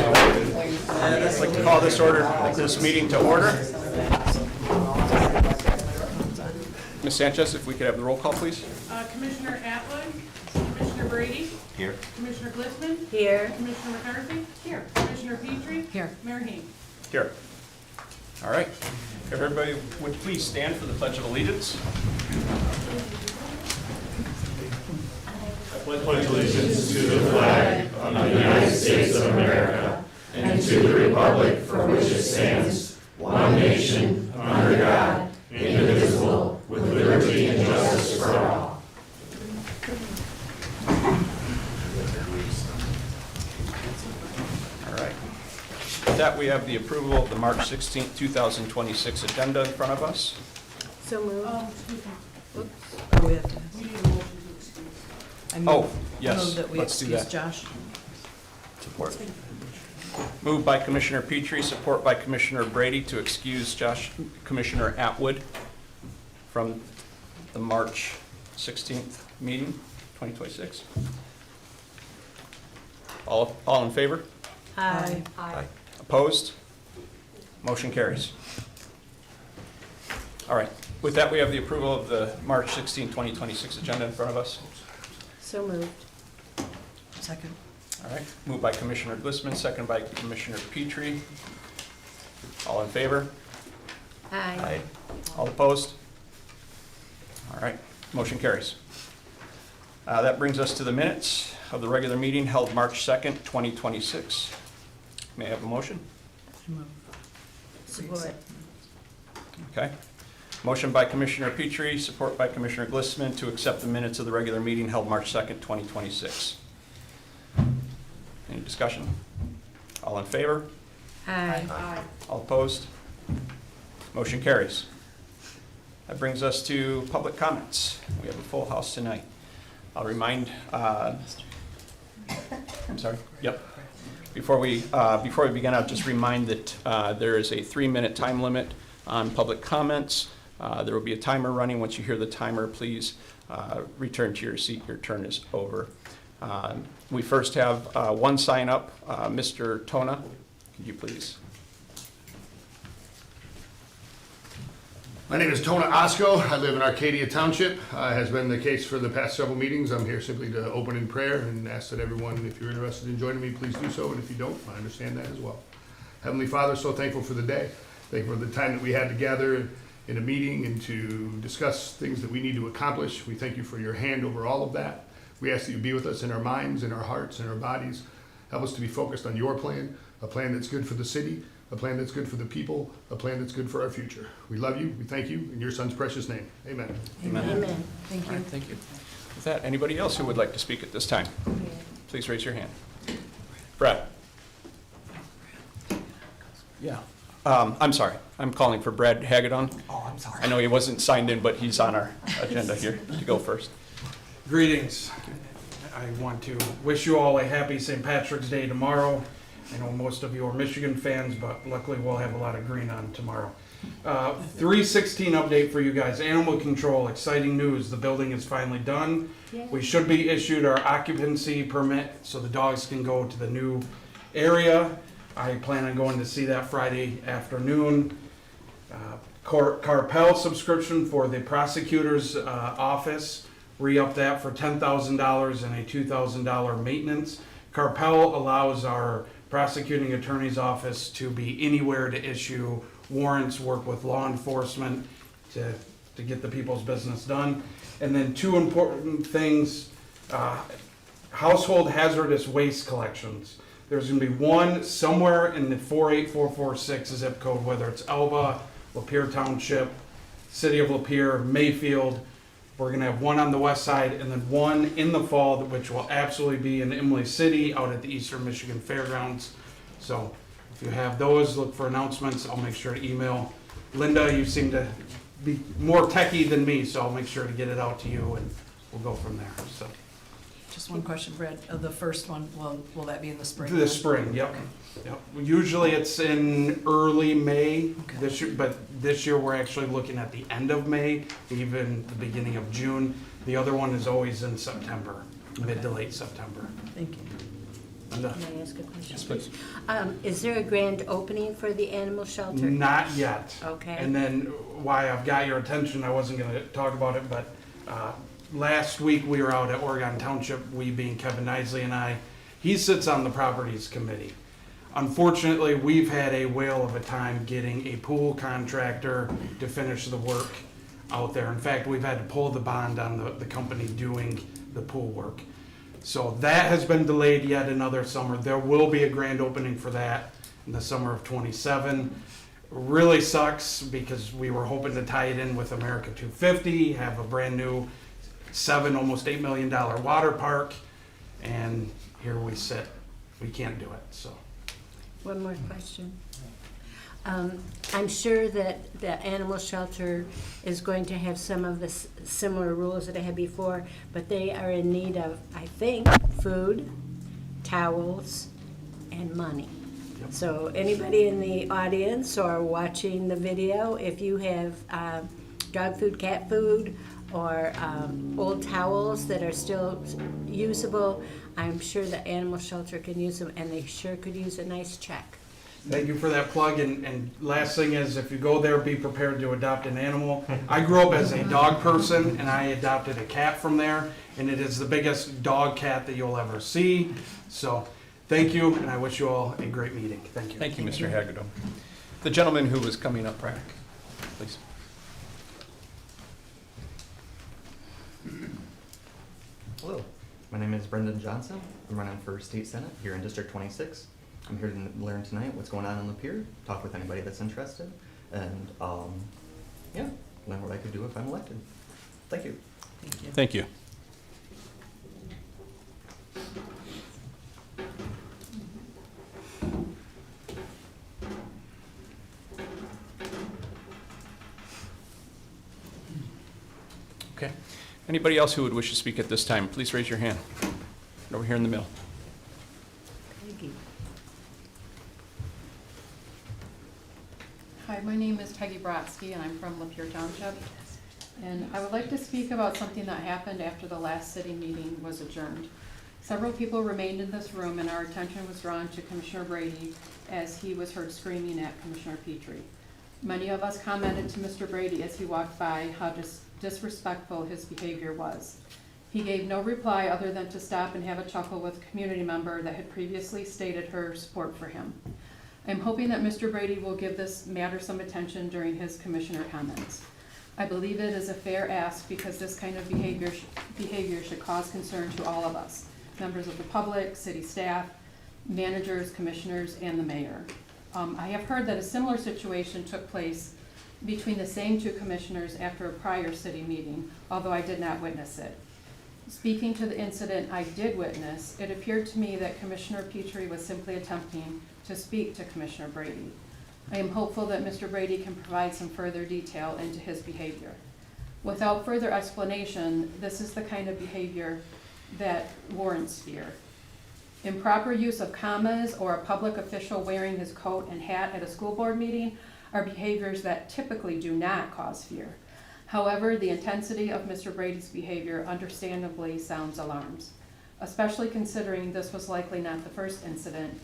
I'd like to call this meeting to order. Ms. Sanchez, if we could have the roll call, please. Commissioner Atwood, Commissioner Brady. Here. Commissioner Glissman. Here. Commissioner McCarthy. Here. Commissioner Petrie. Here. Mayor Haynes. Here. All right. If everybody would please stand for the Pledge of Allegiance. I pledge allegiance to the flag of the United States of America and to the republic for which it stands, one nation, under God, indivisible, with liberty and justice for all. All right. With that, we have the approval of the March 16th, 2026 agenda in front of us. So moved. Excuse me. Oops. Oh, we have to. We need a motion to excuse. I move- Oh, yes, I move that we let's do excuse that. Josh. Support. Moved by Commissioner Petrie, support by Commissioner Brady to excuse Commissioner Atwood from the March 16th meeting, 2026. All in favor? Aye. Opposed? Motion carries. All right. With that, we have the approval of the March 16, 2026 agenda in front of us. So moved. Second. All right. Moved by Commissioner Glissman, second by Commissioner Petrie. All in favor? Aye. All opposed? All right. Motion carries. That brings us to the minutes of the regular meeting held March 2nd, 2026. May I have a motion? Support. Okay. Motion by Commissioner Petrie, support by Commissioner Glissman to accept the minutes of the regular meeting held March 2nd, 2026. Any discussion? All in favor? Aye. All opposed? Motion carries. That brings us to public comments. We have a full house tonight. I'll remind, I'm sorry, yep. Before we begin, I'll just remind that there is a 3-minute time limit on public comments. There will be a timer running. Once you hear the timer, please return to your seat. Your turn is over. We first have one sign up. Mr. Tona, could you please? My name is Tona Osco. I live in Arcadia Township. Has been the case for the past several meetings. I'm here simply to open in prayer and ask that everyone, if you're interested in joining me, please do so. And if you don't, I understand that as well. Heavenly Father, so thankful for the day. Thankful for the time that we had to gather in a meeting and to discuss things that we need to accomplish. We thank you for your hand over all of that. We ask that you be with us in our minds, in our hearts, in our bodies. Help us to be focused on your plan, a plan that's good for the city, a plan that's good for the people, a plan that's good for our future. We love you, we thank you, in your son's precious name. Amen. Amen. Thank All you. right, thank you. With that, anybody else who would like to speak at this time? Please raise your hand. Brad? Yeah. I'm sorry. I'm calling for Brad Hagedon. Oh, I'm sorry. I know he wasn't signed in, but he's on our agenda here to go first. Greetings. I want to wish you all a happy St. Patrick's Day tomorrow. I know most of you are Michigan fans, but luckily we'll have a lot of green on tomorrow. 316 update for you guys. Animal control, exciting news. The building is finally done. We should be issued our occupancy permit so the dogs can go to the new area. I plan on going to see that Friday afternoon. Carpel subscription for the prosecutor's office. Re-up that for $10,000 and a $2,000 maintenance. Carpel allows our prosecuting attorney's office to be anywhere to issue warrants, work with law enforcement to get the people's business done. And then 2 important things, household hazardous waste collections. There's gonna be one somewhere in the 48446 zip code, whether it's Elba, Lapeer Township, City of Lapeer, Mayfield. We're gonna have one on the west side and then one in the fall, which will absolutely be in Imlay City out at the Eastern Michigan Fairgrounds. So if you have those, look for announcements. I'll make sure to email Linda. You seem to be more techie than me, so I'll make sure to get it out to you and we'll go from there. So Just one question, Brad. The first one, will that be in the spring? the spring, yep. Yep. Usually it's in early May Okay. this year, but this year we're actually looking at the end of May, even the beginning of June. The other one is always in September, mid to late September. Thank you. No. Can I ask a question? Yes, please. Is there a grand opening for the animal shelter? Not yet. Okay. And then why I've got your attention, I wasn't gonna talk about it, but last week we were out at Oregon Township, we being Kevin Nisley and I. He sits on the properties committee. Unfortunately, we've had a whale of a time getting a pool contractor to finish the work out there. In fact, we've had to pull the bond on the company doing the pool work. So that has been delayed yet another summer. There will be a grand opening for that in the summer of '27. Really sucks because we were hoping to tie it in with America 250, have a brand new almost $8 million water park, and here we sit. We can't do it, so. One more question. I'm sure that the animal shelter is going to have some of the similar rules that I had before, but they are in need of, I think, food, towels, and money. Yep. So anybody in the audience or watching the video, if you have dog food, cat food, or old towels that are still usable, I'm sure the animal shelter can use them, and they sure could use a nice check. Thank you for that plug, and last thing is, if you go there, be prepared to adopt an animal. I grew up as a dog person, and I adopted a cat from there, and it is the biggest dog cat that you'll ever see. So, thank you, and I wish you all a great meeting. Thank you. Thank you, Mr. Hagedorn. The gentleman who was coming up back, please. Hello, my name is Brendan Johnson. I'm running for State Senate here in District 26. I'm here to learn tonight what's going on in Lapeer, talk with anybody that's interested, and yeah, learn what I could do if I'm elected. Thank you. Thank you. Thank you. Okay. Anybody else who would wish to speak at this time, please raise your hand. Over here in the middle. Hi, my name is Peggy Brodsky, and I'm from Lapeer Township. And I would like to speak about something that happened after the last city meeting was adjourned. Several people remained in this room, and our attention was drawn to Commissioner Brady as he was heard screaming at Commissioner Petrie. Many of us commented to Mr. Brady as he walked by how disrespectful his behavior was. He gave no reply other than to stop and have a chuckle with a community member that had previously stated her support for him. I'm hoping that Mr. Brady will give this matter some attention during his commissioner comments. I believe it is a fair ask because this kind of behavior should cause concern to all of us, members of the public, city staff, managers, commissioners, and the mayor. I have heard that a similar situation took place between the same two commissioners after a prior city meeting, although I did not witness it. Speaking to the incident I did witness, it appeared to me that Commissioner Petrie was simply attempting to speak to Commissioner Brady. I am hopeful that Mr. Brady can provide some further detail into his behavior. Without further explanation, this is the kind of behavior that warrants fear. Improper use of commas or a public official wearing his coat and hat at a school board meeting are behaviors that typically do not cause fear. However, the intensity of Mr. Brady's behavior understandably sounds alarms, especially considering this was likely not the first incident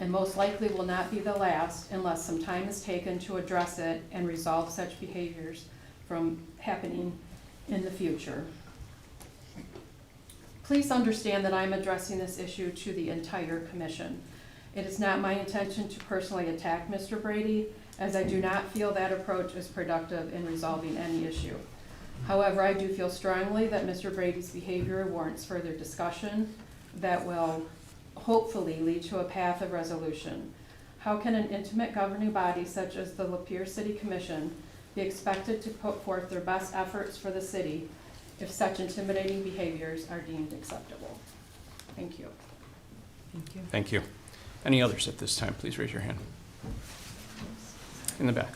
and most likely will not be the last unless some time is taken to address it and resolve such behaviors from happening in the future. Please understand that I'm addressing this issue to the entire commission. It is not my intention to personally attack Mr. Brady, as I do not feel that approach is productive in resolving any issue. However, I do feel strongly that Mr. Brady's behavior warrants further discussion that will hopefully lead to a path of resolution. How can an intimate governing body such as the Lapeer City Commission be expected to put forth their best efforts for the city if such intimidating behaviors are deemed acceptable? Thank you. Thank you. Thank you. Any others at this time, please raise your hand. In the back.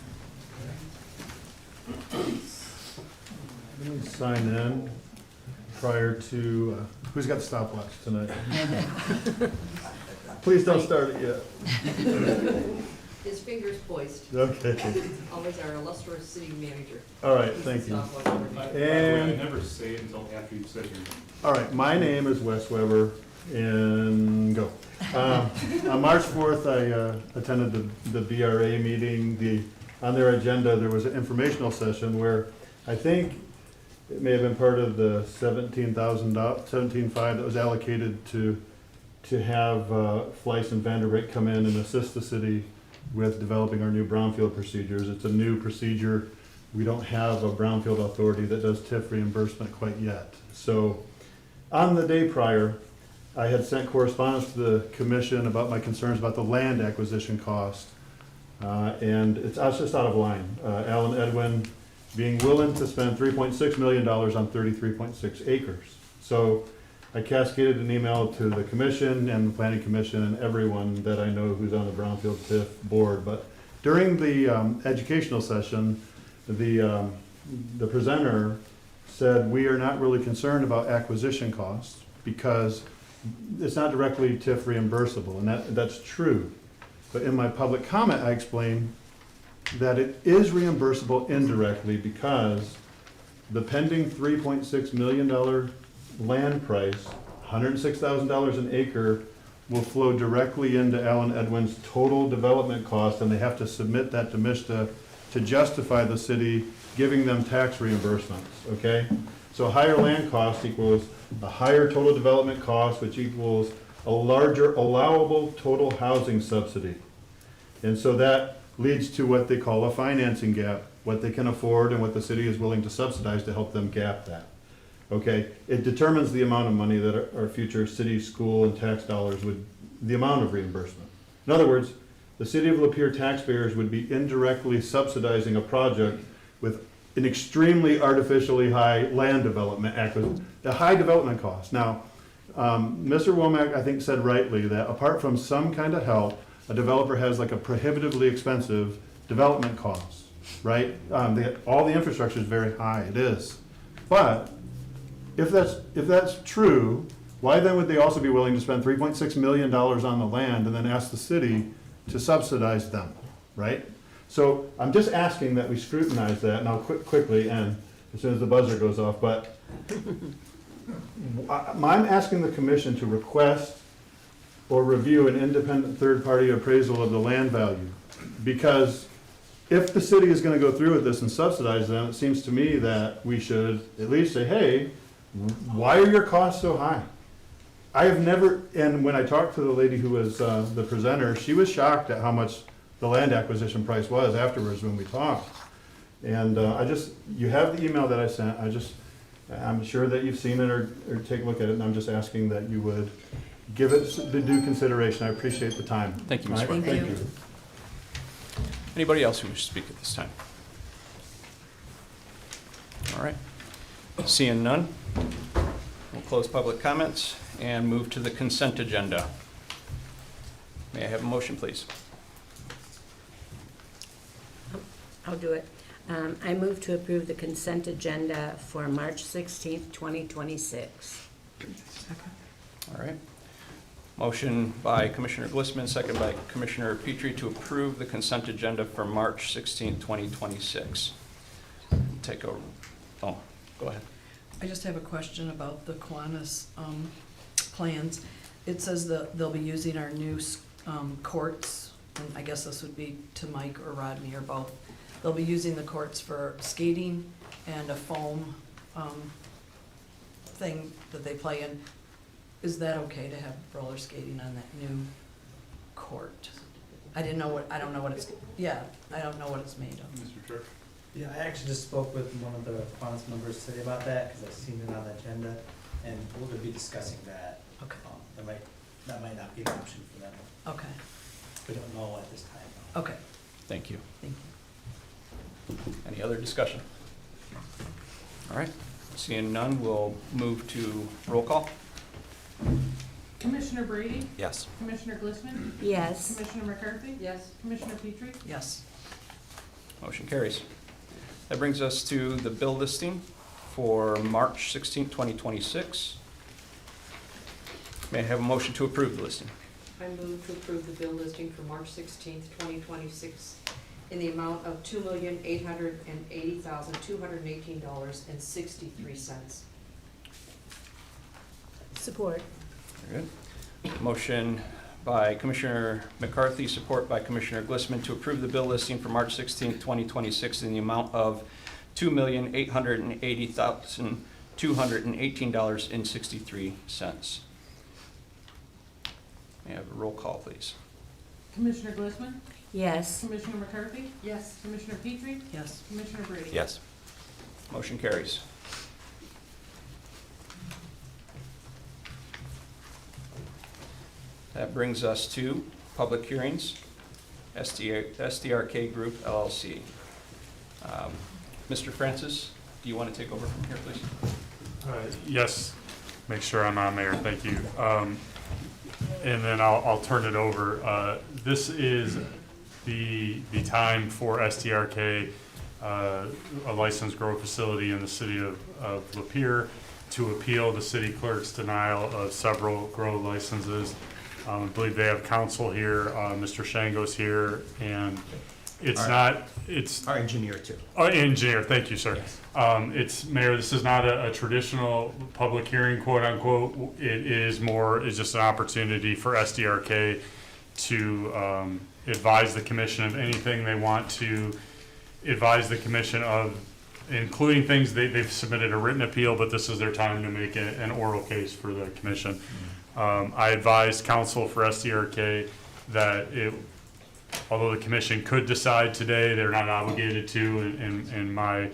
Let me sign in prior to, who's got the stopwatch tonight? Please don't start it yet. His fingers poised. Okay, Always our illustrious city manager. all right, thank you. Stopwatch. And- I never say it until after you've said your name. All right, my name is Wes Weber. and go. On March 4th, I attended the BRA meeting. On their agenda, there was an informational session where I think it may have been part of the $17,500 that was allocated to have Fleiss and Vanderbeek come in and assist the city with developing our new brownfield procedures. It's a new procedure. We don't have a brownfield authority that does TIF reimbursement quite yet. So on the day prior, I had sent correspondence to the commission about my concerns about the land acquisition cost. And I was just out of line. Alan Edwin being willing to spend $3.6 million on 33.6 acres. So I cascaded an email to the commission and the planning commission and everyone that I know who's on the brownfield TIF board. But during the educational session, the presenter said we are not really concerned about acquisition costs because it's not directly TIF reimbursable, and that's true. But in my public comment, I explained that it is reimbursable indirectly because the pending $3.6 million land price, $106,000 an acre, will flow directly into Alan Edwin's total development cost, and they have to submit that to MISTA to justify the city giving them tax reimbursements, okay? So higher land cost equals a higher total development cost, which equals a larger allowable total housing subsidy. And so that leads to what they call a financing gap, what they can afford and what the city is willing to subsidize to help them gap that. Okay, it determines the amount of money that our future city, school, and tax dollars the amount of reimbursement. In other words, the city of Lapeer taxpayers would be indirectly subsidizing a project with an extremely artificially high land development acquisition, the high development cost. Now, Mr. Womack, I think, said rightly that apart from some kind of help, a developer has like a prohibitively expensive development cost, right? All the infrastructure is very high, it is. But if that's true, why then would they also be willing to spend $3.6 million on the land and then ask the city to subsidize them, right? So I'm just asking that we scrutinize that, and I'll quickly end as soon as the buzzer goes off, but I'm asking the commission to request or review an independent third-party appraisal of the land value. Because if the city is gonna go through with this and subsidize them, it seems to me that we should at least say, hey, why are your costs so high? I have never, and when I talked to the lady who was the presenter, she was shocked at how much the land acquisition price was afterwards when we talked. And you have the email that I sent, I'm sure that you've seen it or take a look at it, and I'm just asking that you would give it the due consideration. I appreciate the time. Thank you, Mr. All right, White. thank you. Anybody else who wishes to speak at this time? All right. Seeing none, we'll close public comments and move to the consent agenda. May I have a motion, please? I'll do it. I move to approve the consent agenda for March 16th, 2026. All right. Motion by Commissioner Glissman, second by Commissioner Petrie to approve the consent agenda for March 16th, 2026. Take over. Oh, go ahead. I just have a question about the Kiwanis plans. It says that they'll be using our new courts, and I guess this would be to Mike or Rodney or both. They'll be using the courts for skating and a foam thing that they play in. Is that okay to have roller skating on that new court? I don't know what it's made of. Mr. Chair. Yeah, I actually just spoke with one of the finance members today about that, because I've seen it on the agenda, and we're gonna be discussing that. Okay. That might not be an option for them. Okay, We don't know at this time, though. okay, Thank you. thank you. Any other discussion? All right. Seeing none, we'll move to roll call. Commissioner Brady? Yes. Commissioner Glissman? Yes. Commissioner McCarthy? Yes. Commissioner Petrie? Yes. Motion carries. That brings us to the bill listing for March 16th, 2026. May I have a motion to approve the listing? I move to approve the bill listing for March 16th, 2026 in the amount of $2,880,218.63. Support. Very good. Motion by Commissioner McCarthy, support by Commissioner Glissman to approve the bill listing for March 16th, 2026 in the amount of $2,880,218.63. May I have a roll call, please? Commissioner Glissman? Yes. Commissioner McCarthy? Yes. Commissioner Petrie? Yes. Commissioner Brady? Yes. Motion carries. That brings us to public hearings, STRK Group LLC. Mr. Francis, do you want to take over from here, please? Yes, make sure I'm on, Mayor, thank you. And then I'll turn it over. This is the time for STRK, a licensed grow facility in the city of Lapeer, to appeal the city clerk's denial of several grow licenses. I believe they have counsel here, Mr. Shango's here, and it's not, it's. Our engineer too. Oh, engineer, thank you, sir. It's, Mayor, this is not a traditional public hearing, quote unquote. It is more, it's just an opportunity for SDRK to advise the commission of anything they want to advise the commission of, including things they've submitted a written appeal, but this is their time to make an oral case for the commission. I advised counsel for SDRK that although the commission could decide today, they're not obligated to, and my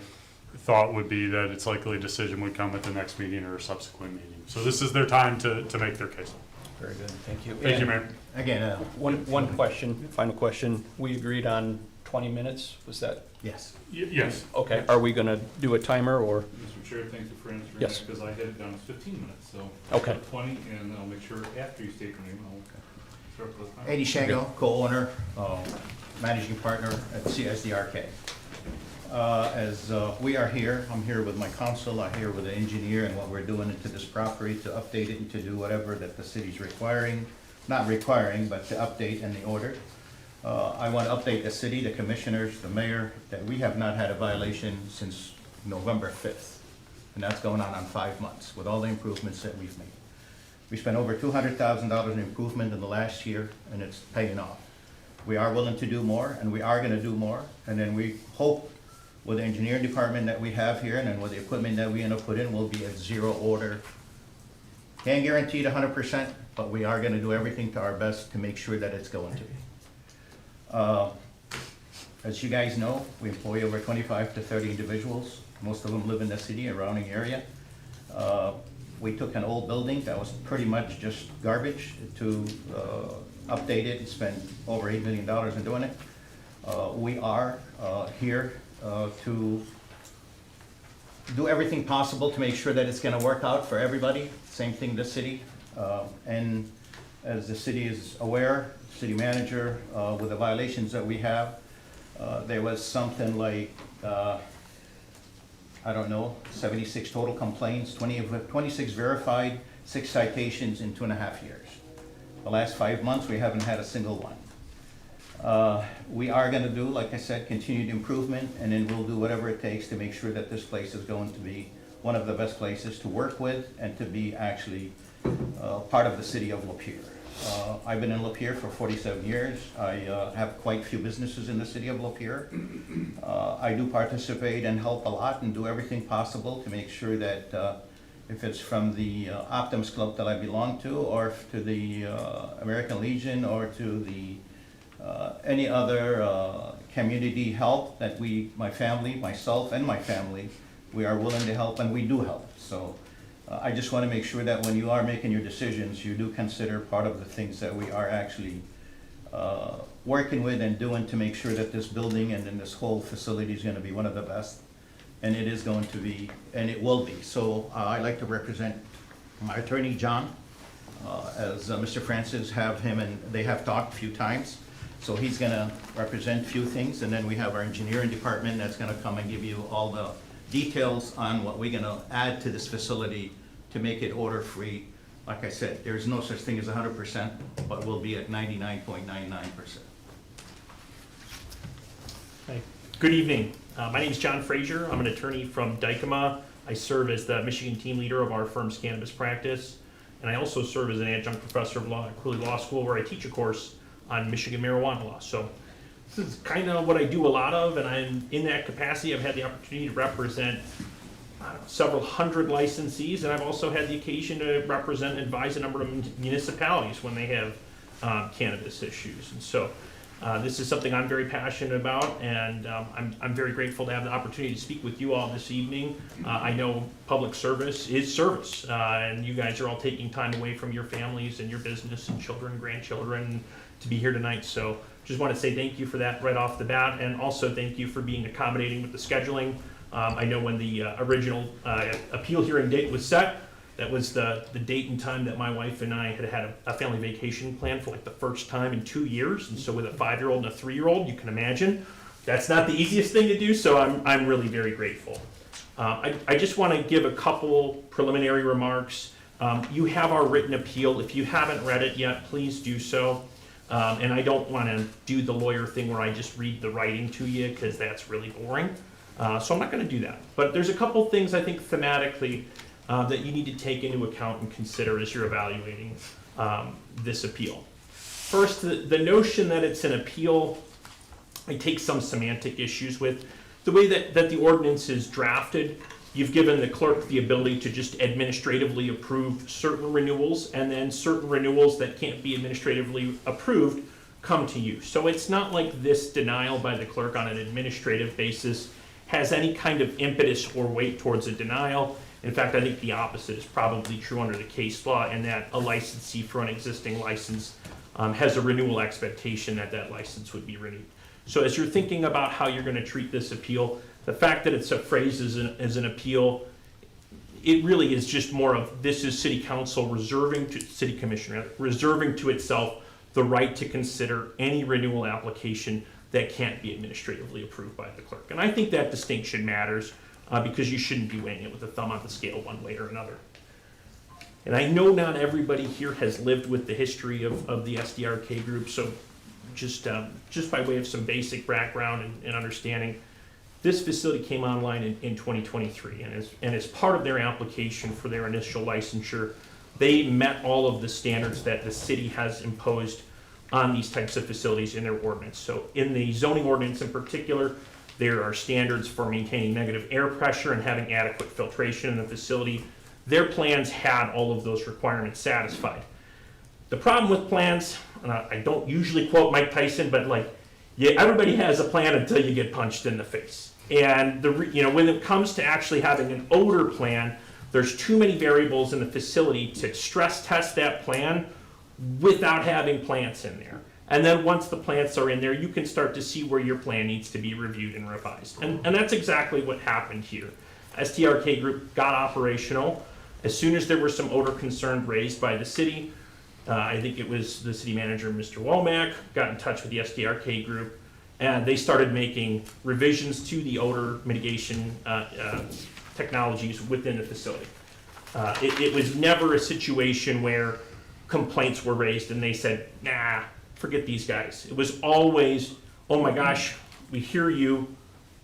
thought would be that it's likely a decision would come at the next meeting or a subsequent meeting. So this is their time to make their case. Very good, thank you. Thank you, Mayor. Again, One question, final question. We agreed on 20 minutes, was that? yes. Yes. Okay, are we gonna do a timer or? Mr. Chair, thank you for answering Yes. that, because I had it down as 15 minutes, so. Okay. 20, and I'll make sure after you state your name, I'll start with the time. Eddie Shango, co-owner, managing partner at CSDRK. As we are here, I'm here with my counsel, I'm here with the engineer, and what we're doing to this property to update it and to do whatever that the city's requiring, not requiring, but to update in the order. I want to update the city, the commissioners, the mayor, that we have not had a violation since November 5th. And that's going on 5 months with all the improvements that we've made. We spent over $200,000 in improvement in the last year, and it's paying off. We are willing to do more, and we are going to do more. And then we hope with the engineering department that we have here, and then with the equipment that we end up putting, we'll be at zero order. Can't guarantee it 100%, but we are going to do everything to our best to make sure that it's going to be. As you guys know, we employ over 25 to 30 individuals. Most of them live in the city, surrounding area. We took an old building that was pretty much just garbage to update it and spend over $8 million in doing it. We are here to do everything possible to make sure that it's gonna work out for everybody. Same thing the city. And as the city is aware, city manager, with the violations that we have, there was something like, I don't know, 76 total complaints, 26 verified, 6 citations in 2.5 years. The last 5 months, we haven't had a single one. We are gonna do, like I said, continued improvement, and then we'll do whatever it takes to make sure that this place is going to be one of the best places to work with and to be actually part of the city of Lapeer. I've been in Lapeer for 47 years. I have quite a few businesses in the city of Lapeer. I do participate and help a lot and do everything possible to make sure that if it's from the Optimus Club that I belong to, or to the American Legion, or to the any other community help that my family, myself and my family, we are willing to help, and we do help. So I just want to make sure that when you are making your decisions, you do consider part of the things that we are actually working with and doing to make sure that this building and then this whole facility is going to be one of the best. And it is going to be, and it will be. So I'd like to represent my attorney, John, as Mr. Francis have him, and they have talked a few times. So he's going to represent a few things, and then we have our engineering department that's going to come and give you all the details on what we're going to add to this facility to make it odor-free. Like I said, there's no such thing as 100%, but we'll be at 99.99%. Hi. Good evening. My name is John Frazier. I'm an attorney from Dykema. I serve as the Michigan team leader of our firm's cannabis practice. and I also serve as an adjunct professor of law at Cooley Law School, where I teach a course on Michigan marijuana law. So this is kind of what I do a lot of, and I'm in that capacity. I've had the opportunity to represent several hundred licensees, and I've also had the occasion to represent and advise a number of municipalities when they have cannabis issues. And so this is something I'm very passionate about, and I'm very grateful to have the opportunity to speak with you all this evening. I know public service is service, and you guys are all taking time away from your families and your business and children, grandchildren, to be here tonight. So just want to say thank you for that right off the bat, and also thank you for being accommodating with the scheduling. I know when the original appeal hearing date was set, that was the date and time that my wife and I had a family vacation planned for like the first time in 2 years. And so with a 5-year-old and a 3-year-old, you can imagine that's not the easiest thing to do. So I'm really very grateful. I just want to give a couple preliminary remarks. You have our written appeal. If you haven't read it yet, please do so. And I don't want to do the lawyer thing where I just read the writing to you, because that's really boring. So I'm not going to do that. But there's a couple things I think thematically that you need to take into account and consider as you're evaluating this appeal. First, the notion that it's an appeal, I take some semantic issues with. The way that the ordinance is drafted, you've given the clerk the ability to just administratively approve certain renewals, and then certain renewals that can't be administratively approved come to you. So it's not like this denial by the clerk on an administrative basis has any kind of impetus or weight towards a denial. In fact, I think the opposite is probably true under the case law, and that a licensee for an existing license has a renewal expectation that that license would be renewed. So as you're thinking about how you're going to treat this appeal, the fact that it's a phrase as an appeal, it really is just more of this is city council reserving to, city commissioner, reserving to itself the right to consider any renewal application that can't be administratively approved by the clerk. And I think that distinction matters because you shouldn't be weighing it with a thumb on the scale one way or another. And I know not everybody here has lived with the history of the STRK group, so just by way of some basic background and understanding, this facility came online in 2023, and as part of their application for their initial licensure, they met all of the standards that the city has imposed on these types of facilities in their ordinance. So in the zoning ordinance in particular, there are standards for maintaining negative air pressure and having adequate filtration in the facility. Their plans had all of those requirements satisfied. The problem with plans, and I don't usually quote Mike Tyson, but everybody has a plan until you get punched in the face. And when it comes to actually having an odor plan, there's too many variables in the facility to stress test that plan without having plants in there. And then once the plants are in there, you can start to see where your plan needs to be reviewed and revised. And that's exactly what happened here. STRK Group got operational. As soon as there were some odor concerns raised by the city, I think it was the city manager, Mr. Womack, got in touch with the STRK Group, and they started making revisions to the odor mitigation technologies within the facility. It was never a situation where complaints were raised and they said, nah, forget these guys. It was always, oh my gosh, we hear you.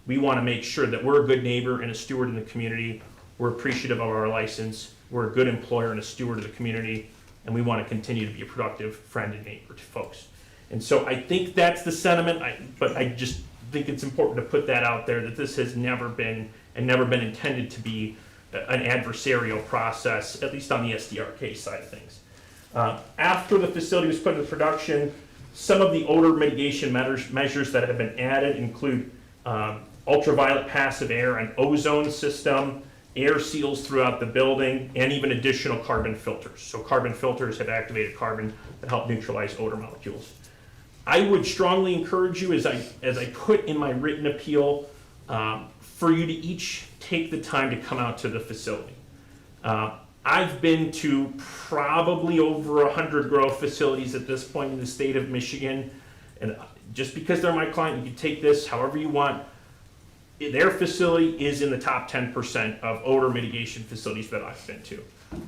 We want to make sure that we're a good neighbor and a steward in the community. We're appreciative of our license. We're a good employer and a steward of the community. And we want to continue to be a productive friend and neighbor to folks. And so I think that's the sentiment, but I just think it's important to put that out there, that this has never been intended to be an adversarial process, at least on the STRK side of things. After the facility was put into production, some of the odor mitigation measures that have been added include ultraviolet passive air and ozone system, air seals throughout the building, and even additional carbon filters. So carbon filters have activated carbon that help neutralize odor molecules. I would strongly encourage you, as I put in my written appeal, for you to each take the time to come out to the facility. I've been to probably over 100 grow facilities at this point in the state of Michigan, and just because they're my client, you can take this however you want. Their facility is in the top 10% of odor mitigation facilities that I've been to.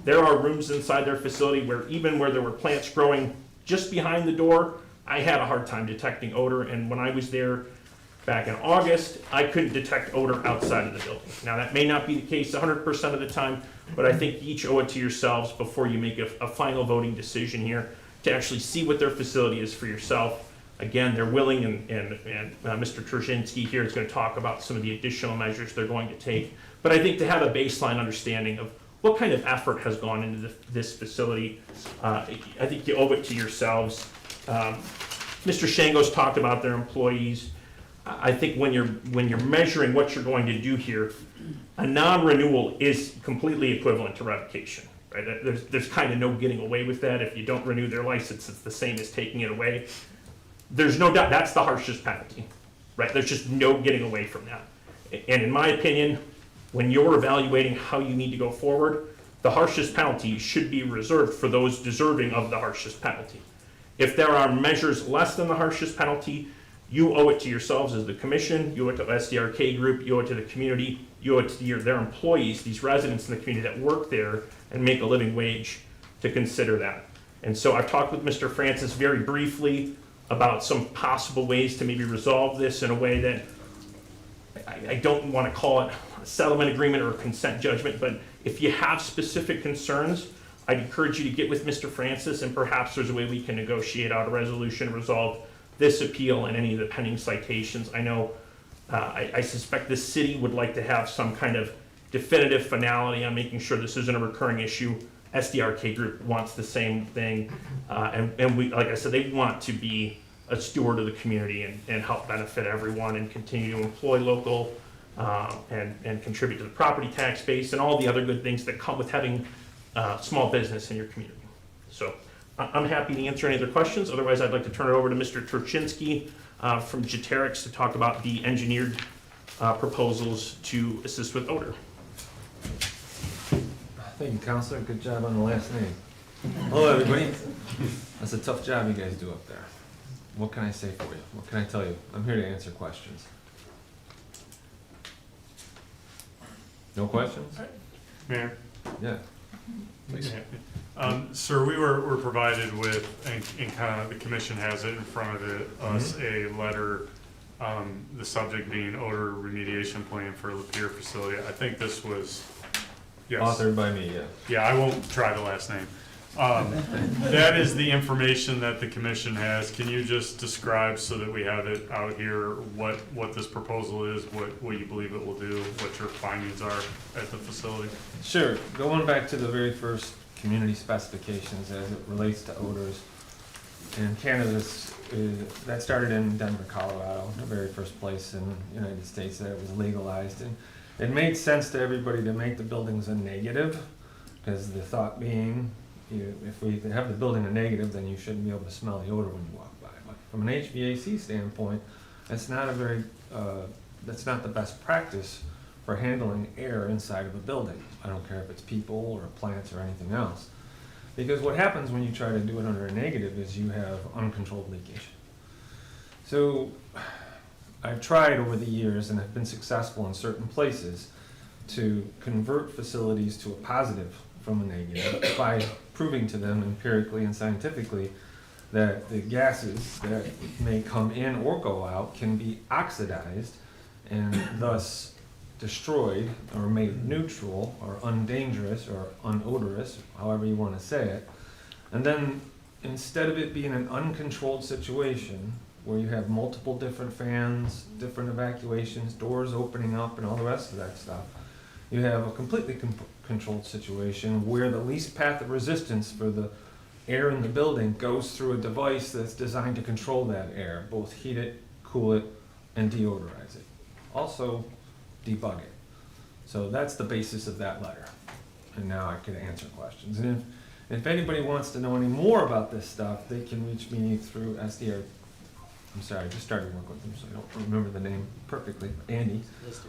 There are rooms inside their facility where even where there were plants growing just behind the door, I had a hard time detecting odor, and when I was there, back in August, I couldn't detect odor outside of the building. Now, that may not be the case 100% of the time, but I think you each owe it to yourselves before you make a final voting decision here to actually see what their facility is for yourself. Again, they're willing, and Mr. Trzynski here is going to talk about some of the additional measures they're going to take. But I think to have a baseline understanding of what kind of effort has gone into this facility, I think you owe it to yourselves. Mr. Shango's talked about their employees. I think when you're measuring what you're going to do here, a non-renewal is completely equivalent to revocation, right? There's kind of no getting away with that. If you don't renew their license, it's the same as taking it away. There's no doubt that's the harshest penalty, right? There's just no getting away from that. And in my opinion, when you're evaluating how you need to go forward, the harshest penalty should be reserved for those deserving of the harshest penalty. If there are measures less than the harshest penalty, you owe it to yourselves as the commission, you owe it to SDRK group, you owe it to the community, you owe it to their employees, these residents in the community that work there and make a living wage, to consider that. And so I've talked with Mr. Francis very briefly about some possible ways to maybe resolve this in a way that I don't want to call it a settlement agreement or a consent judgment, but if you have specific concerns, I'd encourage you to get with Mr. Francis, and perhaps there's a way we can negotiate out a resolution, resolve this appeal and any of the pending citations. I know, I suspect this city would like to have some kind of definitive finality on making sure this isn't a recurring issue. SDRK group wants the same thing, and we, like I said, they want to be a steward of the community and help benefit everyone and continue to employ local and contribute to the property tax base and all the other good things that come with having small business in your community. So I'm happy to answer any other questions. Otherwise, I'd like to turn it over to Mr. Trzynski from Jeterix to talk about the engineered proposals to assist with odor. Thank you, Counselor. Good job on the last name. Hello, everybody. That's a tough job you guys do up there. What can I say for you? What can I tell you? I'm here to answer questions. No questions? Mayor? Yeah. Please. Sir, we were provided with, and kind of the commission has it in front of us, a letter, the subject being odor remediation plan for Lapeer facility. I think this was, yes. Authored by me, yeah. Yeah, I won't try the last name. That is the information that the commission has. Can you just describe, so that we have it out here, what this proposal is, what you believe it will do, what your findings are at the facility? Sure. Going back to the very first community specifications as it relates to odors and cannabis, that started in Denver, Colorado, the very first place in the United States that it was legalized. And it made sense to everybody to make the buildings a negative, because the thought being, if we have the building a negative, then you shouldn't be able to smell the odor when you walk by. But from an HVAC standpoint, that's not that's not the best practice for handling air inside of a building. I don't care if it's people or plants or anything else. Because what happens when you try to do it under a negative is you have uncontrolled leakage. So I've tried over the years, and have been successful in certain places, to convert facilities to a positive from a negative by proving to them empirically and scientifically that the gases that may come in or go out can be oxidized and thus destroyed or made neutral or undangerous or unodorous, however you want to say it. And then instead of it being an uncontrolled situation where you have multiple different fans, different evacuations, doors opening up and all the rest of that stuff, you have a completely controlled situation where the least path of resistance for the air in the building goes through a device that's designed to control that air, both heat it, cool it, and deodorize it. Also, debug it. So that's the basis of that letter. And now I can answer questions. And if anybody wants to know any more about this stuff, they can reach me through SDR. I'm sorry, I just started working with them, so I don't remember the name perfectly. Andy.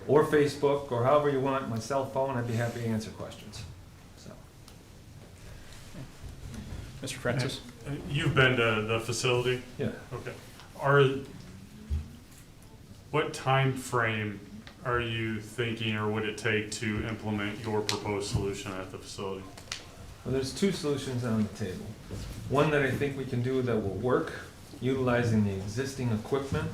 Or Facebook, or however you want, my cell phone. I'd be happy to answer questions. So. Mr. Francis? You've been to the facility? Yeah. Okay. What time frame are you thinking, or would it take to implement your proposed solution at the facility? Well, there's two solutions on the table. One that I think we can do that will work, utilizing the existing equipment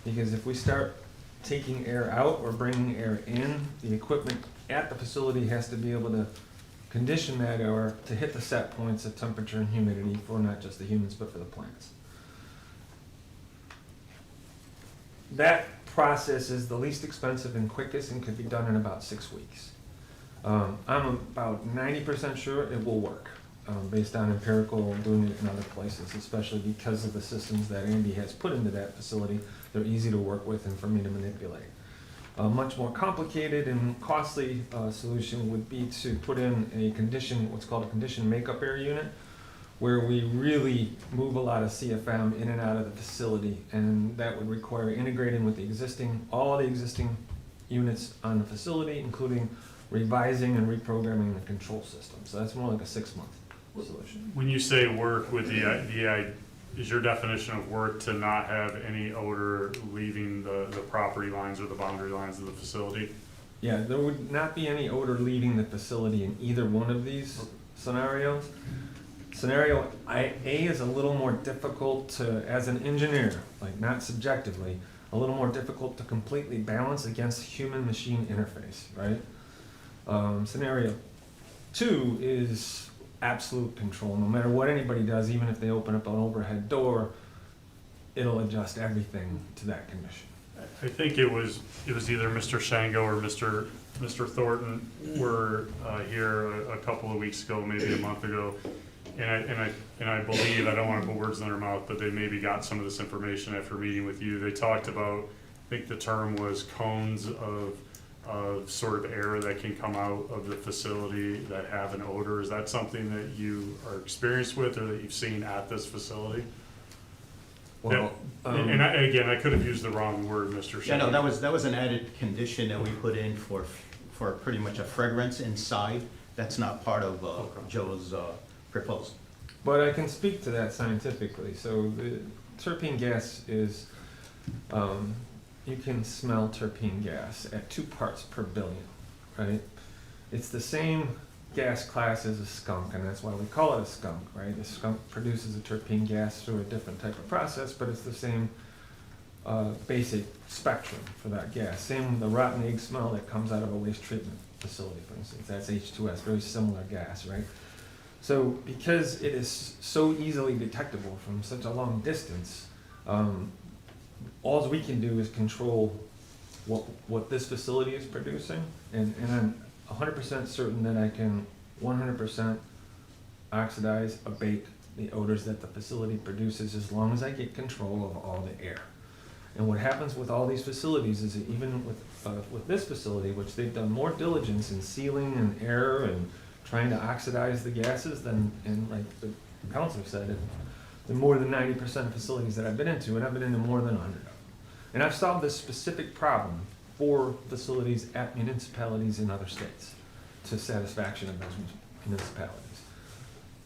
Because if we start taking air out or bringing air in, the equipment at the facility has to be able to condition that air to hit the set points of temperature and humidity for not just the humans, but for the plants. That process is the least expensive and quickest and could be done in about 6 weeks. I'm about 90% sure it will work, based on empirical doing it in other places, especially because of the systems that Andy has put into that facility. They're easy to work with and for me to manipulate. A much more complicated and costly solution would be to put in a condition, what's called a condition makeup air unit, where we really move a lot of CFM in and out of the facility, and that would require integrating with all the existing units on the facility, including revising and reprogramming the control system. So that's more like a 6-month solution. When you say work with is your definition of work to not have any odor leaving the property lines or the boundary lines of the facility? Yeah, there would not be any odor leaving the facility in either one of these scenarios. Scenario A is a little more difficult to, as an engineer, like not subjectively, a little more difficult to completely balance against human-machine interface, right? Scenario 2 is absolute control. No matter what anybody does, even if they open up an overhead door, it'll adjust everything to that condition. I think it was either Mr. Shango or Mr. Thornton were here a couple of weeks ago, maybe a month ago, and I believe, I don't want to put words in their mouth, but they maybe got some of this information after meeting with you. They talked about, I think the term was cones of sort of air that can come out of the facility that have an odor. Is that something that you are experienced with or that you've seen at this facility? Well, And again, I could have used the wrong word, Mr. Yeah, Shango. no, that was an added condition that we put in for pretty much a fragrance inside. That's not part of Joe's proposal. but I can speak to that scientifically. So the terpene gas is, you can smell terpene gas at 2 parts per billion, right? It's the same gas class as a skunk, and that's why we call it a skunk, right? The skunk produces a terpene gas through a different type of process, but it's the same basic spectrum for that gas. Same with the rotten egg smell that comes out of a waste treatment facility, for instance. That's H2S, very similar gas, right? So because it is so easily detectable from such a long distance, all we can do is control what this facility is producing, and I'm 100% certain that I can 100% oxidize, abate the odors that the facility produces as long as I get control of all the air. And what happens with all these facilities is that even with this facility, which they've done more diligence in sealing and air and trying to oxidize the gases than, and like the counselor said, the more than 90% of facilities that I've been into, and I've been into more than 100 of them. And I've solved this specific problem for facilities at municipalities in other states to satisfaction of those municipalities.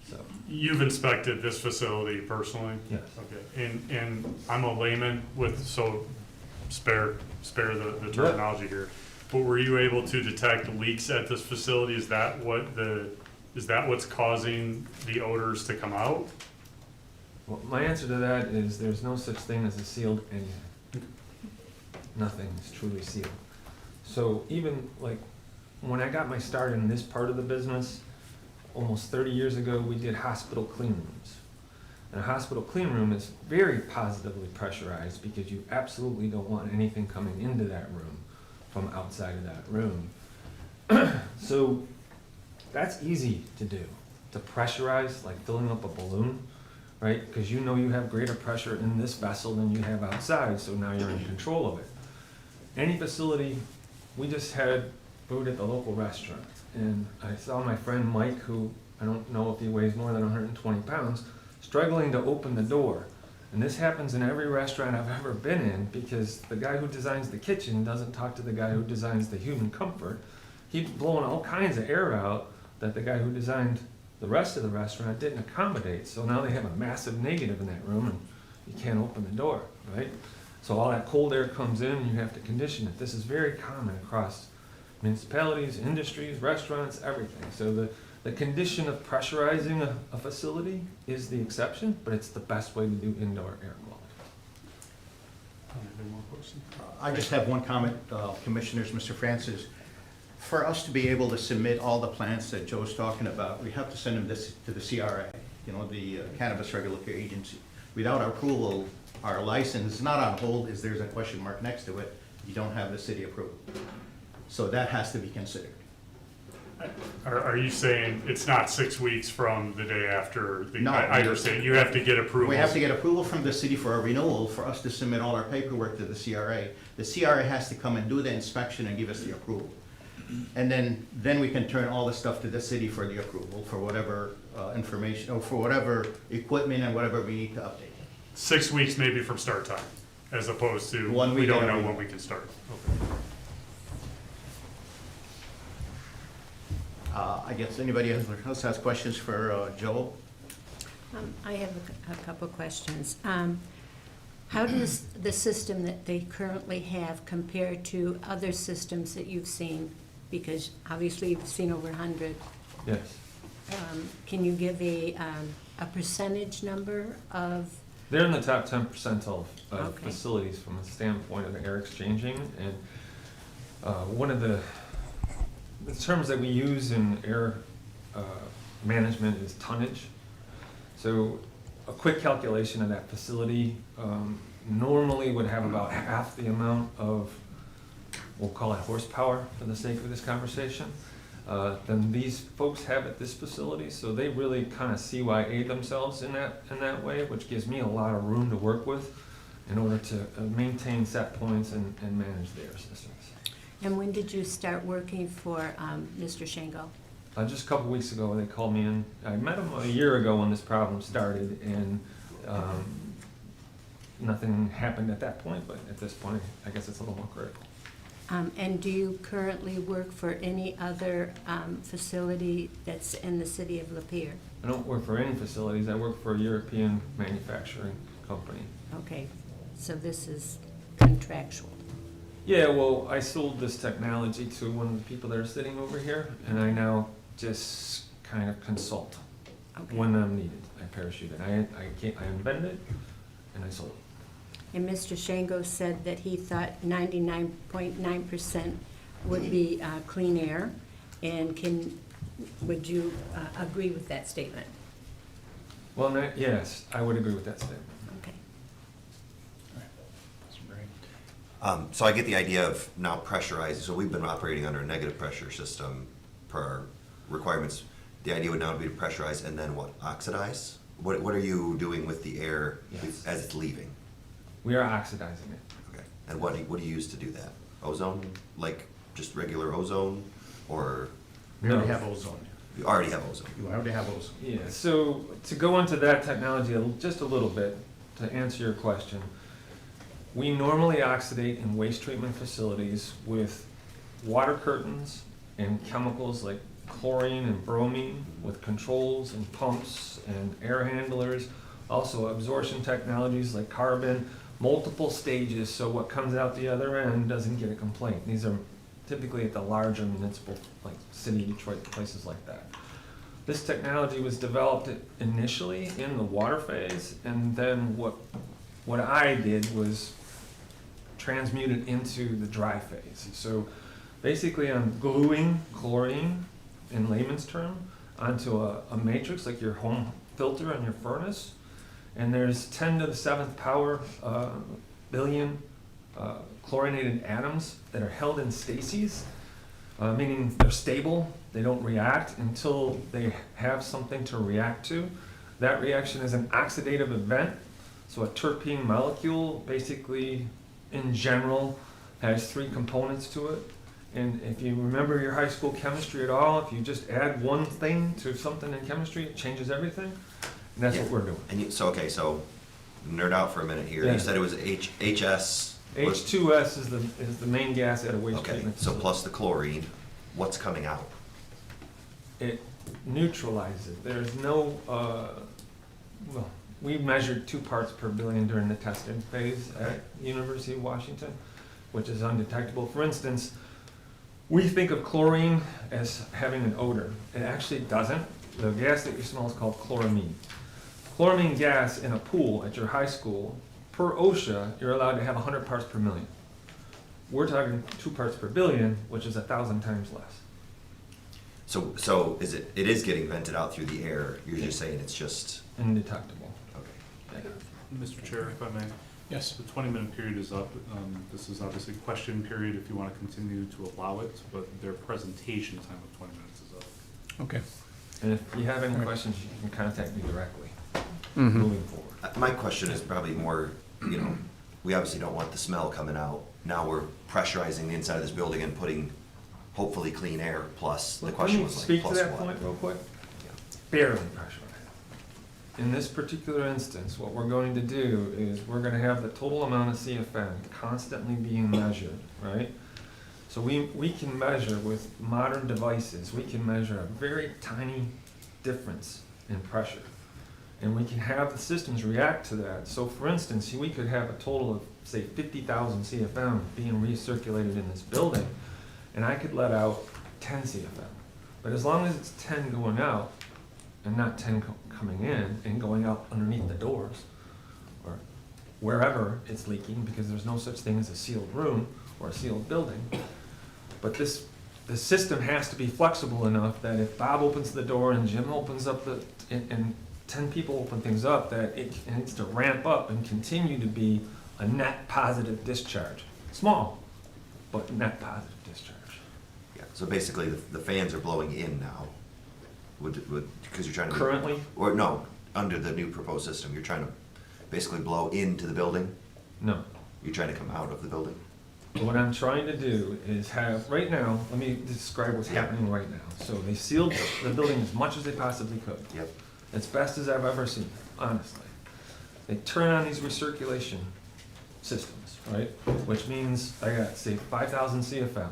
So, You've inspected this facility personally? yes. Okay, and I'm a layman so spare the terminology here. But were you able to detect leaks at this facility? Is that what's causing the odors to come out? Well, my answer to that is there's no such thing as a sealed anything. Nothing is truly sealed. So even like when I got my start in this part of the business, almost 30 years ago, we did hospital clean rooms. And a hospital clean room is very positively pressurized because you absolutely don't want anything coming into that room from outside of that room. So that's easy to do, to pressurize, like filling up a balloon, right? Because you know you have greater pressure in this vessel than you have outside, so now you're in control of it. Any facility, we just had food at the local restaurant, and I saw my friend Mike, who I don't know if he weighs more than 120 pounds, struggling to open the door. And this happens in every restaurant I've ever been in because the guy who designs the kitchen doesn't talk to the guy who designs the human comfort. He's blowing all kinds of air out that the guy who designed the rest of the restaurant didn't accommodate. So now they have a massive negative in that room and you can't open the door, right? So all that cold air comes in and you have to condition it. This is very common across municipalities, industries, restaurants, everything. So the condition of pressurizing a facility is the exception, but it's the best way to do indoor air Any more questions? I just have one comment, Commissioners, Mr. Francis. For us to be able to submit all the plans that Joe's talking about, we have to send them this to the CRA, the Cannabis Regulatory Agency. Without our approval, our license is not on hold, there's a question mark next to it, you don't have the city approval. So that has to be considered. Are you saying it's not 6 weeks from the day after? No. I understand, you have to get approval. We have to get approval from the city for a renewal for us to submit all our paperwork to the CRA. The CRA has to come and do the inspection and give us the approval. And then we can turn all the stuff to the city for the approval, for whatever information, or for whatever equipment and whatever we need to update. 6 weeks maybe from start time, as opposed to 1 we week don't every know week. when we can start. Okay. I guess anybody else has questions for Joel? I have a couple questions. How does the system that they currently have compare to other systems that you've seen? Because obviously you've seen over 100. Yes. Can you give a percentage number of? They're in the top 10 percentile of Okay. facilities from a standpoint of air exchanging. And one of the terms that we use in air management is tonnage. So a quick calculation of that facility normally would have about half the amount of, we'll call it horsepower for the sake of this conversation, than these folks have at this facility. So they really kind of CYA themselves in that way, which gives me a lot of room to work with in order to maintain set points and manage the air systems. And when did you start working for Mr. Shango? Just a couple weeks ago, they called me in. I met him a year ago when this problem started, and nothing happened at that point, but at this point, I guess it's a little more critical. And do you currently work for any other facility that's in the city of Lapeer? I don't work for any facilities. I work for a European manufacturing company. Okay, so this is contractual. Yeah, well, I sold this technology to one of the people that are sitting over here, and I now just kind of consult Okay. when I'm needed. I parachute it. I invented it, and I sold it. And Mr. Shango said that he thought 99.9% would be clean air. And would you agree with that statement? Well, yes, I would agree with that statement. Okay. So I get the idea of now pressurizing, so we've been operating under a negative pressure system per our requirements. The idea would now be to pressurize and then what, oxidize? What are you doing with the air Yes. as it's leaving? We are oxidizing it. Okay, and what do you use to do that? Ozone, like just regular ozone, or We already have ozone. you already have ozone? You already have ozone. Yeah, so to go into that technology just a little bit, to answer your question, we normally oxidate in waste treatment facilities with water curtains and chemicals like chlorine and bromine, with controls and pumps and air handlers, also absorption technologies like carbon, multiple stages, so what comes out the other end doesn't get a complaint. These are typically at the larger municipal, like City of Detroit, places like that. This technology was developed initially in the water phase, and then what I did was transmute it into the dry phase. So basically I'm gluing chlorine, in layman's term, onto a matrix like your home filter on your furnace, and there's 10 to the 7th power billion chlorinated atoms that are held in stases, meaning they're stable, they don't react until they have something to react to. That reaction is an oxidative event, so a terpene molecule basically, in general, has 3 components to it. And if you remember your high school chemistry at all, if you just add one thing to something in chemistry, it changes everything. And that's what we're doing. And so nerd out for a minute here. Yeah. You said it was HS. H2S is the main gas at a waste Okay, treatment so facility. plus the chlorine, what's coming out? It neutralizes it. There's no, well, we measured 2 parts per billion during the testing phase at University of Washington, which is undetectable. For instance, we think of chlorine as having an odor. It actually doesn't. The gas that you smell is called chloramine. Chloramine gas in a pool at your high school per OSHA, you're allowed to have 100 parts per million. We're talking 2 parts per billion, which is 1,000 times less. So it is getting vented out through the air, you're just saying it's just, Indetectable. okay. Mr. Chair, if I may. Yes. The 20-minute period is up. This is obviously question period if you want to continue to allow it, but their presentation time of 20 minutes is up. Okay. And if you have any questions, you can contact me directly Mhm. moving forward. My question is probably more, we obviously don't want the smell coming out. Now we're pressurizing the inside of this building and putting hopefully clean air plus, the question was like, Let me speak to plus that what? point real quick. Barely pressurized. In this particular instance, what we're going to do is we're gonna have the total amount of CFM constantly being measured, right? So we can measure with modern devices, we can measure a very tiny difference in pressure. And we can have the systems react to that. So for instance, we could have a total of, say, 50,000 CFM being recirculated in this building, and I could let out 10 CFM. But as long as it's 10 going out, and not 10 coming in and going out underneath the doors, or wherever it's leaking, because there's no such thing as a sealed room or a sealed building. But the system has to be flexible enough that if Bob opens the door and Jim opens up and 10 people open things up, that it needs to ramp up and continue to be a net positive discharge. Small, but net positive discharge. Yeah, so basically the fans are blowing in now, because you're trying to. Currently? Or no, under the new proposed system, you're trying to basically blow into the building? No. You're trying to come out of the building? What I'm trying to do is have, right now, let me describe what's happening right now. So they sealed the building as much as they possibly could. Yep. As best as I've ever seen, honestly. They turn on these recirculation systems, right? Which means I got, say, 5,000 CFM.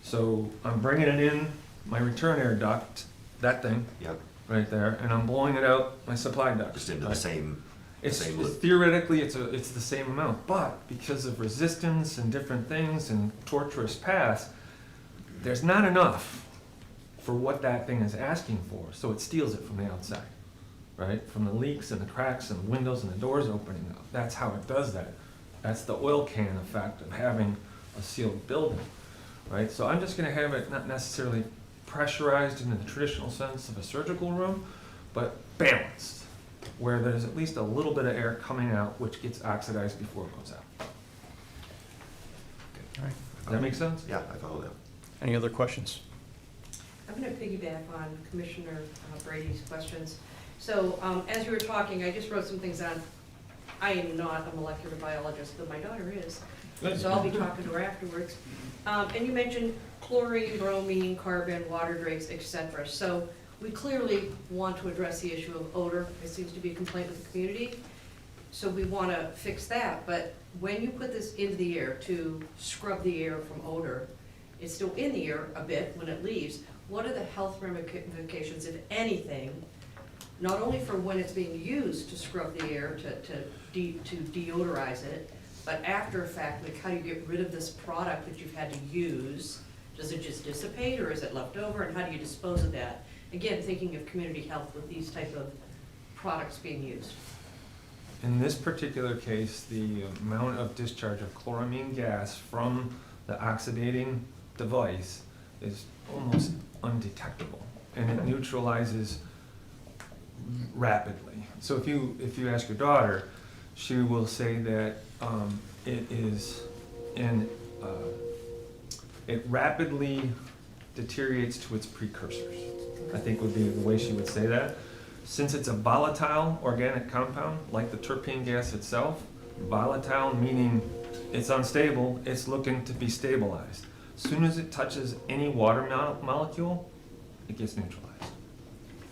So I'm bringing it in my return air duct, that thing, Yep, right there, and I'm blowing it out my supply duct. just into the right? same It's loop. theoretically, it's the same amount, but because of resistance and different things and torturous paths, there's not enough for what that thing is asking for, so it steals it from the outside, right? From the leaks and the cracks and the windows and the doors opening up. That's how it does that. That's the oil can effect of having a sealed building, right? So I'm just gonna have it not necessarily pressurized in the traditional sense of a surgical room, but balanced, where there's at least a little bit of air coming out, which gets oxidized before it goes out. All right. Does that make sense? Yeah, I follow that. Any other questions? I'm going to piggyback on Commissioner Brady's questions. So as you were talking, I just wrote some things down. I am not a molecular biologist, but my daughter is, so I'll be talking to her afterwards. And you mentioned chlorine, bromine, carbon, water drakes, etc. So we clearly want to address the issue of odor. It seems to be a complaint with the community. So we want to fix that. But when you put this into the air to scrub the air from odor, it's still in the air a bit when it leaves. What are the health ramifications, if anything, not only for when it's being used to scrub the air, to deodorize it, but after fact, like how do you get rid of this product that you've had to use? Does it just dissipate, or is it left over, and how do you dispose of that? Again, thinking of community health with these type of products being used. In this particular case, the amount of discharge of chloramine gas from the oxidating device is almost undetectable, and it neutralizes rapidly. So if you ask your daughter, she will say that it is it rapidly deteriorates to its precursors, I think would be the way she would say that. Since it's a volatile organic compound, like the terpene gas itself, volatile meaning it's unstable, it's looking to be stabilized. As soon as it touches any water molecule, it gets neutralized.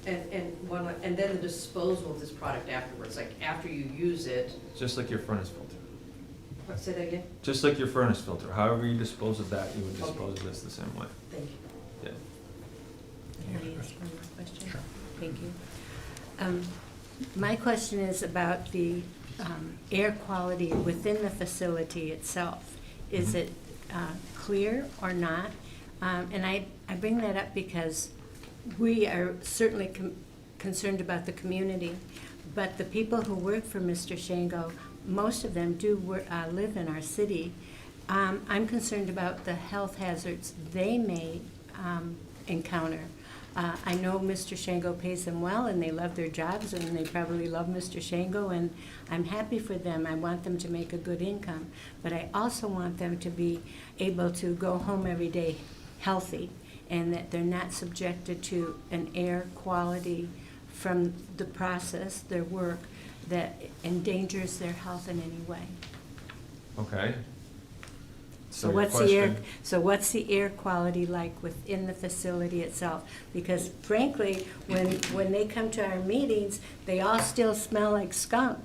And then the disposal of this product afterwards, like after you use it. Just like your furnace filter. What, say that again? Just like your furnace filter. However you dispose of that, you would dispose of this the same way. Thank you. Yeah. Can I ask one more question? Sure. Thank you. My question is about the air quality within the facility itself. Is it clear or not? And I bring that up because we are certainly concerned about the community, but the people who work for Mr. Shango most of them do live in our city. I'm concerned about the health hazards they may encounter. I know Mr. Shango pays them well, and they love their jobs, and they probably love Mr. Shango, and I'm happy for them. I want them to make a good income, but I also want them to be able to go home every day healthy, and that they're not subjected to an air quality from the process, their work, that endangers their health in any way. Okay. So your what's the air quality like within the facility itself? Because frankly, when they come to our meetings, they all still smell like skunk.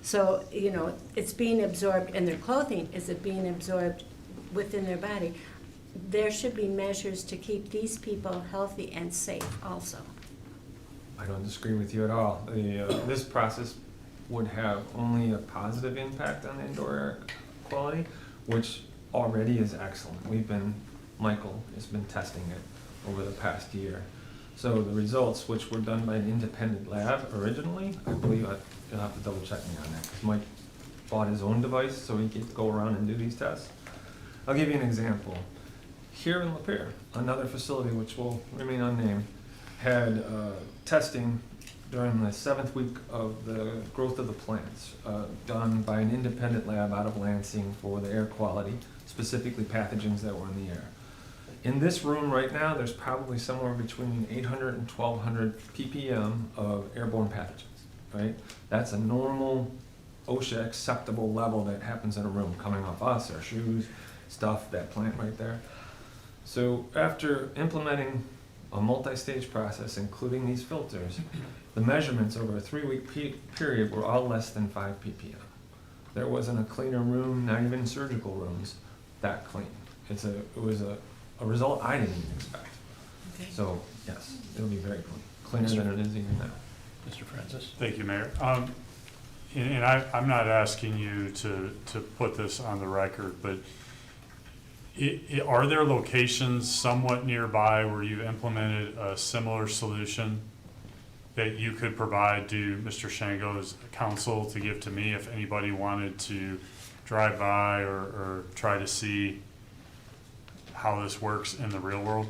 So, you know, it's being absorbed in their clothing. Is it being absorbed within their body? There should be measures to keep these people healthy and safe also. I don't disagree with you at all. This process would have only a positive impact on indoor air quality, which already is excellent. Michael has been testing it over the past year. So the results, which were done by an independent lab originally, I believe, you'll have to double check me on that, because Mike bought his own device so he could go around and do these tests. I'll give you an example. Here in Lapeer, another facility which will remain unnamed, had testing during the 7th week of the growth of the plants, done by an independent lab out of Lansing for the air quality, specifically pathogens that were in the air. In this room right now, there's probably somewhere between 800 and 1200 ppm of airborne pathogens, right? That's a normal OSHA acceptable level that happens in a room, coming off us, our shoes, stuff, that plant right there. So after implementing a multi-stage process, including these filters, the measurements over a 3-week period were all less than 5 ppm. There wasn't a cleaner room, not even surgical rooms, that clean. It was a result I didn't even expect. Okay. So yes, it'll be very clean, cleaner than it is even now. Mr. Francis? Thank you, Mayor. And I'm not asking you to put this on the record, but are there locations somewhat nearby where you've implemented a similar solution that you could provide to Mr. Shango's council to give to me if anybody wanted to drive by or try to see how this works in the real world?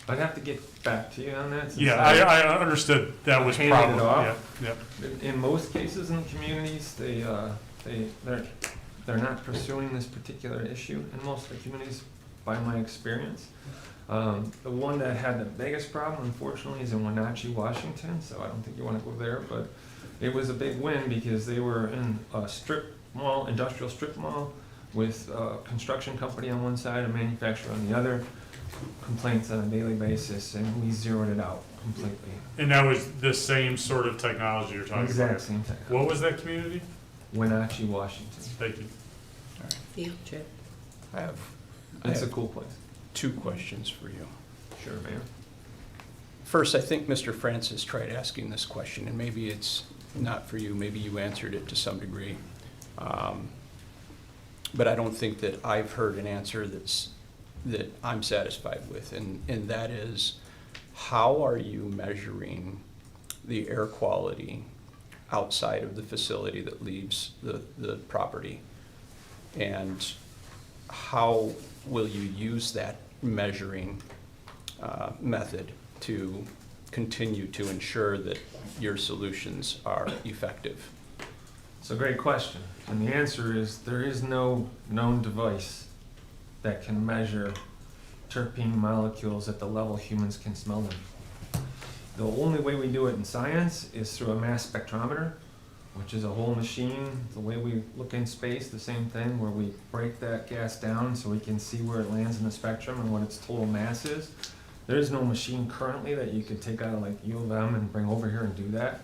I'd have to get back to you on that. since Yeah, I understood that was handed it probably, off. yeah. In most cases in the communities, they're not pursuing this particular issue in most of the communities, by my experience. The one that had the biggest problem, unfortunately, is in Wenatchee, Washington, so I don't think you want to go there, but it was a big win because they were in a strip mall, industrial strip mall, with a construction company on one side, a manufacturer on the other, complaints on a daily basis, and we zeroed it out completely. And that was the same sort of technology you're talking about? Exact same thing. What was that community? Wenatchee, Washington. Thank you. Field trip. I have It's a cool place. 2 questions for you. Sure, Mayor. First, I think Mr. Francis tried asking this question, and maybe it's not for you, maybe you answered it to some degree. But I don't think that I've heard an answer that I'm satisfied with, and that is, how are you measuring the air quality outside of the facility that leaves the property? And how will you use that measuring method to continue to ensure that your solutions are effective? It's a great question, and the answer is there is no known device that can measure terpene molecules at the level humans can smell them. The only way we do it in science is through a mass spectrometer, which is a whole machine. The way we look in space, the same thing, where we break that gas down so we can see where it lands in the spectrum and what its total mass is. There is no machine currently that you could take out of like U of M and bring over here and do that,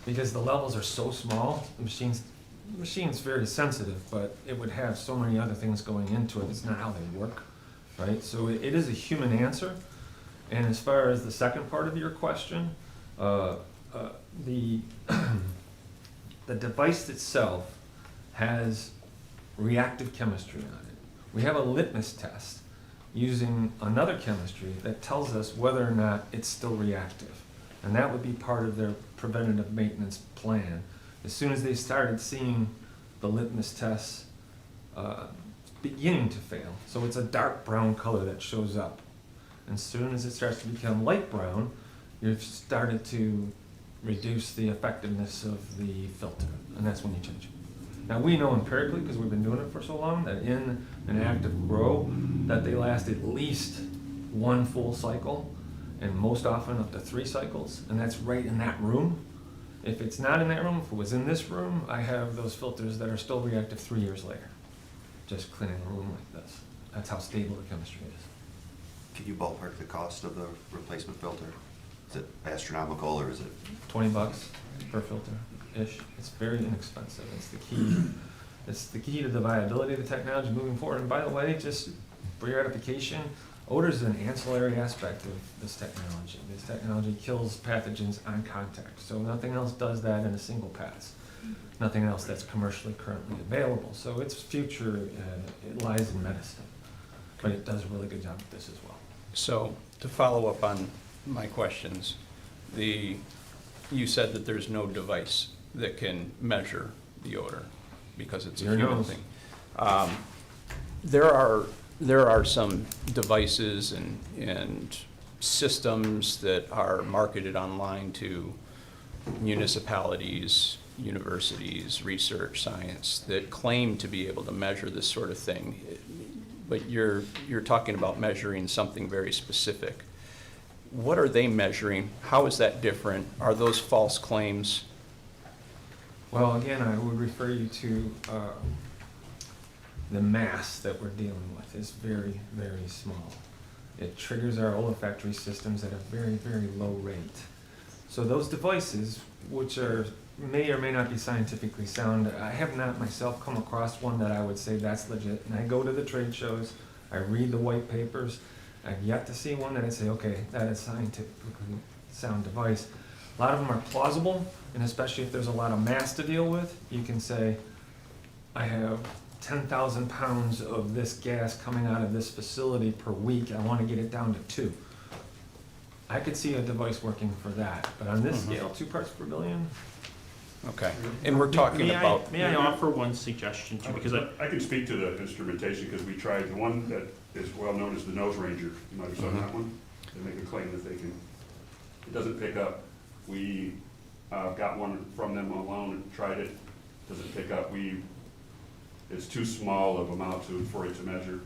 because the levels are so small. The machine's very sensitive, but it would have so many other things going into it. It's not how they work, right? So it is a human answer. And as far as the second part of your question, the device itself has reactive chemistry on it. We have a litmus test using another chemistry that tells us whether or not it's still reactive. And that would be part of their preventative maintenance plan. As soon as they started seeing the litmus tests beginning to fail. So it's a dark brown color that shows up. And as soon as it starts to become light brown, you've started to reduce the effectiveness of the filter, and that's when you change it. Now, we know empirically, because we've been doing it for so long, that in an active grow, that they last at least one full cycle, and most often up to 3 cycles, and that's right in that room. If it's not in that room, if it was in this room, I have those filters that are still reactive 3 years later, just cleaning a room like this. That's how stable the chemistry is. Can you ballpark the cost of the replacement filter? Is it astronomical, or is it? $20 per filter-ish. It's very inexpensive. It's the key. It's the key to the viability of the technology moving forward. And by the way, just for your edification, odor is an ancillary aspect of this technology. This technology kills pathogens on contact. So nothing else does that in a single pass. Nothing else that's commercially currently available. So its future, it lies in medicine. But it does a really good job with this as well. So, to follow up on my questions, you said that there's no device that can measure the odor because it's a Your human nose. thing. There are some devices and systems that are marketed online to municipalities, universities, research, science, that claim to be able to measure this sort of thing. But you're talking about measuring something very specific. What are they measuring? How is that different? Are those false claims? Well, again, I would refer you to the mass that we're dealing with is very, very small. It triggers our olfactory systems at a very, very low rate. So those devices, which may or may not be scientifically sound, I have not myself come across one that I would say that's legit. And I go to the trade shows, I read the white papers, I've yet to see one that I'd say, okay, that is scientifically sound device. A lot of them are plausible, and especially if there's a lot of mass to deal with, you can say, I have 10,000 pounds of this gas coming out of this facility per week, I want to get it down to 2. I could see a device working for that, but on this scale, 2 parts per billion, Okay, and we're talking about. May I offer one suggestion too, because I can speak to the instrumentation, because we tried the one that is well known as the Nose Ranger. You might have seen that one. They make a claim that they can, it doesn't pick up. We got one from them on loan and tried it, doesn't pick up. It's too small of amount for it to measure.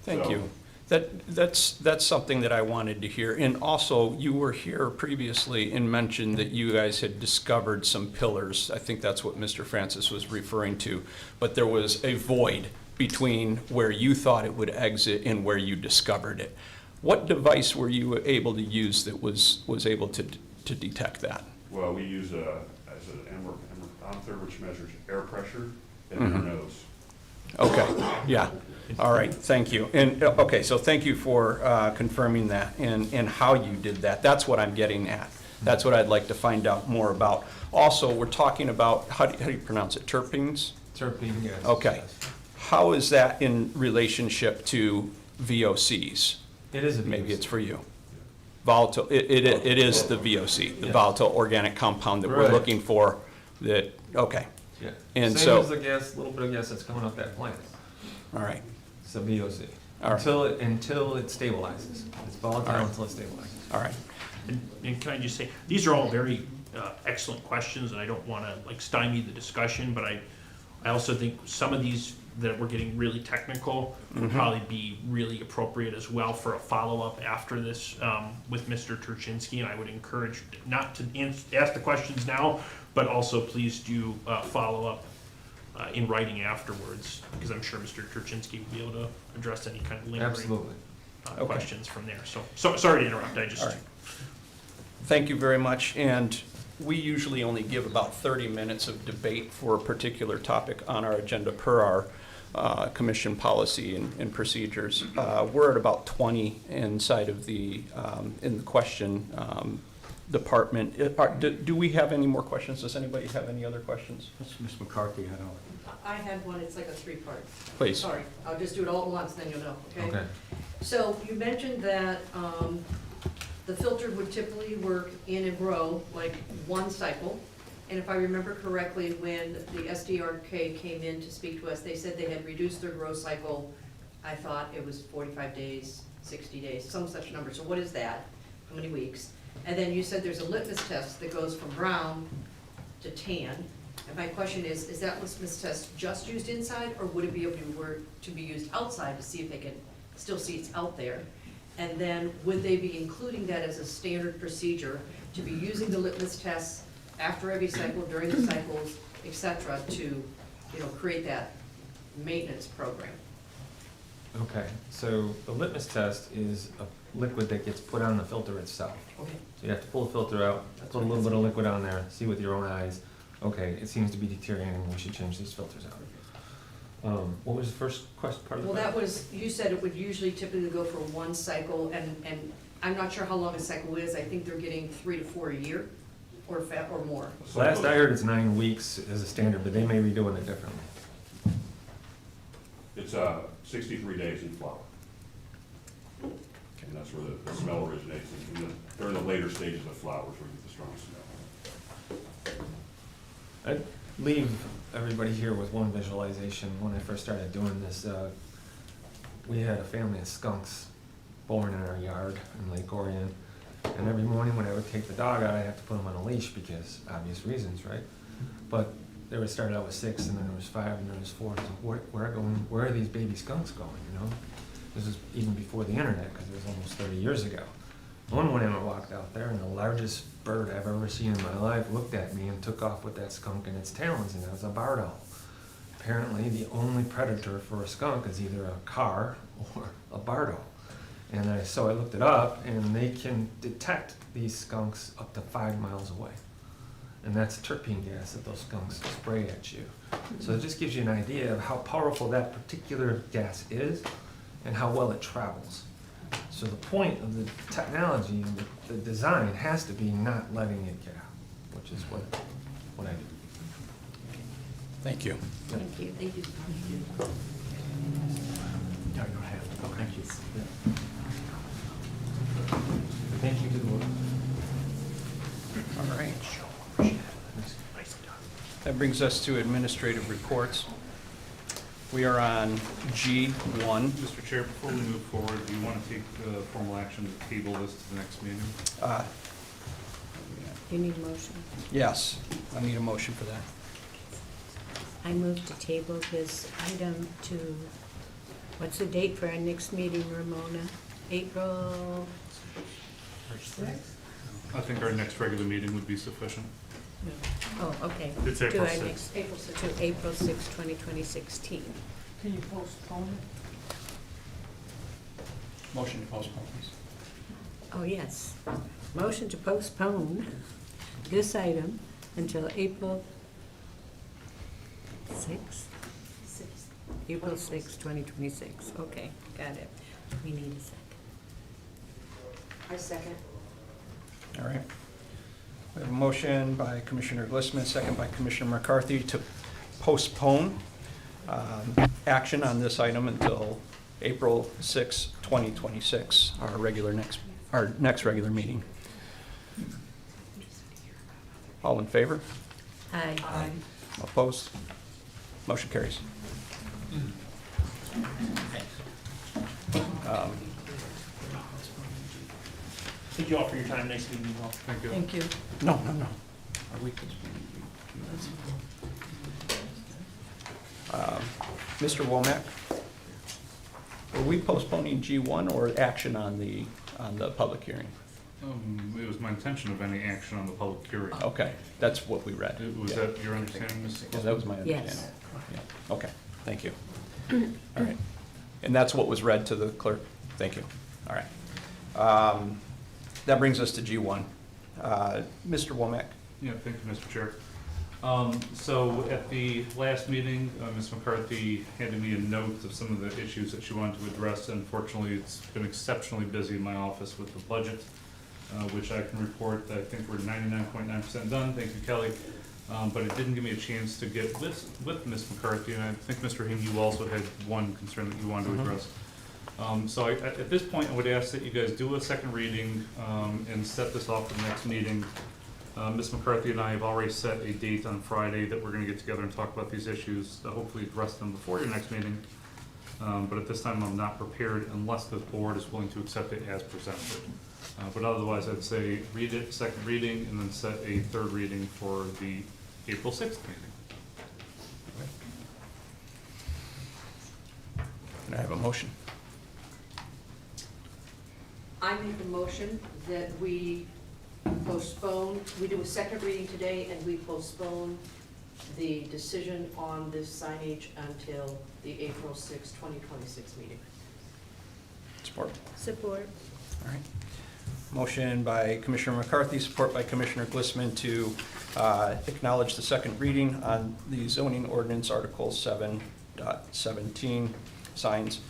Thank you. That's something that I wanted to hear. And also, you were here previously and mentioned that you guys had discovered some pillars. I think that's what Mr. Francis was referring to. But there was a void between where you thought it would exit and where you discovered it. What device were you able to use that was able to detect that? Well, we use an ammerometer, which measures air pressure in your nose. Okay, yeah. All right, thank you. And, okay, so thank you for confirming that and how you did that. That's what I'm getting at. That's what I'd like to find out more about. Also, we're talking about, how do you pronounce it, terpenes? terpene gas. Okay. How is that in relationship to VOCs? It is a Maybe VOC. it's for you. Volatile, it is the VOC, the Yeah. volatile organic compound that we're Right. looking for, that, okay, Yeah. And Same so- as the gas, little bit of gas that's coming off that plant. all right. It's a VOC. All right. Until it stabilizes. It's volatile All right. until it stabilizes. All right. And can I just say, these are all very excellent questions, and I don't want to like stymie the discussion, but I also think some of these that we're getting really technical would probably be really appropriate as well for a follow-up after this with Mr. Turchinski, and I would encourage not to ask the questions now, but also please do follow up in writing afterwards, because I'm sure Mr. Turchinski will be able to address any kind of lingering Absolutely. Okay. questions from there. So sorry to interrupt, I just. All right. Thank you very much, and we usually only give about 30 minutes of debate for a particular topic on our agenda per our commission policy and procedures. We're at about 20 inside of in the question department. Do we have any more questions? Does anybody have any other questions? Ms. McCarthy had I had one, it's like a 3-part. Please. Sorry, I'll just do it all at once, then you'll know, okay? Okay. So you mentioned that the filter would typically work in a grow, like one cycle, And if I remember correctly, when the SDRK came in to speak to us, they said they had reduced their growth cycle. I thought it was 45 days, 60 days, some such number. So what is that? How many weeks? And then you said there's a litmus test that goes from brown to tan. And my question is that litmus test just used inside, or would it be able to be used outside to see if they can still see it's out there? And then would they be including that as a standard procedure to be using the litmus tests after every cycle, during the cycles, et cetera, to, create that maintenance program? Okay, so the litmus test is a liquid that gets put on the filter itself. Okay. So you have to pull the filter out, put a little bit of liquid on there, see with your own eyes, okay, it seems to be deteriorating, we should change these filters out. What was the first part of the Well, question? that was, you said it would usually typically go for one cycle, and I'm not sure how long a cycle is. I think they're getting 3 to 4 a year, or more. Last I heard it's 9 weeks as a standard, but they may be doing it differently. It's 63 days in flower. And that's where the smell originates. During the later stages of flowers where you get the strong smell. I'd leave everybody here with one visualization. When I first started doing this, we had a family of skunks born in our yard in Lake Orion. And every morning when I would take the dog out, I'd have to put him on a leash because obvious reasons, right? But they would start out with 6, and then there was 5, and then there was 4. So where are these baby skunks going, This is even before the internet, because it was almost 30 years ago. One morning I walked out there, and the largest bird I've ever seen in my life looked at me and took off with that skunk in its talons, and that was a barred owl. Apparently, the only predator for a skunk is either a car or a barred owl. And so I looked it up, and they can detect these skunks up to 5 miles away. And that's terpene gas that those skunks spray at you. So it just gives you an idea of how powerful that particular gas is and how well it travels. So the point of the technology and the design has to be not letting it get out, which is what I do. Thank you. Thank you. Thank you. No, you don't have to. Thank you. Thank you to the board. All right. That brings us to administrative reports. We are on G1. Mr. Chair, before we move forward, do you want to take formal action to table this to the next meeting? You need a motion? Yes, I need a motion for that. I move to table this item to, what's the date for our next meeting, Ramona? April 6th? I think our next regular meeting would be sufficient. No. Oh, okay. It's To April our 6th. next- To April 6th, 2016. Can you postpone it? Motion to postpone, please. Oh, yes. Motion to postpone this item until April 6th? April 6th, 2026. Okay, got it. We need a second. I second. All right. We have a motion by Commissioner Glissman, second by Commissioner McCarthy to postpone action on this item until April 6, 2026, our next regular meeting. All in favor? Aye. Opposed? Motion carries. Thank you all for your time. Nice meeting you all. Thank you. Thank you. No. Are we? Mr. Womack, were we postponing G1 or action on the public hearing? It was my intention of any action on the public hearing. Okay, that's what we read. Was Yeah. that your understanding, Mrs. Yeah, that was my Yes. understanding. Yeah. Okay, thank you. All right. And that's what was read to the clerk? Thank you. All right. That brings us to G1. Mr. Womack? Yeah, thank you, Mr. Chair. So at the last meeting, Ms. McCarthy handed me a note of some of the issues that she wanted to address. Unfortunately, it's been exceptionally busy in my office with the budget, which I can report that I think we're 99.9% done. Thank you, Kelly. But it didn't give me a chance to get with Ms. McCarthy, and I think, Mr. Hing, you also had one concern that you wanted to address. So at this point, I would ask that you guys do a second reading and set this off for the next meeting. Ms. McCarthy and I have already set a date on Friday that we're gonna get together and talk about these issues, hopefully address them before your next meeting. But at this time, I'm not prepared unless the board is willing to accept it as presented. But otherwise, I'd say read it, second reading, and then set a third reading for the April 6th meeting. Can I have a motion? I make a motion that we postpone, we do a second reading today, and we postpone the decision on this signage until the April 6, 2026 meeting. Support. Support. All right. Motion by Commissioner McCarthy, support by Commissioner Glissman to acknowledge the second reading on the zoning ordinance Article 7.17 signs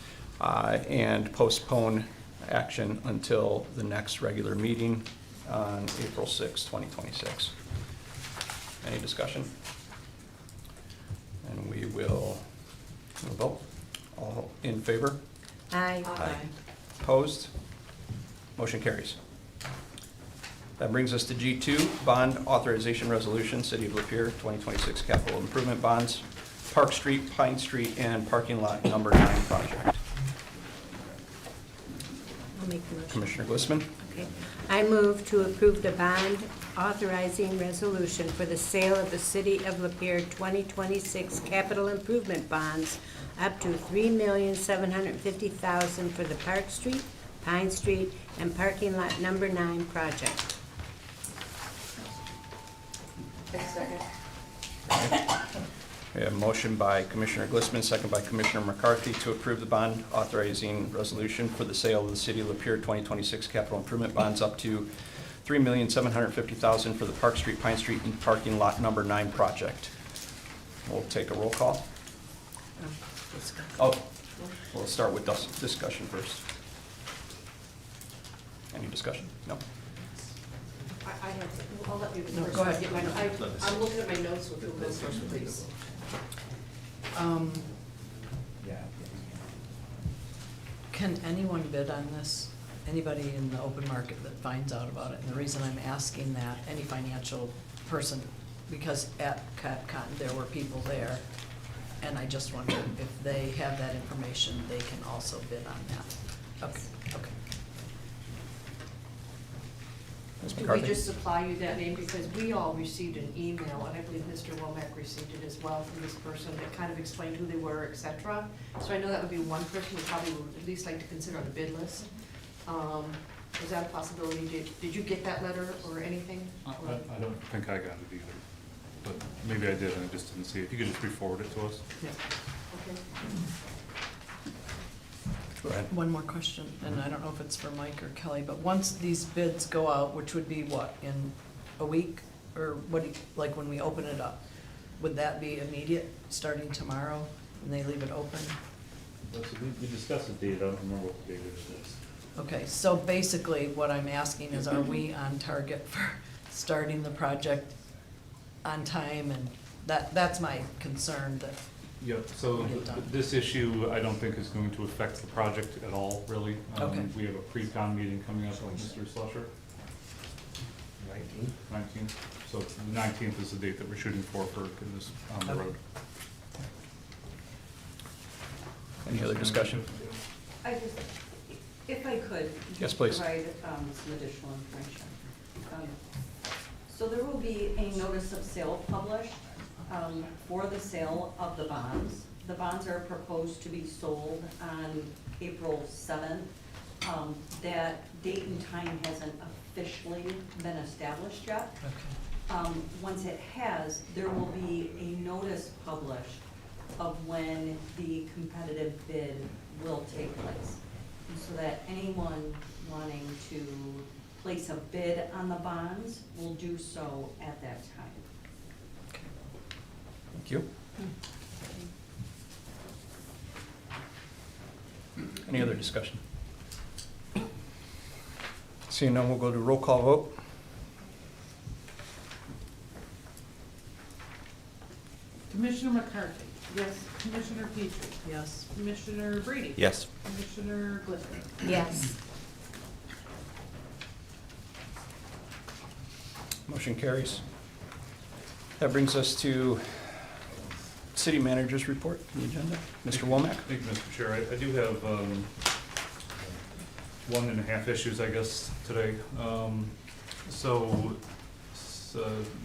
and postpone action until the next regular meeting on April 6, 2026. Any discussion? And we will vote. All in favor? Aye. Opposed? Motion carries. That brings us to G2, Bond Authorization Resolution, City of Lapeer, 2026 Capital Improvement Bonds, Park Street, Pine Street, and Parking Lot Number 9 project. I'll make the motion. Commissioner Glissman, Okay. I move to approve the bond authorizing resolution for the sale of the City of Lapeer 2026 capital improvement bonds up to $3,750,000 for the Park Street, Pine Street, and Parking Lot Number 9 project. we have a motion by Commissioner Glissman, second by Commissioner McCarthy to approve the bond authorizing resolution for the sale of the City of Lapeer 2026 capital improvement bonds up to $3,750,000 for the Park Street, Pine Street, and Parking Lot Number 9 project. We'll take a roll call. Oh, we'll start with discussion first. Any discussion? No? I have, I'll let you No, first. go ahead. Get my- I'm looking at my notes with you first, please. Can anyone bid on this? Anybody in the open market that finds out about it? And the reason I'm asking that, any financial person, because at CapCon, there were people there, and I just wonder if they have that information, they can also bid on that. Okay, okay. Ms. Did we McCarthy? just supply you that name? Because we all received an email, and I believe Mr. Womack received it as well from this person that kind of explained who they were, et cetera. So I know that would be one person we probably would at least like to consider on the bid list. Is that a possibility? Did you get that letter or anything? I don't think I got it either, but maybe I did and I just didn't see it. If you could just re-forward it to us. Yeah. Okay. Go ahead. One more question, and I don't know if it's for Mike or Kelly, but once these bids go out, which would be what, in a week? Or what, like when we open it up, would that be immediate, starting tomorrow, and they leave it open? We discussed the date, I don't remember what the date is. Okay, so basically what I'm asking is, are we on target for starting the project on time? And that's my concern, that, Yep, so Get done. this issue, I don't think is going to affect the project at all, really. Okay. We have a pre-con meeting coming up on Mr. Slusher. 19th. So the 19th is the date that we're shooting for getting this on the Okay. road. Any other discussion? I just, if I could. Yes, please. Provide some additional information. So there will be a notice of sale published for the sale of the bonds. The bonds are proposed to be sold on April 7th. That date and time hasn't officially been established yet. okay, Once it has, there will be a notice published of when the competitive bid will take place. And so that anyone wanting to place a bid on the bonds will do so at that time. okay. Thank you. Any other discussion? Seeing none, we'll go to roll call vote. Commissioner McCarthy? Yes. Commissioner Petrie? Yes, Commissioner Brady? Yes. Commissioner Glissman? Yes. Motion carries. That brings us to city manager's report, the agenda. Mr. Womack? Thank you, Mr. Chair. I do have 1.5 issues, I guess, today. So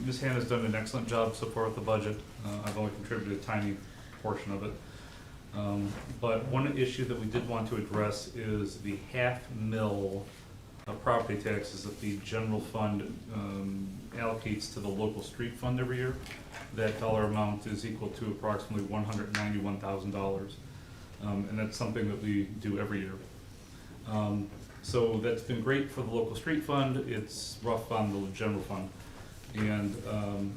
Ms. Hannah's done an excellent job so far with the budget. I've only contributed a tiny portion of it. But one issue that we did want to address is the $500,000 property taxes that the general fund allocates to the local street fund every year. That dollar amount is equal to approximately $191,000. And that's something that we do every year. So that's been great for the local street fund. It's rough on the general fund. And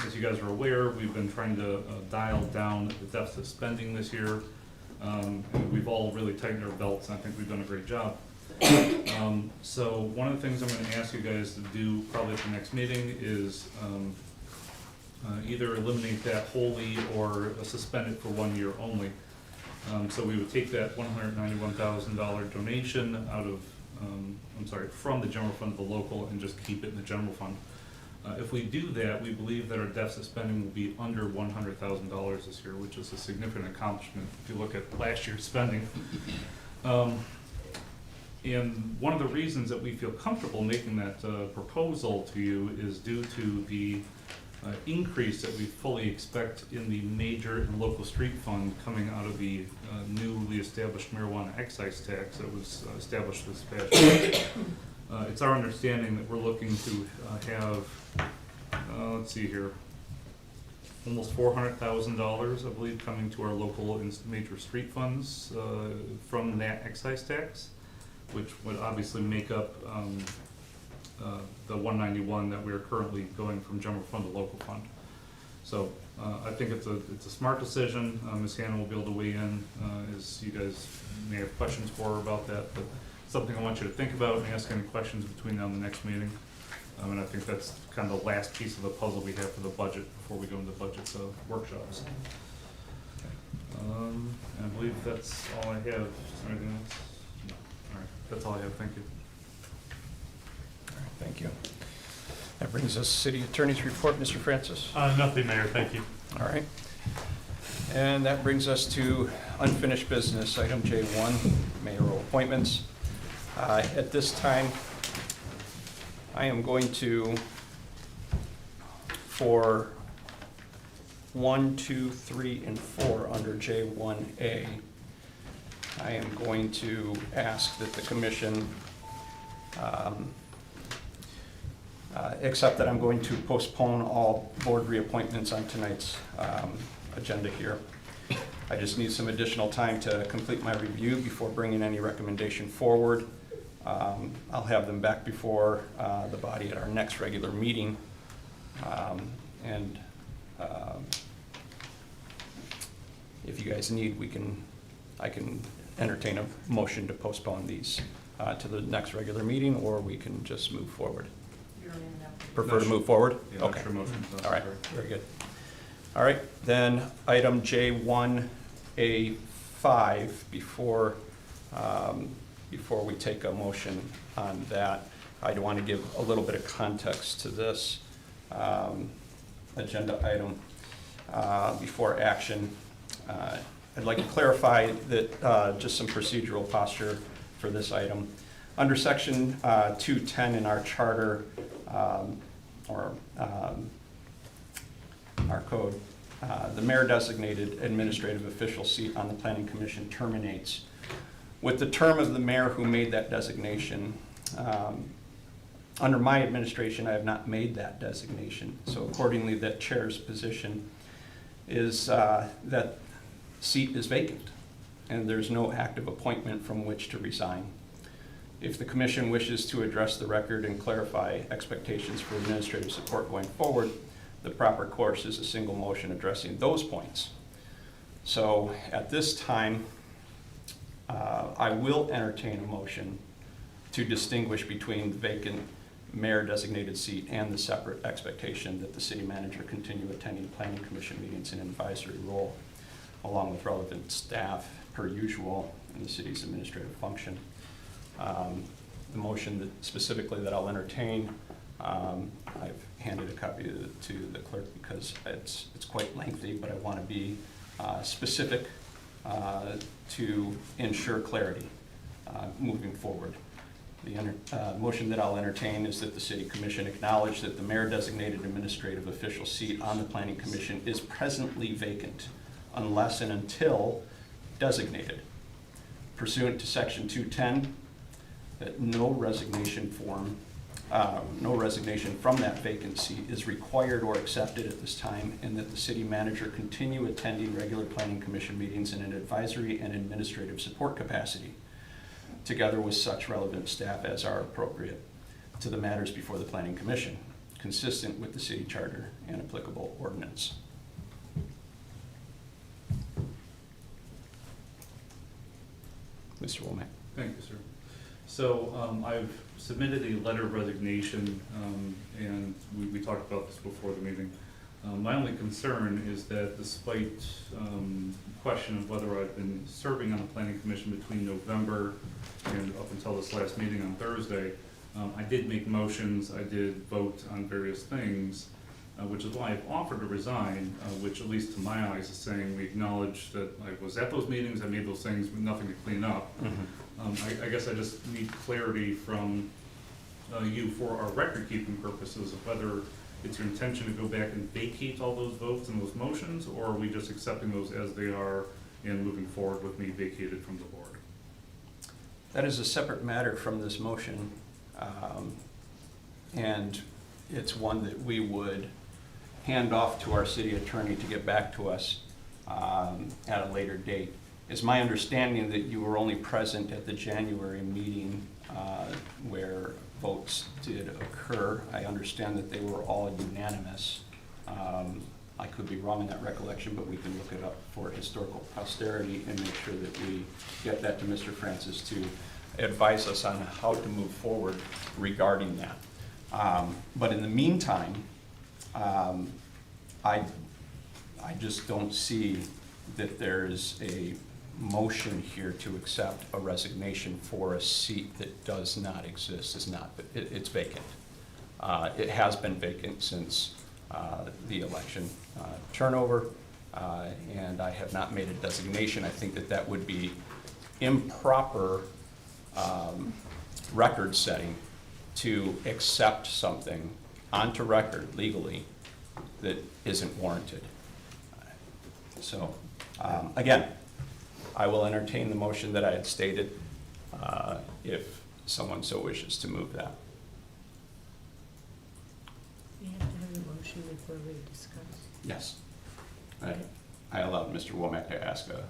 as you guys are aware, we've been trying to dial down the deficit spending this year. And we've all really tightened our belts, and I think we've done a great job. So one of the things I'm going to ask you guys to do probably at the next meeting is either eliminate that wholly or suspend it for 1 year only. So we would take that $191,000 donation out of, from the general fund to the local and just keep it in the general fund. If we do that, we believe that our deficit spending will be under $100,000 this year, which is a significant accomplishment if you look at last year's spending. And one of the reasons that we feel comfortable making that proposal to you is due to the increase that we fully expect in the major and local street fund coming out of the newly established marijuana excise tax that was established this past year. It's our understanding that we're looking to have, let's see here, almost $400,000, I believe, coming to our local and major street funds from that excise tax, which would obviously make up the 191 that we are currently going from general fund to local fund. So I think it's a smart decision. Ms. Hannah will be able to weigh in as you guys may have questions for her about that, but something I want you to think about and ask any questions between now and the next meeting. And I think that's kind of the last piece of the puzzle we have for the budget before we go into budget workshops. And I believe that's all I have. Is there anything else? No. All right, that's all I have. Thank you. All right, thank you. That brings us city attorney's report, Mr. Francis. Nothing, Mayor, thank you. All right. And that brings us to unfinished business, item J1, mayoral appointments. At this time, I am going to, for 1, 2, 3, and 4 under J1A, I am going to ask that the commission accept that I'm going to postpone all board reappointments on tonight's agenda here. I just need some additional time to complete my review before bringing any recommendation forward. I'll have them back before the body at our next regular meeting. If you guys need, I can entertain a motion to postpone these to the next regular meeting, or we can just move forward. Prefer to move forward? Yeah, Okay. sure, motion. All right, very good. All right, then item J1A5, before we take a motion on that, I do want to give a little bit of context to this agenda item before action. I'd like to clarify that just some procedural posture for this item. Under section 210 in our charter, or our code, the mayor-designated administrative official seat on the planning commission terminates with the term of the mayor who made that designation. Under my administration, I have not made that designation, so accordingly, that chair's position is that seat is vacant, and there's no active appointment from which to resign. If the commission wishes to address the record and clarify expectations for administrative support going forward, the proper course is a single motion addressing those points. So at this time, I will entertain a motion to distinguish between the vacant mayor-designated seat and the separate expectation that the city manager continue attending planning commission meetings in an advisory role, along with relevant staff per usual in the city's administrative function. The motion that specifically that I'll entertain I've handed a copy to the clerk because it's quite lengthy, but I want to be specific to ensure clarity moving forward. The motion that I'll entertain is that the City Commission acknowledge that the mayor-designated administrative official seat on the Planning Commission is presently vacant unless and until designated. Pursuant to Section 210, that no resignation from that vacancy is required or accepted at this time, and that the city manager continue attending regular Planning Commission meetings in an advisory and administrative support capacity, together with such relevant staff as are appropriate to the matters before the Planning Commission, consistent with the city charter and applicable ordinance. Mr. Womack. Thank you, sir. So I've submitted a letter of resignation, and we talked about this before the meeting. My only concern is that despite question of whether I've been serving on the Planning Commission between November and up until this last meeting on Thursday, I did make motions, I did vote on various things, which is why I've offered to resign, which at least to my eyes is saying we acknowledge that I was at those meetings, I made those things with nothing to clean up. I guess I just need clarity from you for our record-keeping purposes of whether it's your intention to go back and vacate all those votes and those motions, or are we just accepting those as they are and moving forward with me vacated from the board? That is a separate matter from this motion, and it's one that we would hand off to our city attorney to get back to us at a later date. It's my understanding that you were only present at the January meeting where votes did occur. I understand that they were all unanimous. I could be wrong in that recollection, but we can look it up for historical posterity and make sure that we get that to Mr. Francis to advise us on how to move forward regarding that. But in the meantime, I just don't see that there's a motion here to accept a resignation for a seat that does not exist. It's vacant. It has been vacant since the election turnover, and I have not made a designation. I think that that would be improper record setting to accept something onto record legally that isn't warranted. So, again, I will entertain the motion that I had stated if someone so wishes to move that. We have to have a motion before we discuss. Yes. I allowed Mr. Womack to ask a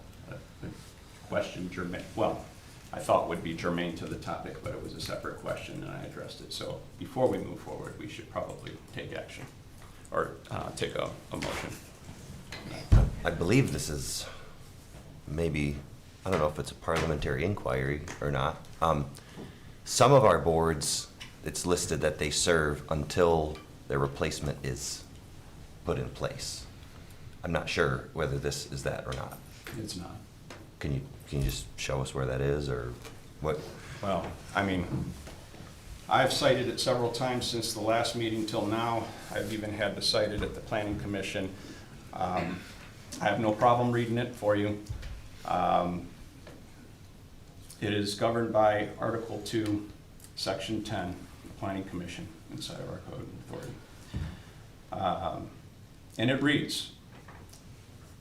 question germane, well, I thought would be germane to the topic, but it was a separate question and I addressed it. So before we move forward, we should probably take action or take a motion. I believe this is maybe, I don't know if it's a parliamentary inquiry or not. Some of our boards, it's listed that they serve until their replacement is put in place. I'm not sure whether this is that or not. It's not. Can you just show us where that is or what? Well, I mean, I've cited it several times since the last meeting till now. I've even had to cite it at the Planning Commission. I have no problem reading it for you. It is governed by Article 2, Section 10, the Planning Commission inside of our code and authority. And it reads,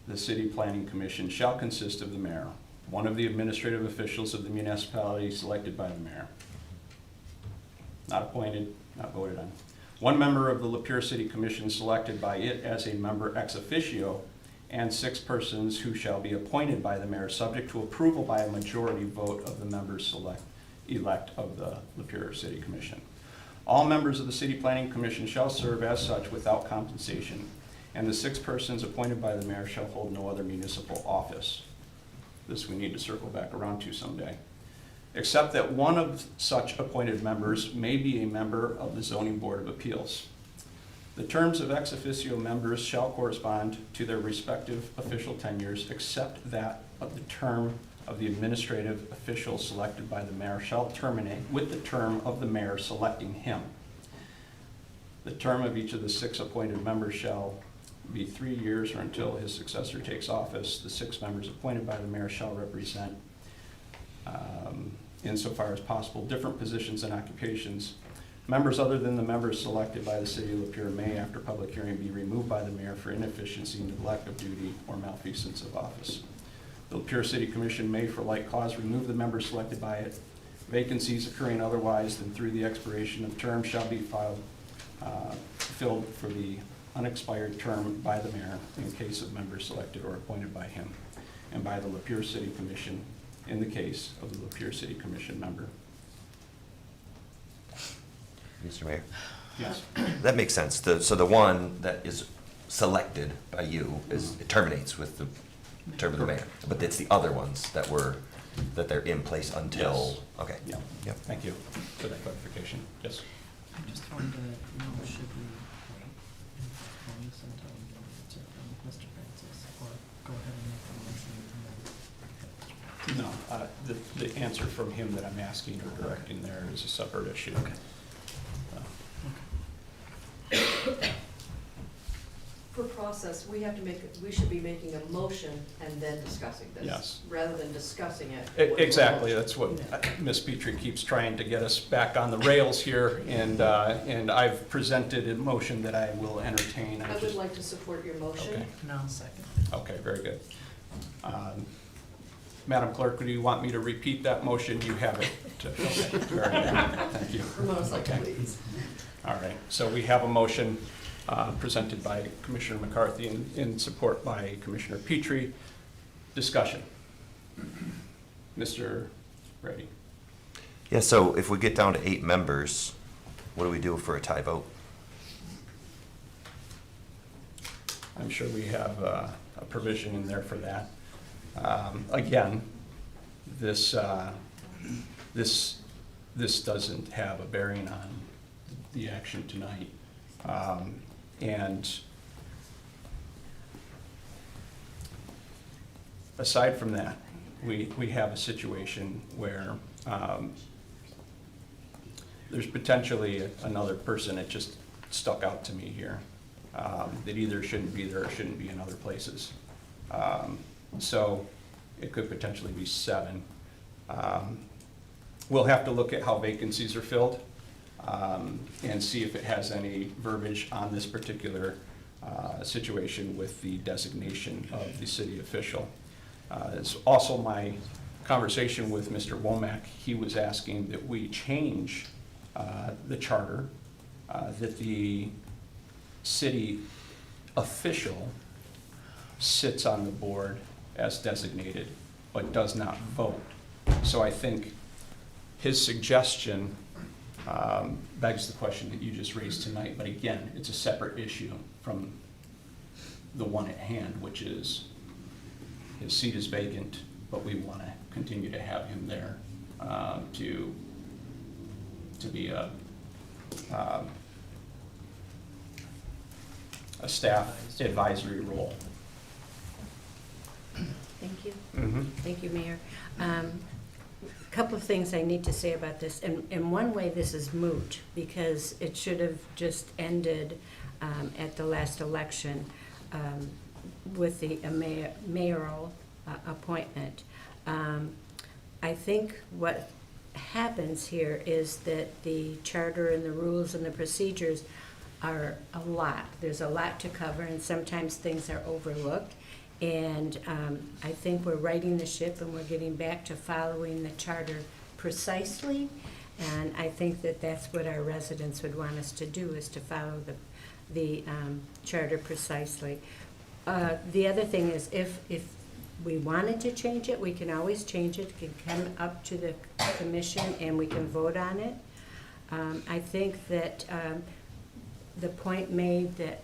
the City Planning Commission shall consist of the mayor, one of the administrative officials of the municipality selected by the mayor. Not appointed, not voted on. One member of the Lapeer City Commission selected by it as a member ex officio, and 6 persons who shall be appointed by the mayor, subject to approval by a majority vote of the members elect of the Lapeer City Commission. All members of the City Planning Commission shall serve as such without compensation, and the 6 persons appointed by the mayor shall hold no other municipal office. This we need to circle back around to someday. Except that one of such appointed members may be a member of the Zoning Board of Appeals. The terms of ex officio members shall correspond to their respective official tenures, except that of the term of the administrative official selected by the mayor shall terminate with the term of the mayor selecting him. The term of each of the 6 appointed members shall be 3 years or until his successor takes office. The 6 members appointed by the mayor shall represent, insofar as possible, different positions and occupations. Members other than the members selected by the city of Lapeer may, after public hearing, be removed by the mayor for inefficiency, neglect of duty, or malfeasance of office. The Lapeer City Commission may, for like cause, remove the members selected by it. Vacancies occurring otherwise than through the expiration of term shall be filled for the unexpired term by the mayor in case of members selected or appointed by him, and by the Lapeer City Commission in the case of the Lapeer City Commission member. Mr. Mayor? Yes. That makes sense. So the one that is selected by you it terminates with the term of the mayor. But it's the other ones that they're in place until, Yes. okay. Yeah. Yep. Thank you for that clarification. Yes. I just wanted to know, should we wait and postpone this until we get an answer from Mr. Francis, or go ahead and make the motion and then? No, the answer from him that I'm asking or directing there is a separate issue. Okay. For process, we should be making a motion and then discussing this. Yes. Rather than discussing it. Exactly, that's what Ms. Petrie keeps trying to get us back on the rails here, and I've presented a motion that I will entertain. I would like to support your motion. Okay. No, second. Okay, very good. Madam Clerk, do you want me to repeat that motion? You have it. Okay, very good. Thank you. Most likely, Okay. please. All right, so we have a motion presented by Commissioner McCarthy in support by Commissioner Petrie. Discussion. Mr. Brady. Yeah, so if we get down to 8 members, what do we do for a tie vote? I'm sure we have a provision in there for that. Again, this doesn't have a bearing on the action tonight. And aside from that, we have a situation where there's potentially another person that just stuck out to me here, that either shouldn't be there or shouldn't be in other places. So it could potentially be 7. We'll have to look at how vacancies are filled and see if it has any verbiage on this particular situation with the designation of the city official. It's also my conversation with Mr. Womack. He was asking that we change the charter, that the city official sits on the board as designated, but does not vote. So I think his suggestion begs the question that you just raised tonight, but again, it's a separate issue from the one at hand, which is his seat is vacant, but we want to continue to have him there to be a staff advisory role. Thank you. Mm-hmm. Thank you, Mayor. A couple of things I need to say about this. In one way, this is moot, because it should have just ended at the last election with the mayoral appointment. I think what happens here is that the charter and the rules and the procedures are a lot. There's a lot to cover, and sometimes things are overlooked. And I think we're righting the ship and we're getting back to following the charter precisely. And I think that that's what our residents would want us to do, is to follow the charter precisely. The other thing is, if we wanted to change it, we can always change it. It can come up to the commission and we can vote on it. I think that the point made that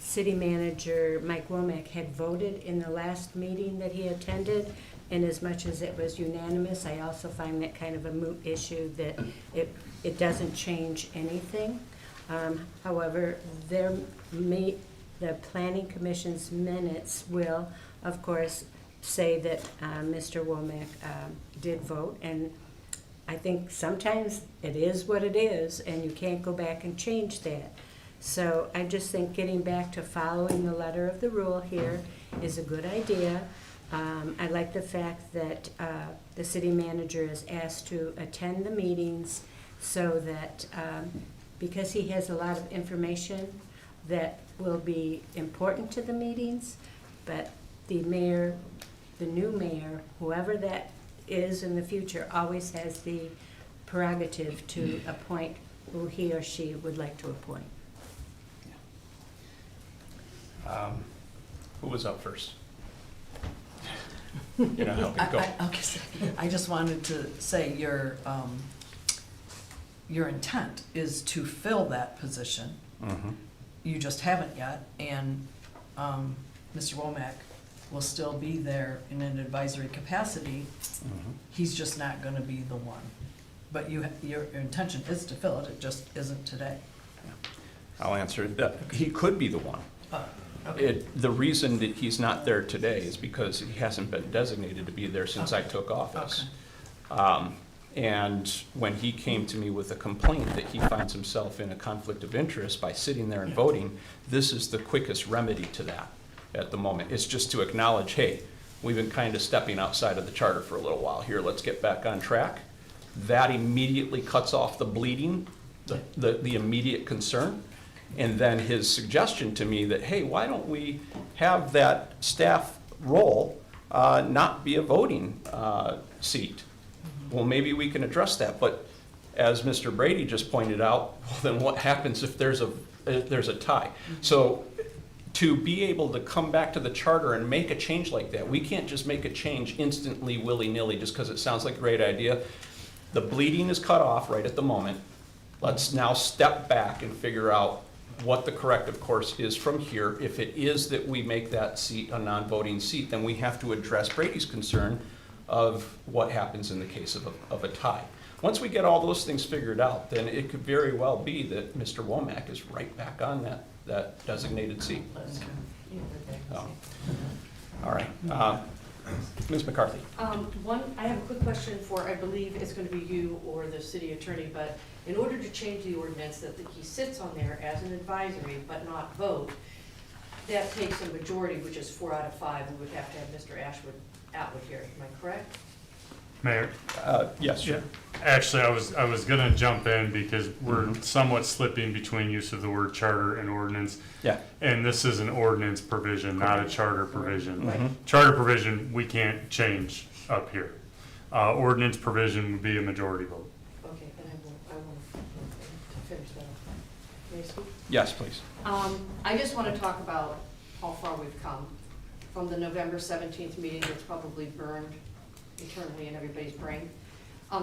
City Manager Mike Womack had voted in the last meeting that he attended, and as much as it was unanimous, I also find that kind of a moot issue, that it doesn't change anything. However, the Planning Commission's minutes will, of course, say that Mr. Womack did vote, and I think sometimes it is what it is, and you can't go back and change that. So I just think getting back to following the letter of the rule here is a good idea. I like the fact that the city manager is asked to attend the meetings so that, because he has a lot of information that will be important to the meetings, but the mayor, the new mayor, whoever that is in the future, always has the prerogative to appoint who he or she would like to appoint. Who was up first? You're not helping, go. Okay, I just wanted to say your intent is to fill that position. Mhm. You just haven't yet, and Mr. Womack will still be there in an advisory capacity. Mhm. He's just not gonna be the one. But your intention is to fill it, it just isn't today. I'll answer that. He could be the one. Okay. The reason that he's not there today is because he hasn't been designated to be there since I took office. And when he came to me with a complaint that he finds himself in a conflict of interest by sitting there and voting, this is the quickest remedy to that at the moment. It's just to acknowledge, hey, we've been kind of stepping outside of the charter for a little while here, let's get back on track. That immediately cuts off the bleeding, the immediate concern. And then his suggestion to me that, hey, why don't we have that staff role not be a voting seat? Well, maybe we can address that, but as Mr. Brady just pointed out, well, then what happens if there's a tie? So to be able to come back to the charter and make a change like that, we can't just make a change instantly, willy-nilly, just because it sounds like a great idea. The bleeding is cut off right at the moment. Let's now step back and figure out what the corrective course is from here. If it is that we make that seat a non-voting seat, then we have to address Brady's concern of what happens in the case of a tie. Once we get all those things figured out, then it could very well be that Mr. Womack is right back on that designated seat. So, all right. Ms. McCarthy. I have a quick question for, I believe it's going to be you or the city attorney, but in order to change the ordinance that he sits on there as an advisory but not vote, that takes a majority, which is 4 out of 5. We would have to have Mr. Atwood here. Am I correct? Mayor? Yes, sure. Actually, I was gonna jump in because we're somewhat slipping between use of the word charter and ordinance. Yeah. And this is an ordinance provision, not a charter provision. Mhm. Charter provision, we can't change up here. Ordinance provision would be a majority vote. Okay, then I will finish that off. May I speak? Yes, please. I just want to talk about how far we've come from the November 17th meeting that's probably burned eternally in everybody's brain,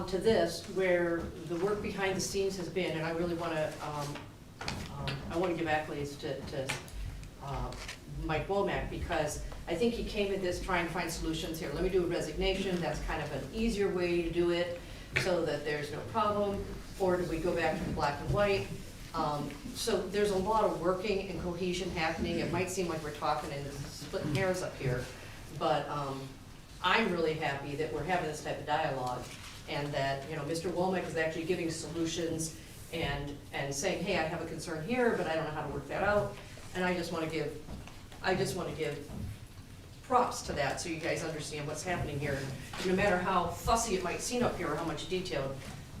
to this, where the work behind the scenes has been, and I really want to, give accolades to Mike Womack, because I think he came at this trying to find solutions here. Let me do a resignation, that's kind of an easier way to do it, so that there's no problem, or do we go back to the black and white? So there's a lot of working and cohesion happening. It might seem like we're talking and splitting hairs up here, but I'm really happy that we're having this type of dialogue, and that, you know, Mr. Womack is actually giving solutions and saying, hey, I have a concern here, but I don't know how to work that out. And I just want to give props to that, so you guys understand what's happening here. No matter how fussy it might seem up here or how much detail,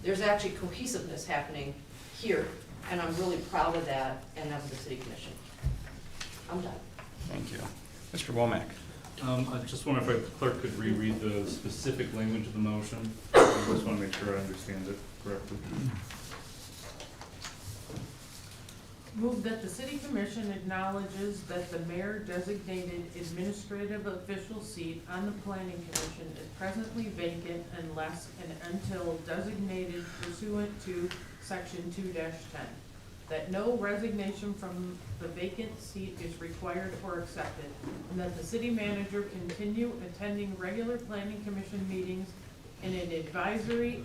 there's actually cohesiveness happening here, and I'm really proud of that and of the city commission. I'm done. Thank you. Mr. Womack. I just wonder if the clerk could reread the specific language of the motion. I just want to make sure I understand it correctly. Move that the city commission acknowledges that the mayor-designated administrative official seat on the planning commission is presently vacant unless and until designated pursuant to section 2-10. That no resignation from the vacant seat is required or accepted, and that the city manager continue attending regular planning commission meetings in an advisory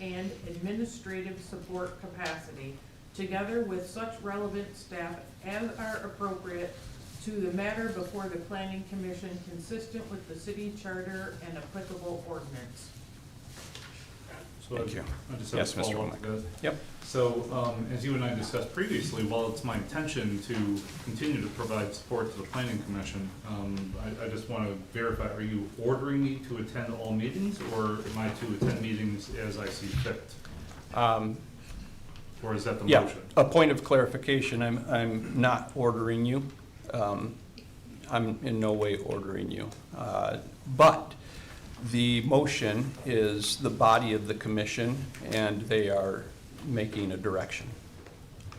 and administrative support capacity, together with such relevant staff as are appropriate to the matter before the planning commission consistent with the city charter and applicable ordinance. So Thank you. I just Yes, have a Mr. follow-up to that. Yep. So, as you and I discussed previously, while it's my intention to continue to provide support to the planning commission, I just want to verify, are you ordering me to attend all meetings, or am I to attend meetings as I see fit? Or is that the Yeah, motion? a point of clarification, I'm not ordering you. I'm in no way ordering you. But the motion is the body of the commission, and they are making a direction.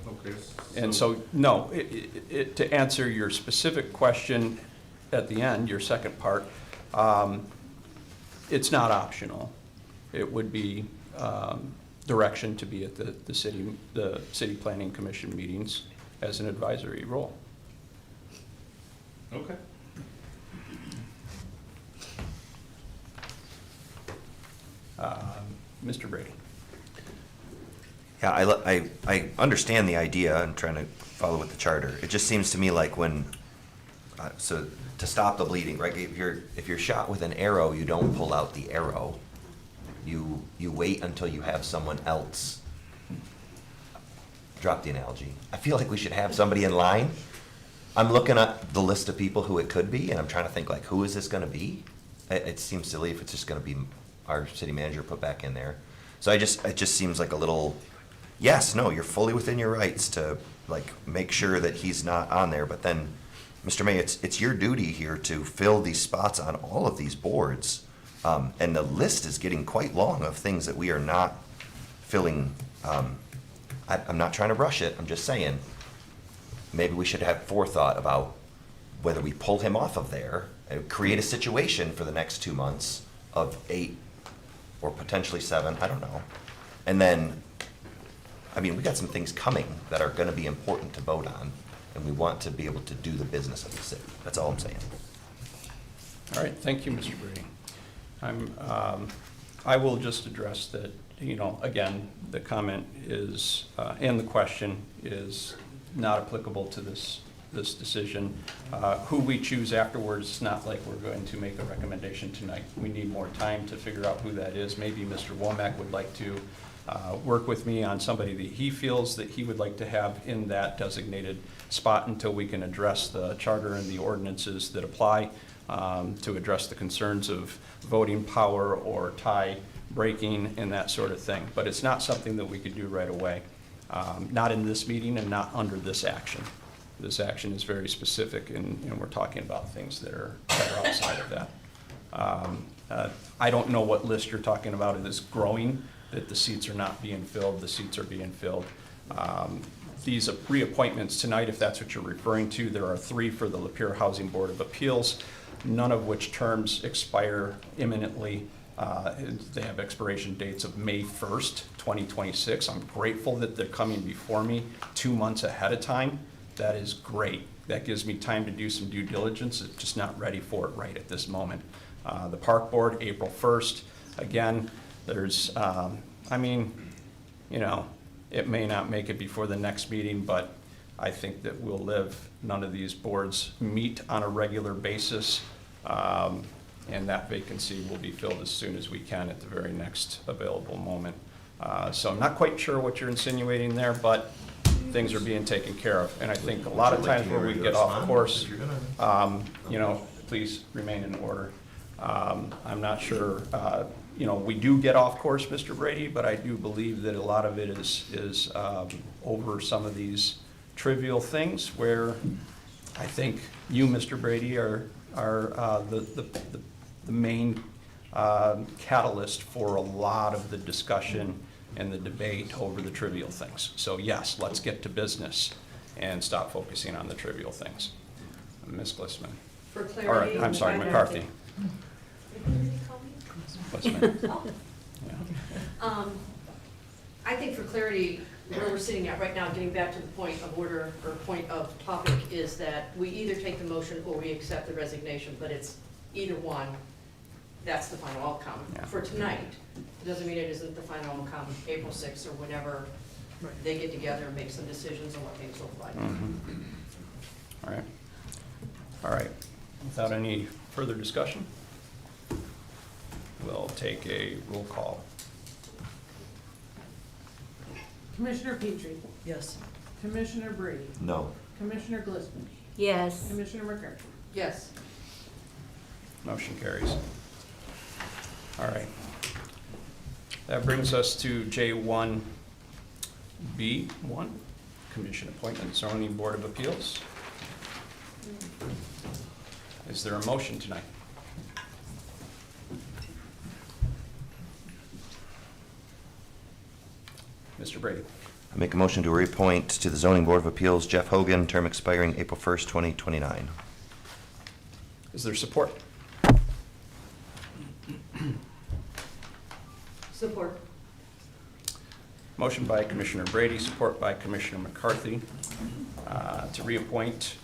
Okay. And so, no, to answer your specific question at the end, your second part, it's not optional. It would be direction to be at the city planning commission meetings as an advisory role. Okay. Mr. Brady. Yeah, I understand the idea. I'm trying to follow with the charter. It just seems to me like when, so to stop the bleeding, right? If you're shot with an arrow, you don't pull out the arrow. You wait until you have someone else drop the analogy. I feel like we should have somebody in line. I'm looking at the list of people who it could be, and I'm trying to think, like, who is this going to be? It seems silly if it's just going to be our city manager put back in there. So it just seems like a little, yes, no, you're fully within your rights to, like, make sure that he's not on there. But then, Mr. May, it's your duty here to fill these spots on all of these boards. And the list is getting quite long of things that we are not filling. I'm not trying to rush it. I'm just saying, maybe we should have forethought about whether we pull him off of there, create a situation for the next 2 months of 8 or potentially 7, I don't know. And then, I mean, we got some things coming that are gonna be important to vote on, and we want to be able to do the business of the city. That's all I'm saying. All right, thank you, Mr. Brady. I will just address that, again, the comment is, and the question is not applicable to this decision. Who we choose afterwards, it's not like we're going to make a recommendation tonight. We need more time to figure out who that is. Maybe Mr. Womack would like to work with me on somebody that he feels that he would like to have in that designated spot until we can address the charter and the ordinances that apply to address the concerns of voting power or tie breaking and that sort of thing. But it's not something that we could do right away. Not in this meeting and not under this action. This action is very specific, and we're talking about things that are outside of that. I don't know what list you're talking about. It is growing, that the seats are not being filled, the seats are being filled. These reappointments tonight, if that's what you're referring to, there are 3 for the Lapeer Housing Board of Appeals, none of which terms expire imminently. They have expiration dates of May 1st, 2026. I'm grateful that they're coming before me 2 months ahead of time. That is great. That gives me time to do some due diligence. It's just not ready for it right at this moment. The Park Board, April 1st. Again, there's, it may not make it before the next meeting, but I think that we'll live. None of these boards meet on a regular basis, and that vacancy will be filled as soon as we can at the very next available moment. So I'm not quite sure what you're insinuating there, but things are being taken care of. And I think a lot of times where we get off course, please remain in order. I'm not sure, we do get off course, Mr. Brady, but I do believe that a lot of it is over some of these trivial things where I think you, Mr. Brady, are the main catalyst for a lot of the discussion and the debate over the trivial things. So yes, let's get to business and stop focusing on the trivial things. Ms. Glissman. For clarity. I'm sorry, McCarthy. Glissman. Yeah. I think for clarity, where we're sitting at right now, getting back to the point of order or point of topic, is that we either take the motion or we accept the resignation, but it's either one. That's the final outcome. Yeah. For tonight, it doesn't mean it isn't the final outcome, April 6th or whenever they get together and make some decisions on what things look like. Mm-hmm. All right. All right, without any further discussion, we'll take a roll call. Commissioner Petrie, Yes. Commissioner Brady, No. Commissioner Glistman, Yes. Commissioner McCarthy. Yes. Motion carries. All right. That brings us to J1B1, Commission Appointment, Zoning Board of Appeals. Is there a motion tonight? Mr. Brady. I make a motion to reappoint to the Zoning Board of Appeals Jeff Hogan, term expiring April 1st, 2029. Is there support? Support. Motion by Commissioner Brady, support by Commissioner McCarthy, to reappoint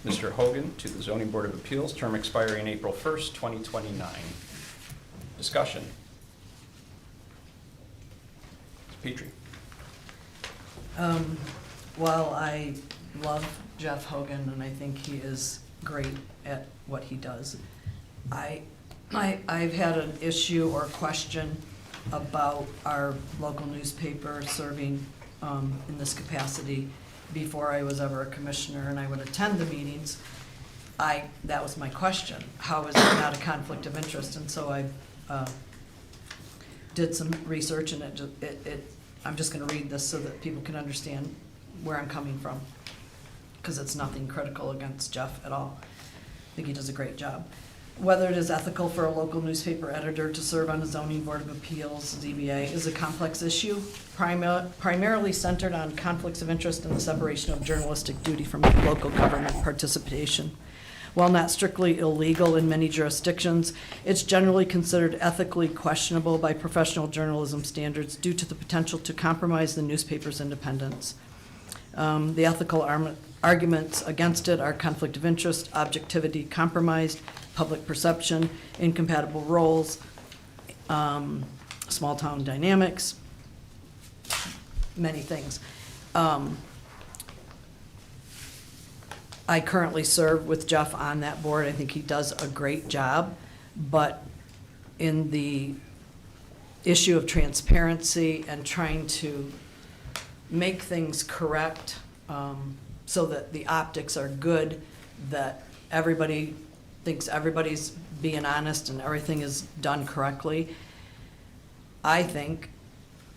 Mr. Hogan to the Zoning Board of Appeals, term expiring April 1st, 2029. Discussion. Ms. Petrie. While I love Jeff Hogan and I think he is great at what he does, I've had an issue or question about our local newspaper serving in this capacity before I was ever a commissioner and I would attend the meetings. That was my question. How is it not a conflict of interest? And so I did some research and I'm just gonna read this so that people can understand where I'm coming from, because it's nothing critical against Jeff at all. I think he does a great job. Whether it is ethical for a local newspaper editor to serve on the Zoning Board of Appeals, ZBA, is a complex issue, primarily centered on conflicts of interest and the separation of journalistic duty from local government participation. While not strictly illegal in many jurisdictions, it's generally considered ethically questionable by professional journalism standards due to the potential to compromise the newspaper's independence. The ethical arguments against it are conflict of interest, objectivity compromised, public perception, incompatible roles, small town dynamics, many things. I currently serve with Jeff on that board. I think he does a great job, but in the issue of transparency and trying to make things correct, so that the optics are good, that everybody thinks everybody's being honest and everything is done correctly, I think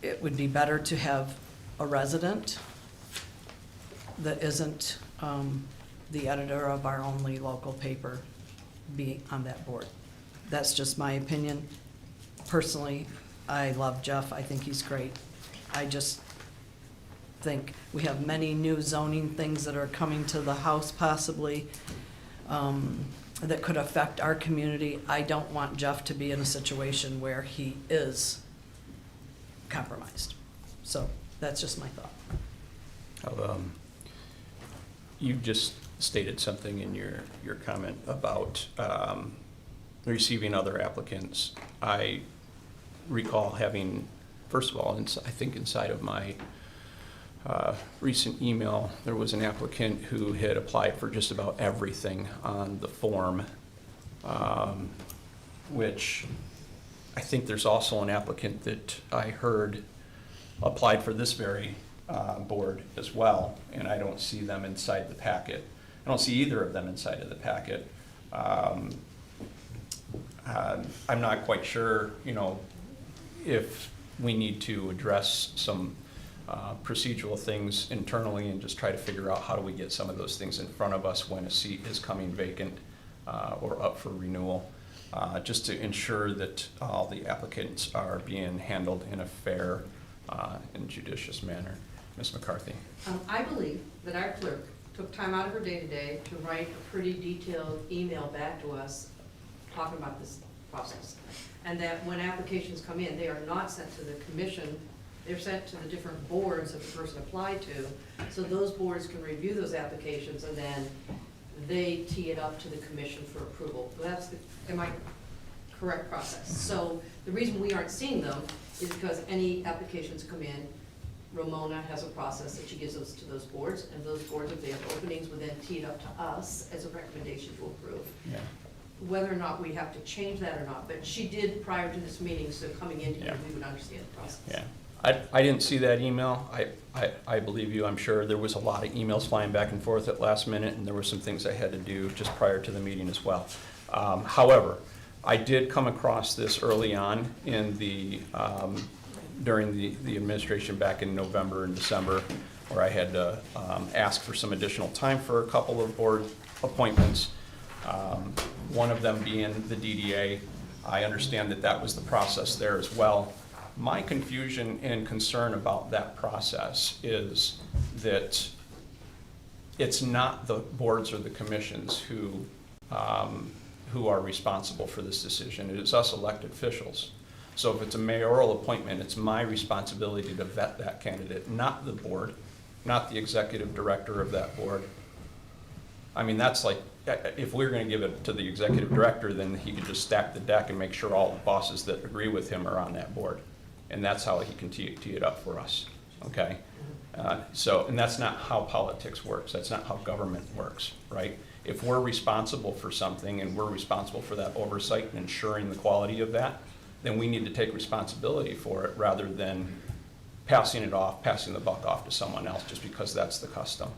it would be better to have a resident that isn't the editor of our only local paper be on that board. That's just my opinion. Personally, I love Jeff. I think he's great. I just think we have many new zoning things that are coming to the House possibly that could affect our community. I don't want Jeff to be in a situation where he is compromised. So that's just my thought. You just stated something in your comment about receiving other applicants. I recall having, first of all, I think inside of my recent email, there was an applicant who had applied for just about everything on the form, which I think there's also an applicant that I heard applied for this very board as well, and I don't see them inside the packet. I don't see either of them inside of the packet. I'm not quite sure, if we need to address some procedural things internally and just try to figure out how do we get some of those things in front of us when a seat is coming vacant or up for renewal, just to ensure that all the applicants are being handled in a fair and judicious manner. Ms. McCarthy. I believe that our clerk took time out of her day-to-day to write a pretty detailed email back to us talking about this process. And that when applications come in, they are not sent to the commission, they're sent to the different boards that the person applied to. So those boards can review those applications and then they tee it up to the commission for approval. That's the, am I correct process? So the reason we aren't seeing them is because any applications come in, Ramona has a process that she gives us to those boards, and those boards, if they have openings, would then tee it up to us as a recommendation to approve. Yeah. Whether or not we have to change that or not, but she did prior to this meeting, so coming into here, Yeah. we would understand the process. Yeah. I didn't see that email. I believe you. I'm sure there was a lot of emails flying back and forth at last minute, and there were some things I had to do just prior to the meeting as well. However, I did come across this early on in the, during the administration back in November and December, where I had to ask for some additional time for a couple of board appointments. One of them being the DDA. I understand that that was the process there as well. My confusion and concern about that process is that it's not the boards or the commissions who are responsible for this decision. It is us elected officials. So if it's a mayoral appointment, it's my responsibility to vet that candidate, not the board, not the executive director of that board. I mean, that's like, if we're gonna give it to the executive director, then he could just stack the deck and make sure all the bosses that agree with him are on that board. And that's how he can tee it up for us, okay? And that's not how politics works. That's not how government works, right? If we're responsible for something and we're responsible for that oversight and ensuring the quality of that, then we need to take responsibility for it rather than passing the buck off to someone else just because that's the custom.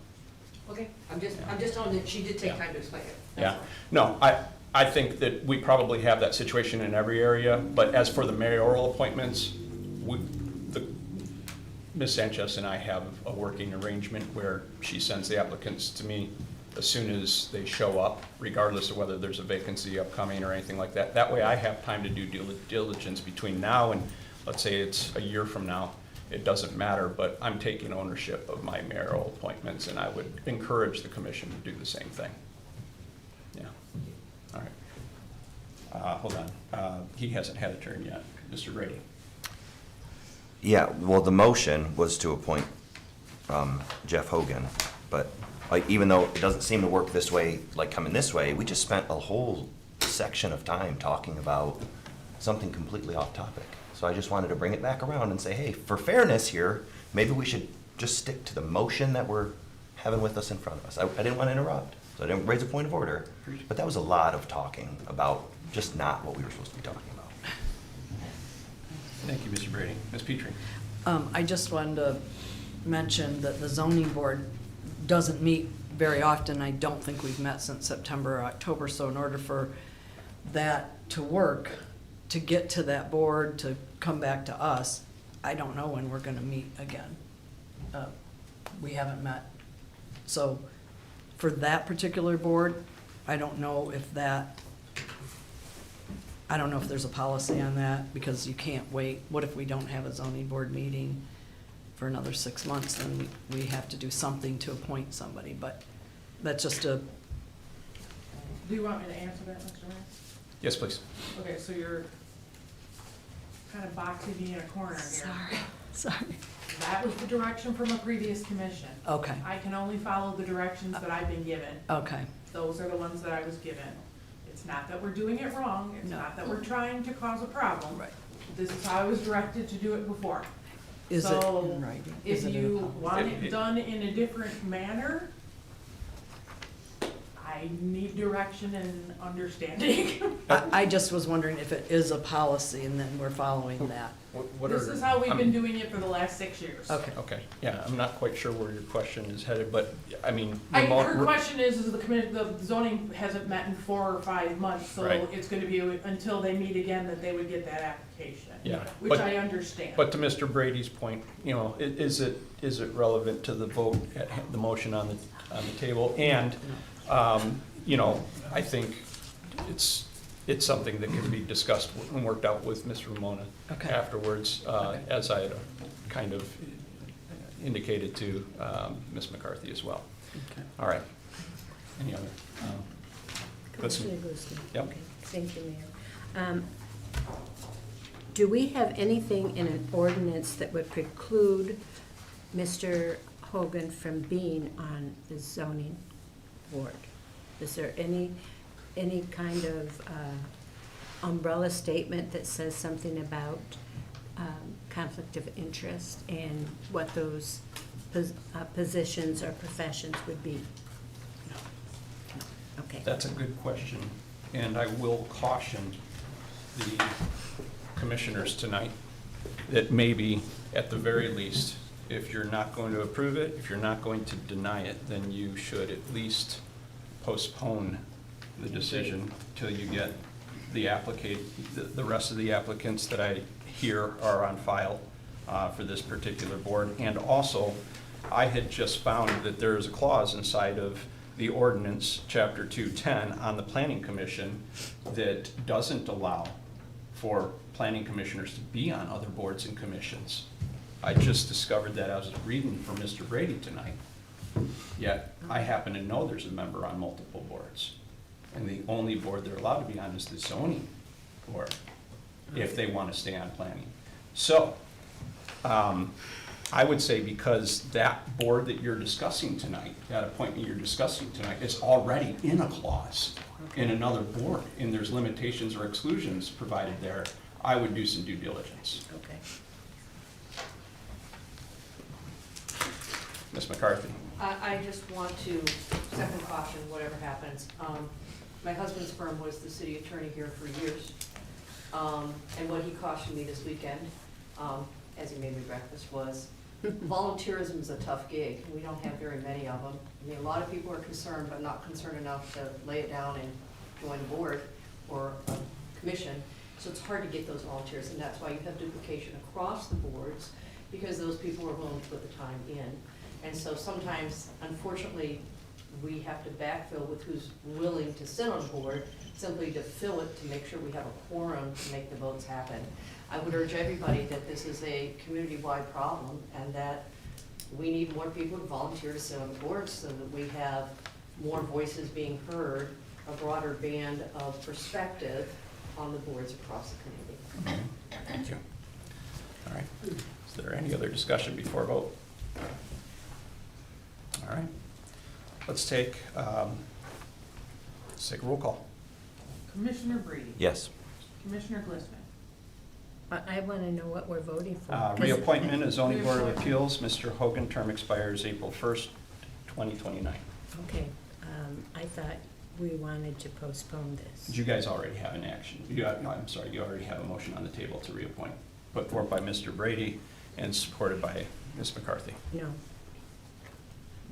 Okay, I'm just telling you that she did take time to explain it. Yeah, no, I think that we probably have that situation in every area, but as for the mayoral appointments, Ms. Sanchez and I have a working arrangement where she sends the applicants to me as soon as they show up, regardless of whether there's a vacancy upcoming or anything like that. That way I have time to do due diligence between now and, let's say it's a year from now. It doesn't matter, but I'm taking ownership of my mayoral appointments, and I would encourage the commission to do the same thing. Yeah, all right. Hold on, he hasn't had a turn yet. Mr. Brady. Yeah, well, the motion was to appoint Jeff Hogan, but like, even though it doesn't seem to work this way, like coming this way, we just spent a whole section of time talking about something completely off topic. So I just wanted to bring it back around and say, hey, for fairness here, maybe we should just stick to the motion that we're having with us in front of us. I didn't want to interrupt, so I didn't raise a point of order, but that was a lot of talking about just not what we were supposed to be talking about. Thank you, Mr. Brady. Ms. Petrie. I just wanted to mention that the zoning board doesn't meet very often. I don't think we've met since September or October, so in order for that to work, to get to that board, to come back to us, I don't know when we're gonna meet again. We haven't met. So for that particular board, I don't know if there's a policy on that, because you can't wait. What if we don't have a zoning board meeting for another 6 months? Then we have to do something to appoint somebody, but that's just a, Do you want me to answer that, Mr. Mayor? Yes, please. Okay, so you're kind of boxing me in a corner here. sorry. That was the direction from a previous commission. Okay, I can only follow the directions that I've been given. okay, Those are the ones that I was given. It's not that we're doing it wrong, it's No. not that we're trying to cause a problem. right. This is how I was directed to do it before. Is it So, in writing? If Is it in a you policy? want it done in a different manner, I need direction and understanding. I just was wondering if it is a policy and then we're following that. This is how we've been doing it for the last 6 years. Okay. Okay, yeah, I'm not quite sure where your question is headed, but, I mean. Her question is the zoning hasn't met in 4 or 5 months, so Right. it's gonna be until they meet again that they would get that application. Yeah, Which but- I understand. But to Mr. Brady's point, you know, is it relevant to the vote, the motion on the table? And, you know, I think it's something that can be discussed and worked out with Ms. Ramona Okay. afterwards, as I had kind of indicated to Ms. McCarthy as well. Okay. All right. Any other? Commissioner Gluskin. Yep. Okay, thank you, Mayor. Do we have anything in an ordinance that would preclude Mr. Hogan from being on the zoning board? Is there any kind of umbrella statement that says something about conflict of interest and what those positions or professions would be? Okay. That's a good question, and I will caution the commissioners tonight that maybe, at the very least, if you're not going to approve it, if you're not going to deny it, then you should at least postpone the decision till you get the rest of the applicants that I hear are on file for this particular board. And also, I had just found that there is a clause inside of the ordinance, chapter 210, on the planning commission that doesn't allow for planning commissioners to be on other boards and commissions. I just discovered that as I was reading for Mr. Brady tonight. Yet, I happen to know there's a member on multiple boards. And the only board they're allowed to be on is the zoning board, if they want to stay on planning. So, I would say because that board that you're discussing tonight, that appointment you're discussing tonight, is already in a clause in another board, and there's limitations or exclusions provided there, I would do some due diligence. Okay. Ms. McCarthy? I just want to second caution, whatever happens. My husband's firm was the city attorney here for years. And what he cautioned me this weekend, as he made me breakfast, was volunteerism is a tough gig. We don't have very many of them. I mean, a lot of people are concerned, but not concerned enough to lay it down and join a board or a commission. So it's hard to get those volunteers, and that's why you have duplication across the boards, because those people are willing to put the time in. And so sometimes, unfortunately, we have to backfill with who's willing to sit on a board, simply to fill it, to make sure we have a quorum to make the votes happen. I would urge everybody that this is a community-wide problem, and that we need more people to volunteer to sit on the boards so that we have more voices being heard, a broader band of perspective on the boards across the community. Thank you. All right. Is there any other discussion before vote? All right. Let's take a roll call. Commissioner Brady? Yes. Commissioner Glissman? I want to know what we're voting for. 'Cause- Reappointment as zoning board of appeals, Mr. Hogan, term expires April 1st, 2029. Okay, I thought we wanted to postpone this. You guys already have an action. You already have a motion on the table to reappoint, put forth by Mr. Brady and supported by Ms. McCarthy. No.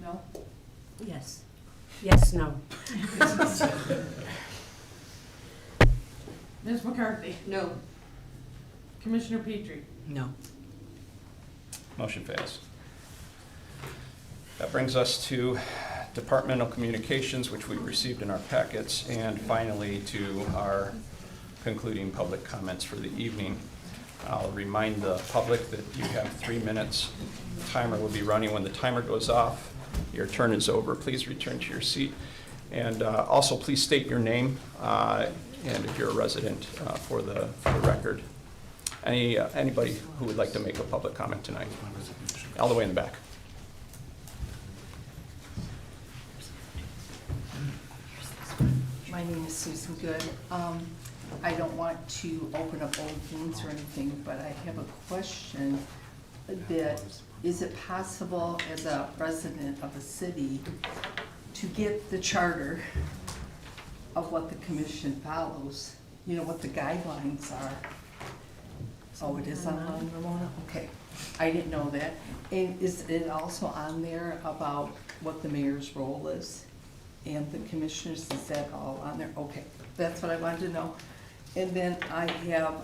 No? Yes. Yes, no. Ms. McCarthy? No. Commissioner Petrie? No. Motion fails. That brings us to departmental communications, which we received in our packets, and finally to our concluding public comments for the evening. I'll remind the public that you have 3 minutes. The timer will be running when the timer goes off. Your turn is over. Please return to your seat. And also, please state your name and if you're a resident for the record. Anybody who would like to make a public comment tonight? All the way in the back. My name is Susan Good. I don't want to open up old wounds or anything, but I have a question that, is it possible as a resident of a city to get the charter of what the commission follows? You know, what the guidelines are? Oh, it is online, Ramona? Okay, I didn't know that. And is it also on there about what the mayor's role is? And the commissioners, is that all on there? Okay, that's what I wanted to know. And then I have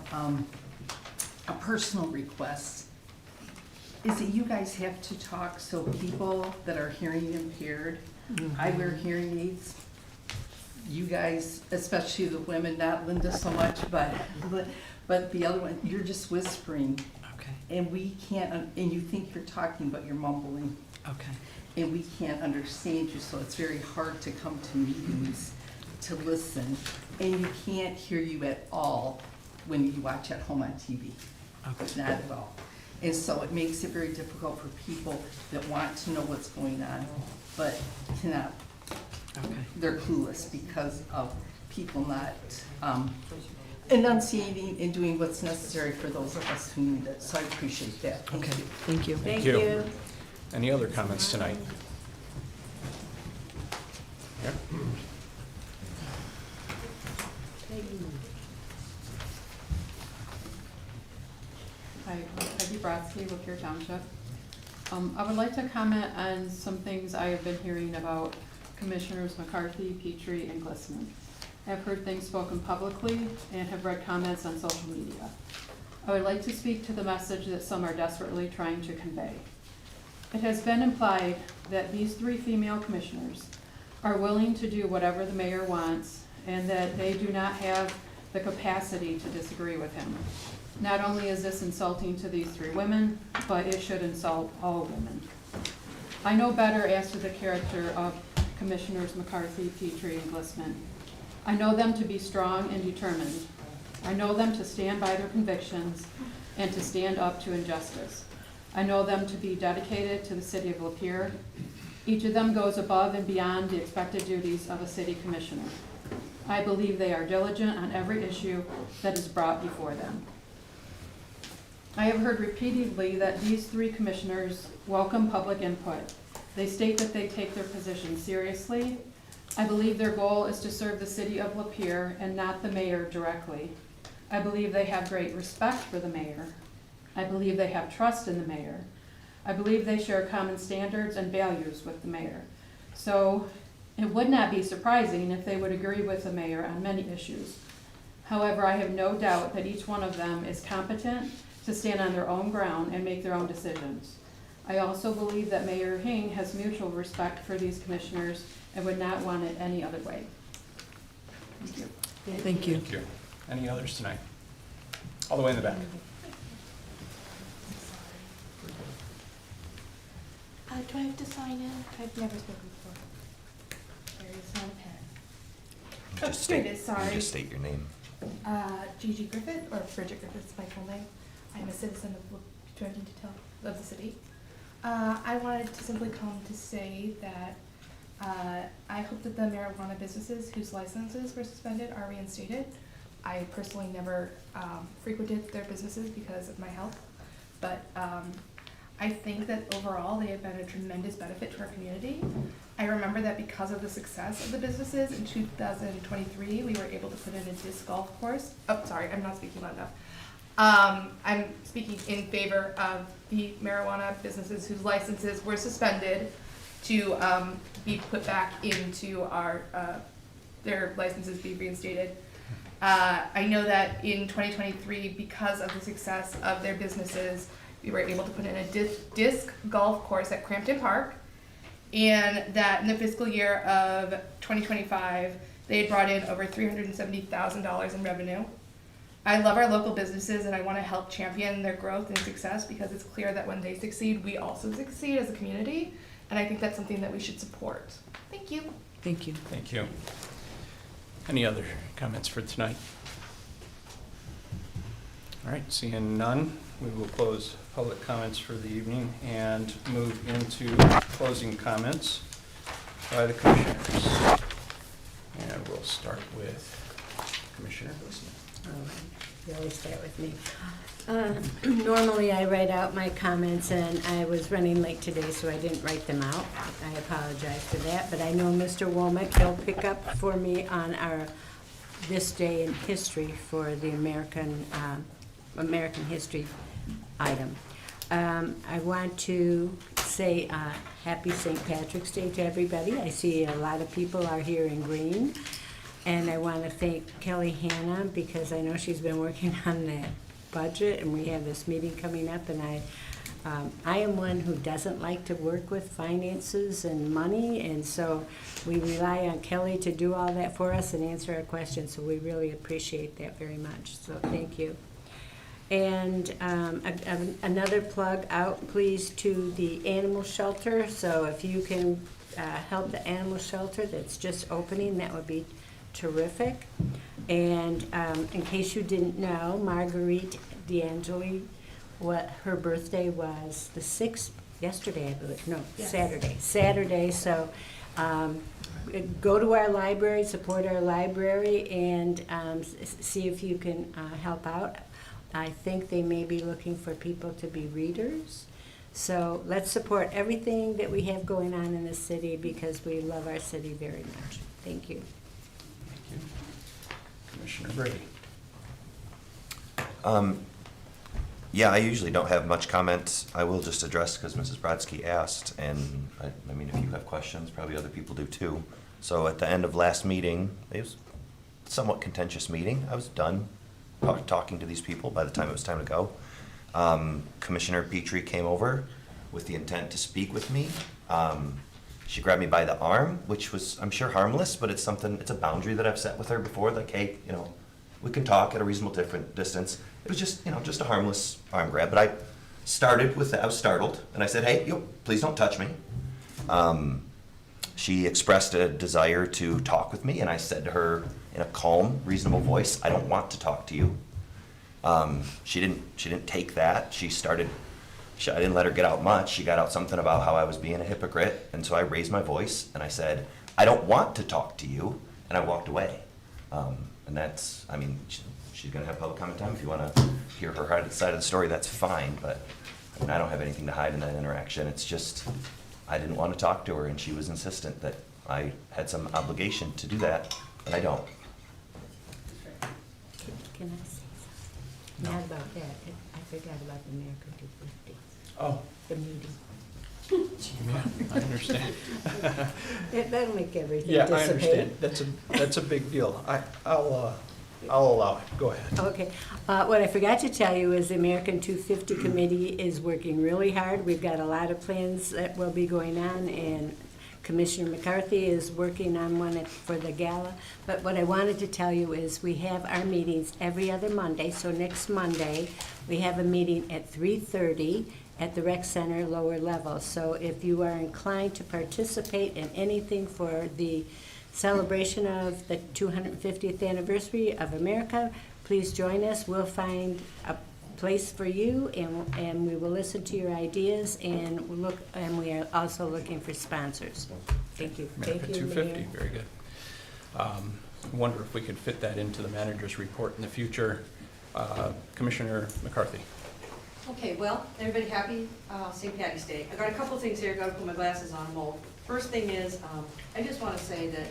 a personal request. Is it you guys have to talk so people that are hearing impaired, I wear hearing aids, you guys, especially the women, not Linda so much, but the other one, you're just whispering. Okay. And we can't, and you think you're talking, but you're mumbling. Okay. And we can't understand you, so it's very hard to come to meetings to listen. And you can't hear you at all when you watch at home on TV. Okay. Not at all. And so it makes it very difficult for people that want to know what's going on, but cannot. Okay. They're clueless because of people not enunciating and doing what's necessary for those of us who need it. So I appreciate that. Thank Okay, you. thank you. Thank you. you. Any other comments tonight? Yeah. Hi, I'm Peggy Brodsky, Lapeer Township. I would like to comment on some things I have been hearing about Commissioners McCarthy, Petrie, and Glissman. I've heard things spoken publicly and have read comments on social media. I would like to speak to the message that some are desperately trying to convey. It has been implied that these three female commissioners are willing to do whatever the mayor wants and that they do not have the capacity to disagree with him. Not only is this insulting to these three women, but it should insult all women. I know better as to the character of Commissioners McCarthy, Petrie, and Glissman. I know them to be strong and determined. I know them to stand by their convictions and to stand up to injustice. I know them to be dedicated to the city of Lapeer. Each of them goes above and beyond the expected duties of a city commissioner. I believe they are diligent on every issue that is brought before them. I have heard repeatedly that these three commissioners welcome public input. They state that they take their position seriously. I believe their goal is to serve the city of Lapeer and not the mayor directly. I believe they have great respect for the mayor. I believe they have trust in the mayor. I believe they share common standards and values with the mayor. So it would not be surprising if they would agree with the mayor on many issues. However, I have no doubt that each one of them is competent to stand on their own ground and make their own decisions. I also believe that Mayor Hing has mutual respect for these commissioners and would not want it any other way. Thank you. Thank you. Thank you. Any others tonight? All the way in the back. Do I have to sign in? I've never spoken before. There is not a pen. Just Here it state- is, sorry. Just state your name. Gigi Griffith, or Bridget Griffith is my full name. I'm a citizen of of the city. I wanted to simply come to say that I hope that the marijuana businesses whose licenses were suspended are reinstated. I personally never frequented their businesses because of my health, but I think that overall they have been a tremendous benefit to our community. I remember that because of the success of the businesses in 2023, we were able to put in a disc golf course. Oh, sorry, I'm not speaking loud enough. I'm speaking in favor of the marijuana businesses whose licenses were suspended to be put back into our, their licenses be reinstated. I know that in 2023, because of the success of their businesses, we were able to put in a disc golf course at Crampton Park, and that in the fiscal year of 2025, they had brought in over $370,000 in revenue. I love our local businesses and I want to help champion their growth and success because it's clear that when they succeed, we also succeed as a community, and I think that's something that we should support. Thank you. Thank you. Thank you. Any other comments for tonight? All right, seeing none, we will close public comments for the evening and move into closing comments by the commissioners. And we'll start with Commissioner Glissman. You always start with me. Normally I write out my comments and I was running late today, so I didn't write them out. I apologize for that, but I know Mr. Womack, he'll pick up for me on our this day in history for the American history item. I want to say happy St. Patrick's Day to everybody. I see a lot of people are here in green. And I want to thank Kelly Hanna because I know she's been working on that budget, and we have this meeting coming up, and I am one who doesn't like to work with finances and money, and so we rely on Kelly to do all that for us and answer our questions, so we really appreciate that very much, so thank you. And another plug out, please, to the animal shelter, so if you can help the animal shelter that's just opening, that would be terrific. And in case you didn't know, Marguerite D'Angeli, what her birthday was the 6th, yesterday I believe, no, Yes. Saturday, so Go to our library, support our library, and see if you can help out. I think they may be looking for people to be readers. So let's support everything that we have going on in the city because we love our city very much. Thank you. Thank you. Commissioner Brady. Yeah, I usually don't have much comments. I will just address because Mrs. Brodsky asked, and I mean, if you have questions, probably other people do too. So at the end of last meeting, it was a somewhat contentious meeting. I was done talking to these people by the time it was time to go. Commissioner Petrie came over with the intent to speak with me. She grabbed me by the arm, which was, I'm sure, harmless, but it's a boundary that I've set with her before, like, hey, we can talk at a reasonable distance. It was just, just a harmless arm grab, but I started with that. I was startled, and I said, hey, please don't touch me. She expressed a desire to talk with me, and I said to her in a calm, reasonable voice, I don't want to talk to you. She didn't take that. I didn't let her get out much. She got out something about how I was being a hypocrite, and so I raised my voice, and I said, I don't want to talk to you, and I walked away. And that's, I mean, she's going to have public comment time. If you want to hear her side of the story, that's fine, but I mean, I don't have anything to hide in that interaction. It's just, I didn't want to talk to her, and she was insistent that I had some obligation to do that, but I don't. Can I say something? Not about that. I forgot about the American 250. Oh, The meeting. yeah, I understand. That'll make everything Yeah, dissipate. I understand. That's a big deal. I'll allow it. Go ahead. Okay. What I forgot to tell you is the American 250 Committee is working really hard. We've got a lot of plans that will be going on, and Commissioner McCarthy is working on one for the gala. But what I wanted to tell you is we have our meetings every other Monday. So next Monday, we have a meeting at 3:30 at the rec center lower level. So if you are inclined to participate in anything for the celebration of the 250th anniversary of America, please join us. We'll find a place for you, and we will listen to your ideas, and we are also looking for sponsors. Thank you. America Thank you, 250, Mayor. very good. I wonder if we could fit that into the manager's report in the future. Commissioner McCarthy. Okay, well, everybody happy St. Patty's Day. I got a couple things here, gotta put my glasses on. Well, first thing is, I just wanna say that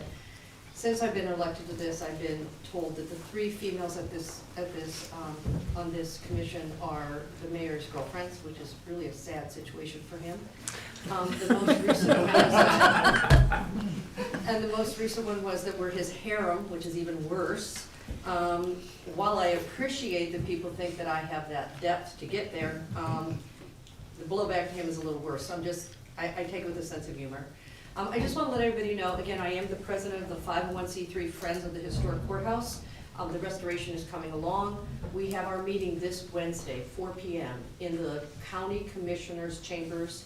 since I've been elected to this, I've been told that the 3 females on this commission are the mayor's girlfriends, which is really a sad situation for him. The most recent one and the most recent one was that we're his harem, which is even worse. While I appreciate that people think that I have that depth to get there, the blowback to him is a little worse. So I take it with a sense of humor. I just want to let everybody know, again, I am the president of the 501c3 Friends of the Historic Courthouse. The restoration is coming along. We have our meeting this Wednesday, 4 p.m. in the County Commissioner's Chambers,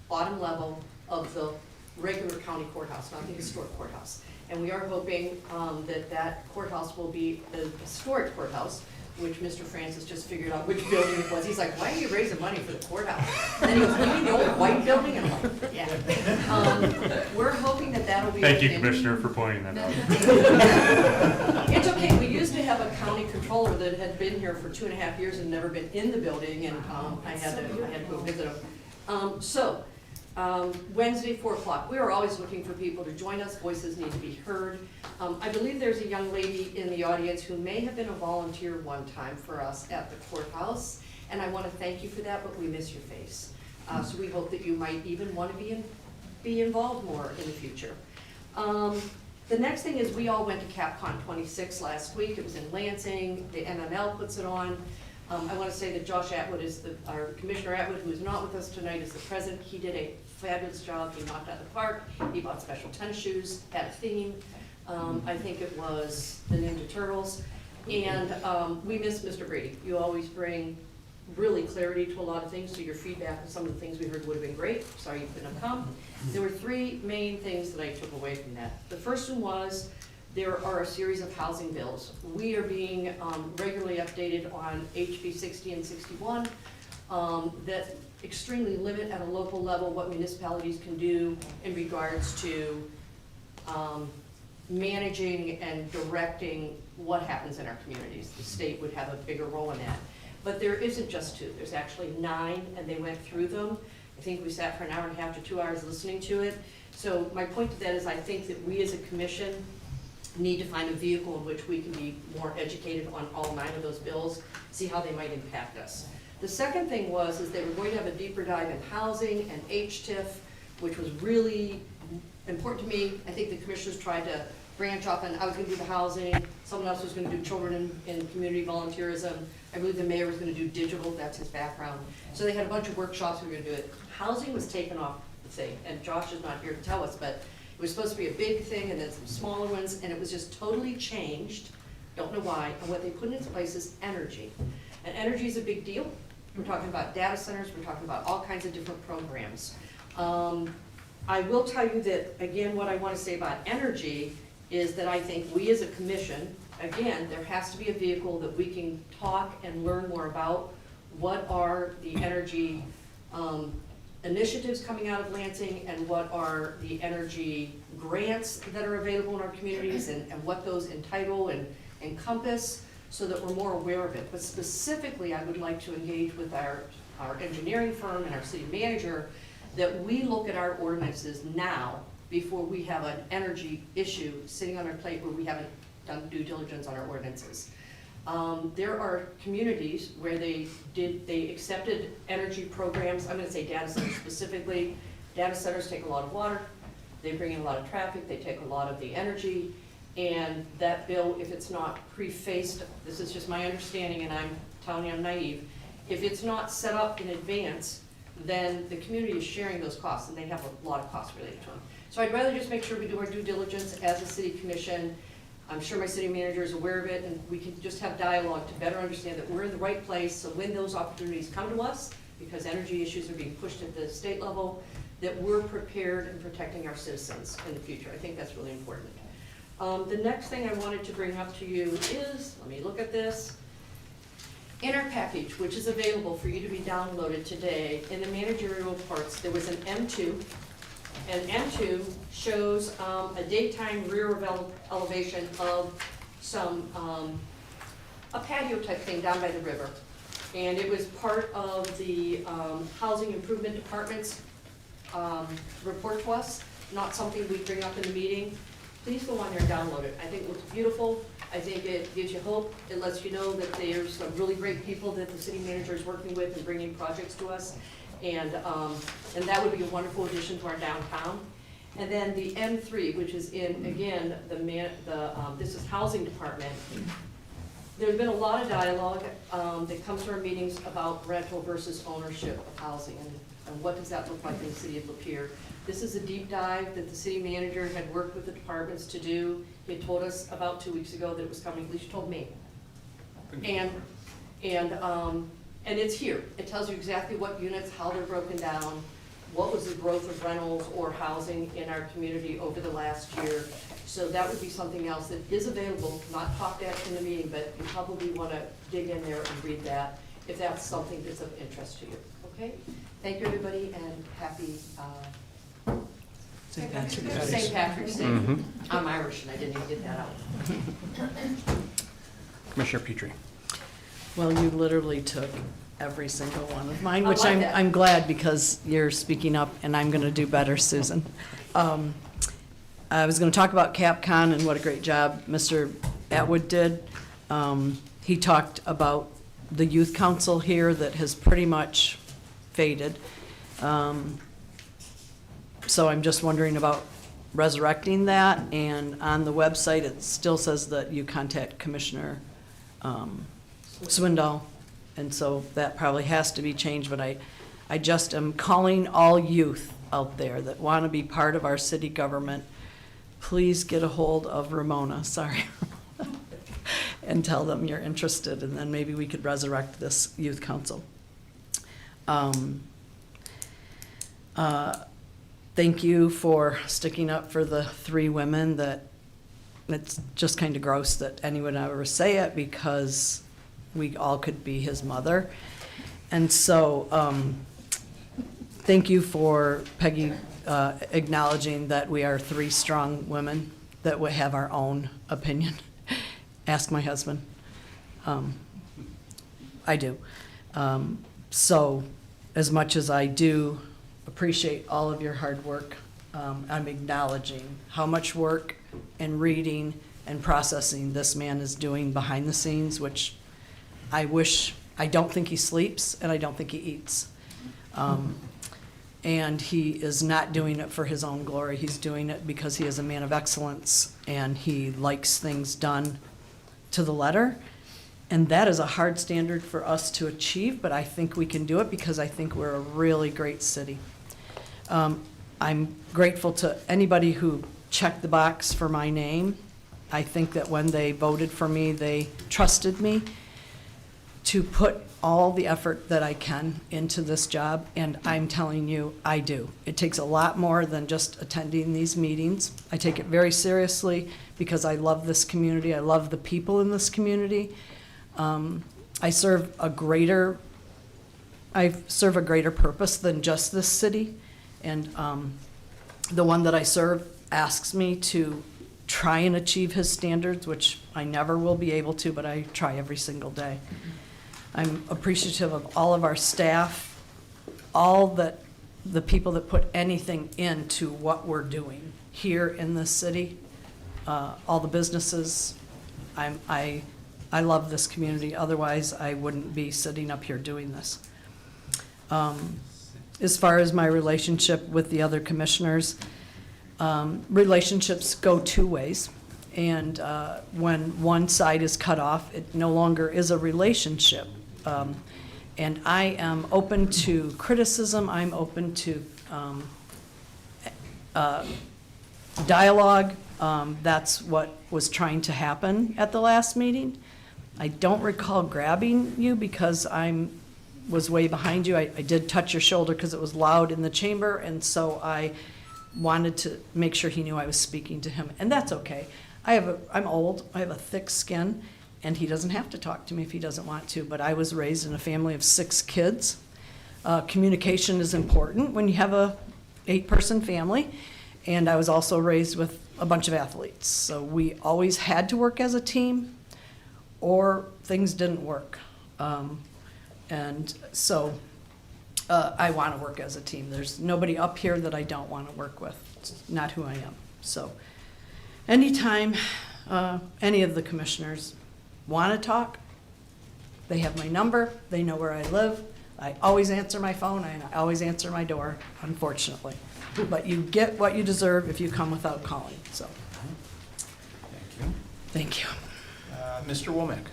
bottom level of the regular county courthouse, not the historic courthouse. And we are hoping that courthouse will be the historic courthouse, which Mr. Francis just figured out which building it was. He's like, why are you raising money for the courthouse? And then he goes, you mean the old white building? And I'm like, yeah. We're hoping that that'll be. Thank you, Commissioner, for pointing that out. It's okay. We used to have a county controller that had been here for 2.5 years and never been in the building, and I had to go visit him. Wednesday, 4 o'clock. We are always looking for people to join us. Voices need to be heard. I believe there's a young lady in the audience who may have been a volunteer one time for us at the courthouse, and I want to thank you for that, but we miss your face. So we hope that you might even want to be involved more in the future. The next thing is we all went to CapCon 26 last week. It was in Lansing. The MML puts it on. I want to say that Josh Atwood is our Commissioner Atwood, who is not with us tonight, is the president. He did a fabulous job. He knocked out the park. He bought special tennis shoes, had a theme. I think it was the Ninja Turtles. And we miss Mr. Brady. You always bring really clarity to a lot of things, so your feedback on some of the things we heard would have been great. Sorry you couldn't have come. There were 3 main things that I took away from that. The first one was there are a series of housing bills. We are being regularly updated on HB 60 and 61 that extremely limit at a local level what municipalities can do in regards to managing and directing what happens in our communities. The state would have a bigger role in that. But there isn't just 2, there's actually 9, and they went through them. I think we sat for an hour and a half to 2 hours listening to it. So my point to that is I think that we as a commission need to find a vehicle in which we can be more educated on all 9 of those bills, see how they might impact us. The second thing is they were going to have a deeper dive in housing and HTIF, which was really important to me. I think the commissioners tried to branch off, and I was gonna do the housing, someone else was gonna do children in community volunteerism. I believe the mayor was gonna do digital, that's his background. So they had a bunch of workshops, we were gonna do it. Housing was taken off the thing, and Josh is not here to tell us, but it was supposed to be a big thing and then some smaller ones, and it was just totally changed. Don't know why, and what they put in its place is energy. And energy is a big deal. We're talking about data centers, we're talking about all kinds of different programs. I will tell you that, again, what I want to say about energy is that I think we as a commission, again, there has to be a vehicle that we can talk and learn more about. What are the energy initiatives coming out of Lansing, and what are the energy grants that are available in our communities, and what those entitle and encompass, so that we're more aware of it. But specifically, I would like to engage with our engineering firm and our city manager, that we look at our ordinances now before we have an energy issue sitting on our plate where we haven't done due diligence on our ordinances. There are communities where they accepted energy programs. I'm gonna say data centers specifically. Data centers take a lot of water, they bring in a lot of traffic, they take a lot of the energy, and that bill, if it's not prefaced, this is just my understanding, and I'm telling you I'm naive, if it's not set up in advance, then the community is sharing those costs, and they have a lot of costs related to them. So I'd rather just make sure we do our due diligence as a city commission. I'm sure my city manager is aware of it, and we can just have dialogue to better understand that we're in the right place, so when those opportunities come to us, because energy issues are being pushed at the state level, that we're prepared and protecting our citizens in the future. I think that's really important. The next thing I wanted to bring up to you is, let me look at this, in our package, which is available for you to be downloaded today, in the managerial parts, there was an M2, and M2 shows a daytime rear elevation of some, a patio type thing down by the river. And it was part of the Housing Improvement Department's report to us, not something we bring up in the meeting. Please go on there and download it. I think it looks beautiful. I think it gives you hope. It lets you know that there's some really great people that the city manager is working with and bringing projects to us. And that would be a wonderful addition to our downtown. And then the M3, which is in, again, this is Housing Department. There's been a lot of dialogue that comes to our meetings about rental versus ownership of housing, and what does that look like in the city of Lapeer. This is a deep dive that the city manager had worked with the departments to do. He had told us about 2 weeks ago that it was coming, at least he told me. And it's here. It tells you exactly what units, how they're broken down, what was the growth of rentals or housing in our community over the last year. So that would be something else that is available, not talked at in the meeting, but you probably want to dig in there and read that if that's something that's of interest to you. Okay? Thank you, everybody, and happy St. Patrick's Day. St. Patrick's Day. I'm Irish, and I didn't even get that out. Commissioner Petrie. Well, you literally took every single one of mine, I which like that. I'm glad, because you're speaking up, and I'm gonna do better, Susan. I was gonna talk about CapCon and what a great job Mr. Atwood did. He talked about the youth council here that has pretty much faded. So I'm just wondering about resurrecting that, and on the website, it still says that you contact Commissioner Swindoll, and so that probably has to be changed, but I just am calling all youth out there that want to be part of our city government, please get a hold of Ramona, sorry, and tell them you're interested, and then maybe we could resurrect this youth council. Thank you for sticking up for the 3 women that, it's just kind of gross that anyone would ever say it, because we all could be his mother. And so, thank you for Peggy acknowledging that we are 3 strong women that would have our own opinion. Ask my husband. I do. So as much as I do appreciate all of your hard work, I'm acknowledging how much work and reading and processing this man is doing behind the scenes, which I don't think he sleeps and I don't think he eats. And he is not doing it for his own glory. He's doing it because he is a man of excellence and he likes things done to the letter. And that is a hard standard for us to achieve, but I think we can do it because I think we're a really great city. I'm grateful to anybody who checked the box for my name. I think that when they voted for me, they trusted me to put all the effort that I can into this job, and I'm telling you, I do. It takes a lot more than just attending these meetings. I take it very seriously because I love this community. I love the people in this community. I serve a greater purpose than just this city, and the one that I serve asks me to try and achieve his standards, which I never will be able to, but I try every single day. I'm appreciative of all of our staff, all the people that put anything into what we're doing here in this city, all the businesses. I love this community, otherwise I wouldn't be sitting up here doing this. As far as my relationship with the other commissioners, relationships go 2 ways. And when one side is cut off, it no longer is a relationship. And I am open to criticism. I'm open to dialogue. That's what was trying to happen at the last meeting. I don't recall grabbing you because I was way behind you. I did touch your shoulder because it was loud in the chamber, and so I wanted to make sure he knew I was speaking to him, and that's okay. I'm old, I have a thick skin, and he doesn't have to talk to me if he doesn't want to, but I was raised in a family of 6 kids. Communication is important when you have a 8-person family, and I was also raised with a bunch of athletes. So we always had to work as a team, or things didn't work. And so I want to work as a team. There's nobody up here that I don't want to work with. It's not who I am. So anytime any of the commissioners want to talk, they have my number, they know where I live. I always answer my phone and I always answer my door, unfortunately. But you get what you deserve if you come without calling, so. Thank you. Thank you. Mr. Womack.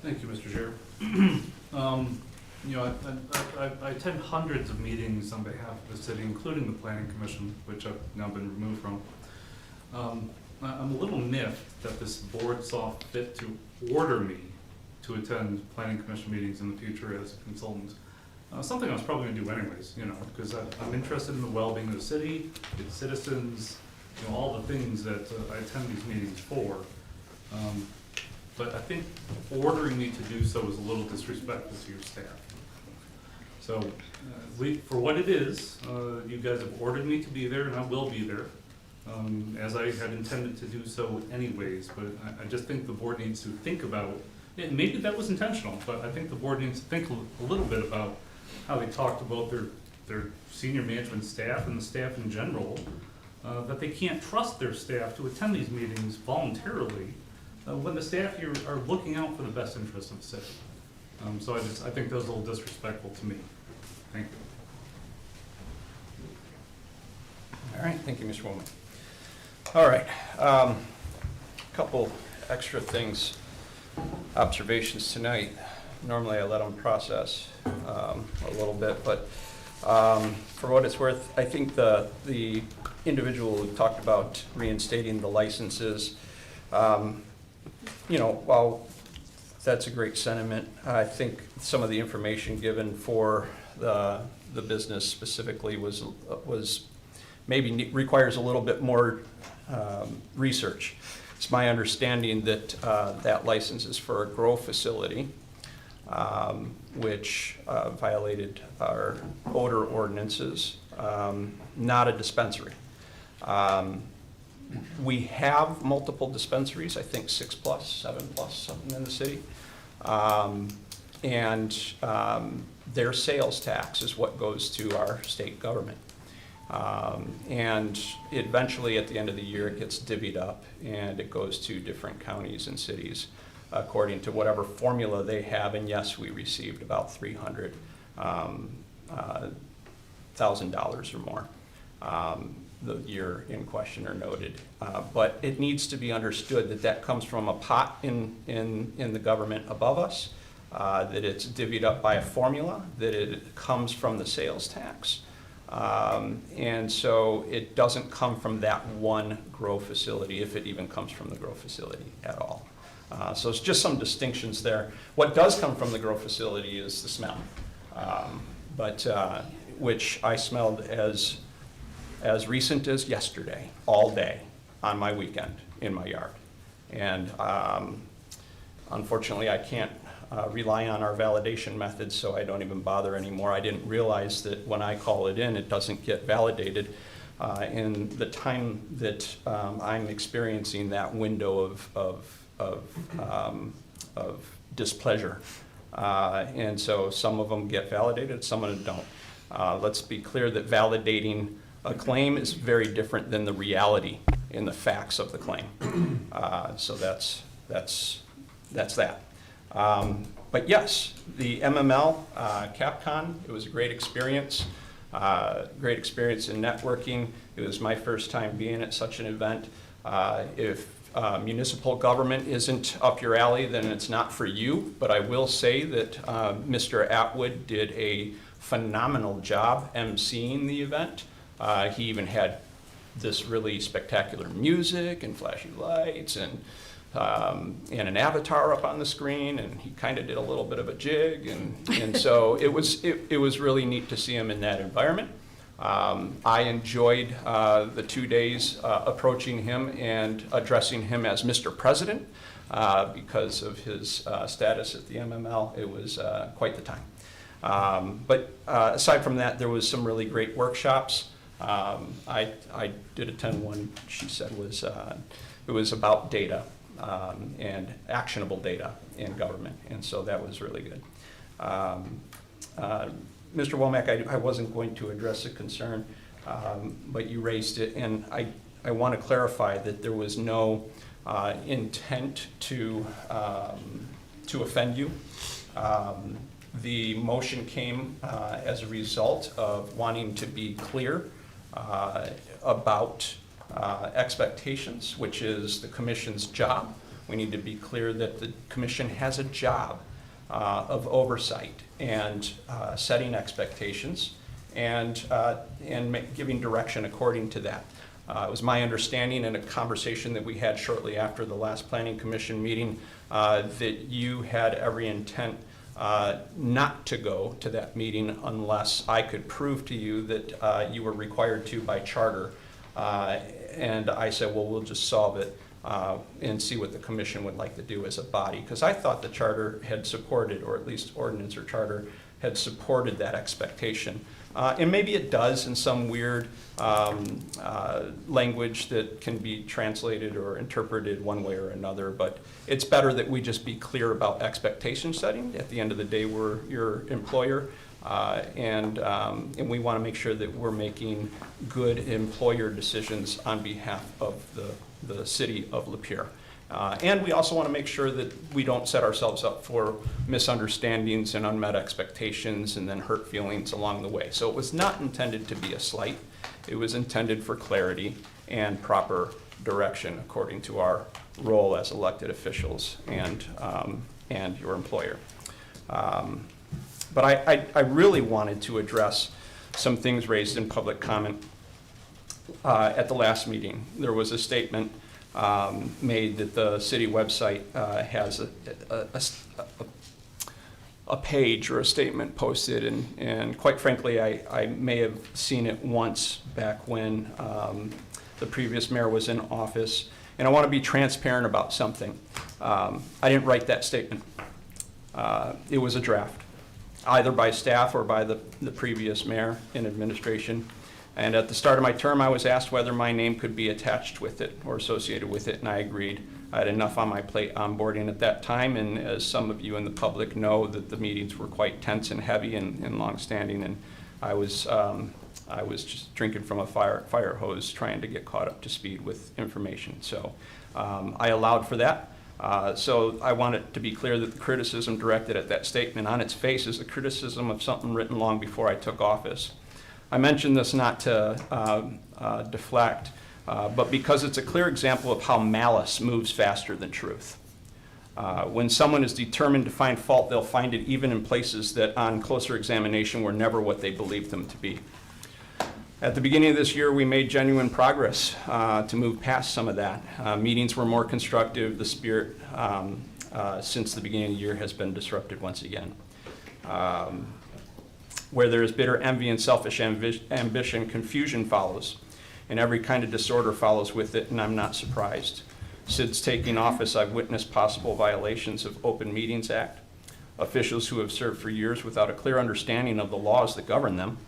Thank you, Mr. Chair. You know, I attend hundreds of meetings on behalf of the city, including the Planning Commission, which I've now been removed from. I'm a little miffed that this board saw fit to order me to attend Planning Commission meetings in the future as a consultant. Something I was probably gonna do anyways, you know, because I'm interested in the well-being of the city, its citizens, you know, all the things that I attend these meetings for. But I think ordering me to do so is a little disrespectful to your staff. So, for what it is, you guys have ordered me to be there, and I will be there, as I had intended to do so anyways. But I just think the board needs to think about, and maybe that was intentional, but I think the board needs to think a little bit about how they talked about their senior management staff and the staff in general, that they can't trust their staff to attend these meetings voluntarily, when the staff here are looking out for the best interest of the city. So I think that was a little disrespectful to me. Thank you. All right, thank you, Mr. Womack. All right, couple extra things, observations tonight. Normally I let them process a little bit, but for what it's worth, I think the individual who talked about reinstating the licenses, you know, while that's a great sentiment, I think some of the information given for the business specifically was maybe requires a little bit more research. It's my understanding that that license is for a grow facility. which violated our odor ordinances, not a dispensary. We have multiple dispensaries, I think 6+, 7+, something in the city. Their sales tax is what goes to our state government. And eventually, at the end of the year, it gets divvied up, and it goes to different counties and cities according to whatever formula they have. And yes, we received about $300,000 or more the year in question are noted. But it needs to be understood that that comes from a pot in the government above us, that it's divvied up by a formula, that it comes from the sales tax. And so it doesn't come from that one grow facility, if it even comes from the grow facility at all. So it's just some distinctions there. What does come from the grow facility is the smell, which I smelled as recent as yesterday, all day, on my weekend, in my yard. And unfortunately, I can't rely on our validation methods, so I don't even bother anymore. I didn't realize that when I call it in, it doesn't get validated in the time that I'm experiencing that window of displeasure. And so some of them get validated, some of them don't. Let's be clear that validating a claim is very different than the reality in the facts of the claim. So that's that. But yes, the MML, CapCon, it was a great experience in networking. It was my first time being at such an event. If municipal government isn't up your alley, then it's not for you. But I will say that Mr. Atwood did a phenomenal job emceeing the event. He even had this really spectacular music and flashy lights and an avatar up on the screen, and he kind of did a little bit of a jig, and so it was really neat to see him in that environment. I enjoyed the 2 days approaching him and addressing him as Mr. President because of his status at the MML. It was quite the time. But aside from that, there was some really great workshops. I did attend one, she said, it was about data. And actionable data in government, and so that was really good. Mr. Womack, I wasn't going to address a concern, but you raised it, and I want to clarify that there was no intent to offend you. The motion came as a result of wanting to be clear about expectations, which is the commission's job. We need to be clear that the commission has a job of oversight and setting expectations and giving direction according to that. It was my understanding in a conversation that we had shortly after the last Planning Commission meeting that you had every intent not to go to that meeting unless I could prove to you that you were required to by charter. And I said, well, we'll just solve it and see what the commission would like to do as a body. Because I thought the charter had supported, or at least ordinance or charter, had supported that expectation. And maybe it does in some weird language that can be translated or interpreted one way or another. But it's better that we just be clear about expectation setting. At the end of the day, we're your employer. And we want to make sure that we're making good employer decisions on behalf of the city of Lapeer. And we also want to make sure that we don't set ourselves up for misunderstandings and unmet expectations and then hurt feelings along the way. So it was not intended to be a slight. It was intended for clarity and proper direction according to our role as elected officials and your employer. But I really wanted to address some things raised in public comment at the last meeting. There was a statement made that the city website has a page or a statement posted, and quite frankly, I may have seen it once back when the previous mayor was in office, and I want to be transparent about something. I didn't write that statement. It was a draft, either by staff or by the previous mayor in administration. And at the start of my term, I was asked whether my name could be attached with it or associated with it, and I agreed. I had enough on my plate onboarding at that time, and as some of you in the public know, that the meetings were quite tense and heavy and long-standing, and I was just drinking from a fire hose trying to get caught up to speed with information. So I allowed for that. So I want it to be clear that the criticism directed at that statement on its face is a criticism of something written long before I took office. I mention this not to deflect, but because it's a clear example of how malice moves faster than truth. When someone is determined to find fault, they'll find it even in places that on closer examination were never what they believed them to be. At the beginning of this year, we made genuine progress to move past some of that. Meetings were more constructive. The spirit since the beginning of the year has been disrupted once again. Where there is bitter envy and selfish ambition, confusion follows, and every kind of disorder follows with it, and I'm not surprised. Since taking office, I've witnessed possible violations of Open Meetings Act, officials who have served for years without a clear understanding of the laws that govern them,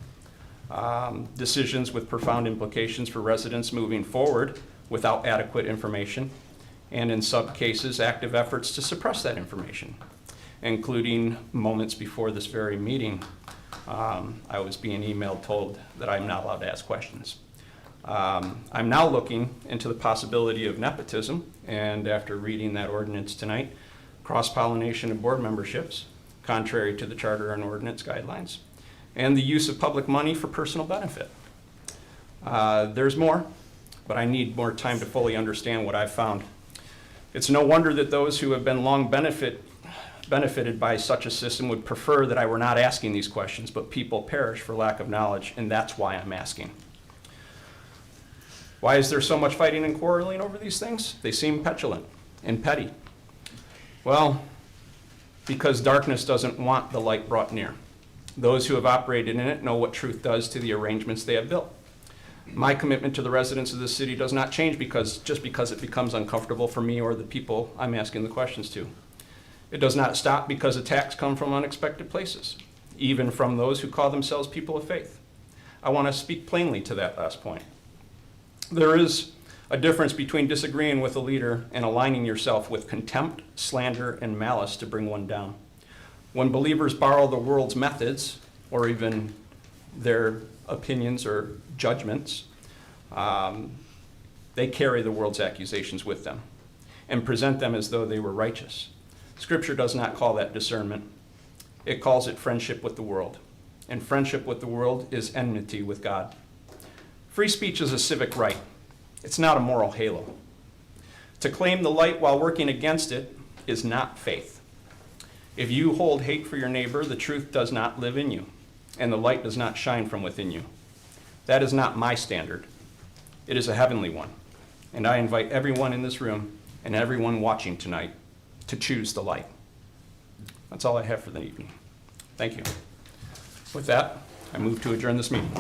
decisions with profound implications for residents moving forward without adequate information, and in some cases, active efforts to suppress that information, including moments before this very meeting. I was being emailed told that I'm not allowed to ask questions. I'm now looking into the possibility of nepotism, and after reading that ordinance tonight, cross-pollination of board memberships, contrary to the charter and ordinance guidelines, and the use of public money for personal benefit. There's more, but I need more time to fully understand what I've found. It's no wonder that those who have been long benefited by such a system would prefer that I were not asking these questions, but people perish for lack of knowledge, and that's why I'm asking. Why is there so much fighting and quarreling over these things? They seem petulant and petty. Well, because darkness doesn't want the light brought near. Those who have operated in it know what truth does to the arrangements they have built. My commitment to the residents of this city does not change just because it becomes uncomfortable for me or the people I'm asking the questions to. It does not stop because attacks come from unexpected places, even from those who call themselves people of faith. I want to speak plainly to that last point. There is a difference between disagreeing with a leader and aligning yourself with contempt, slander, and malice to bring one down. When believers borrow the world's methods, or even their opinions or judgments, they carry the world's accusations with them and present them as though they were righteous. Scripture does not call that discernment. It calls it friendship with the world. And friendship with the world is enmity with God. Free speech is a civic right. It's not a moral halo. To claim the light while working against it is not faith. If you hold hate for your neighbor, the truth does not live in you, and the light does not shine from within you. That is not my standard. It is a heavenly one. And I invite everyone in this room and everyone watching tonight to choose the light. That's all I have for the evening. Thank you. With that, I move to adjourn this meeting.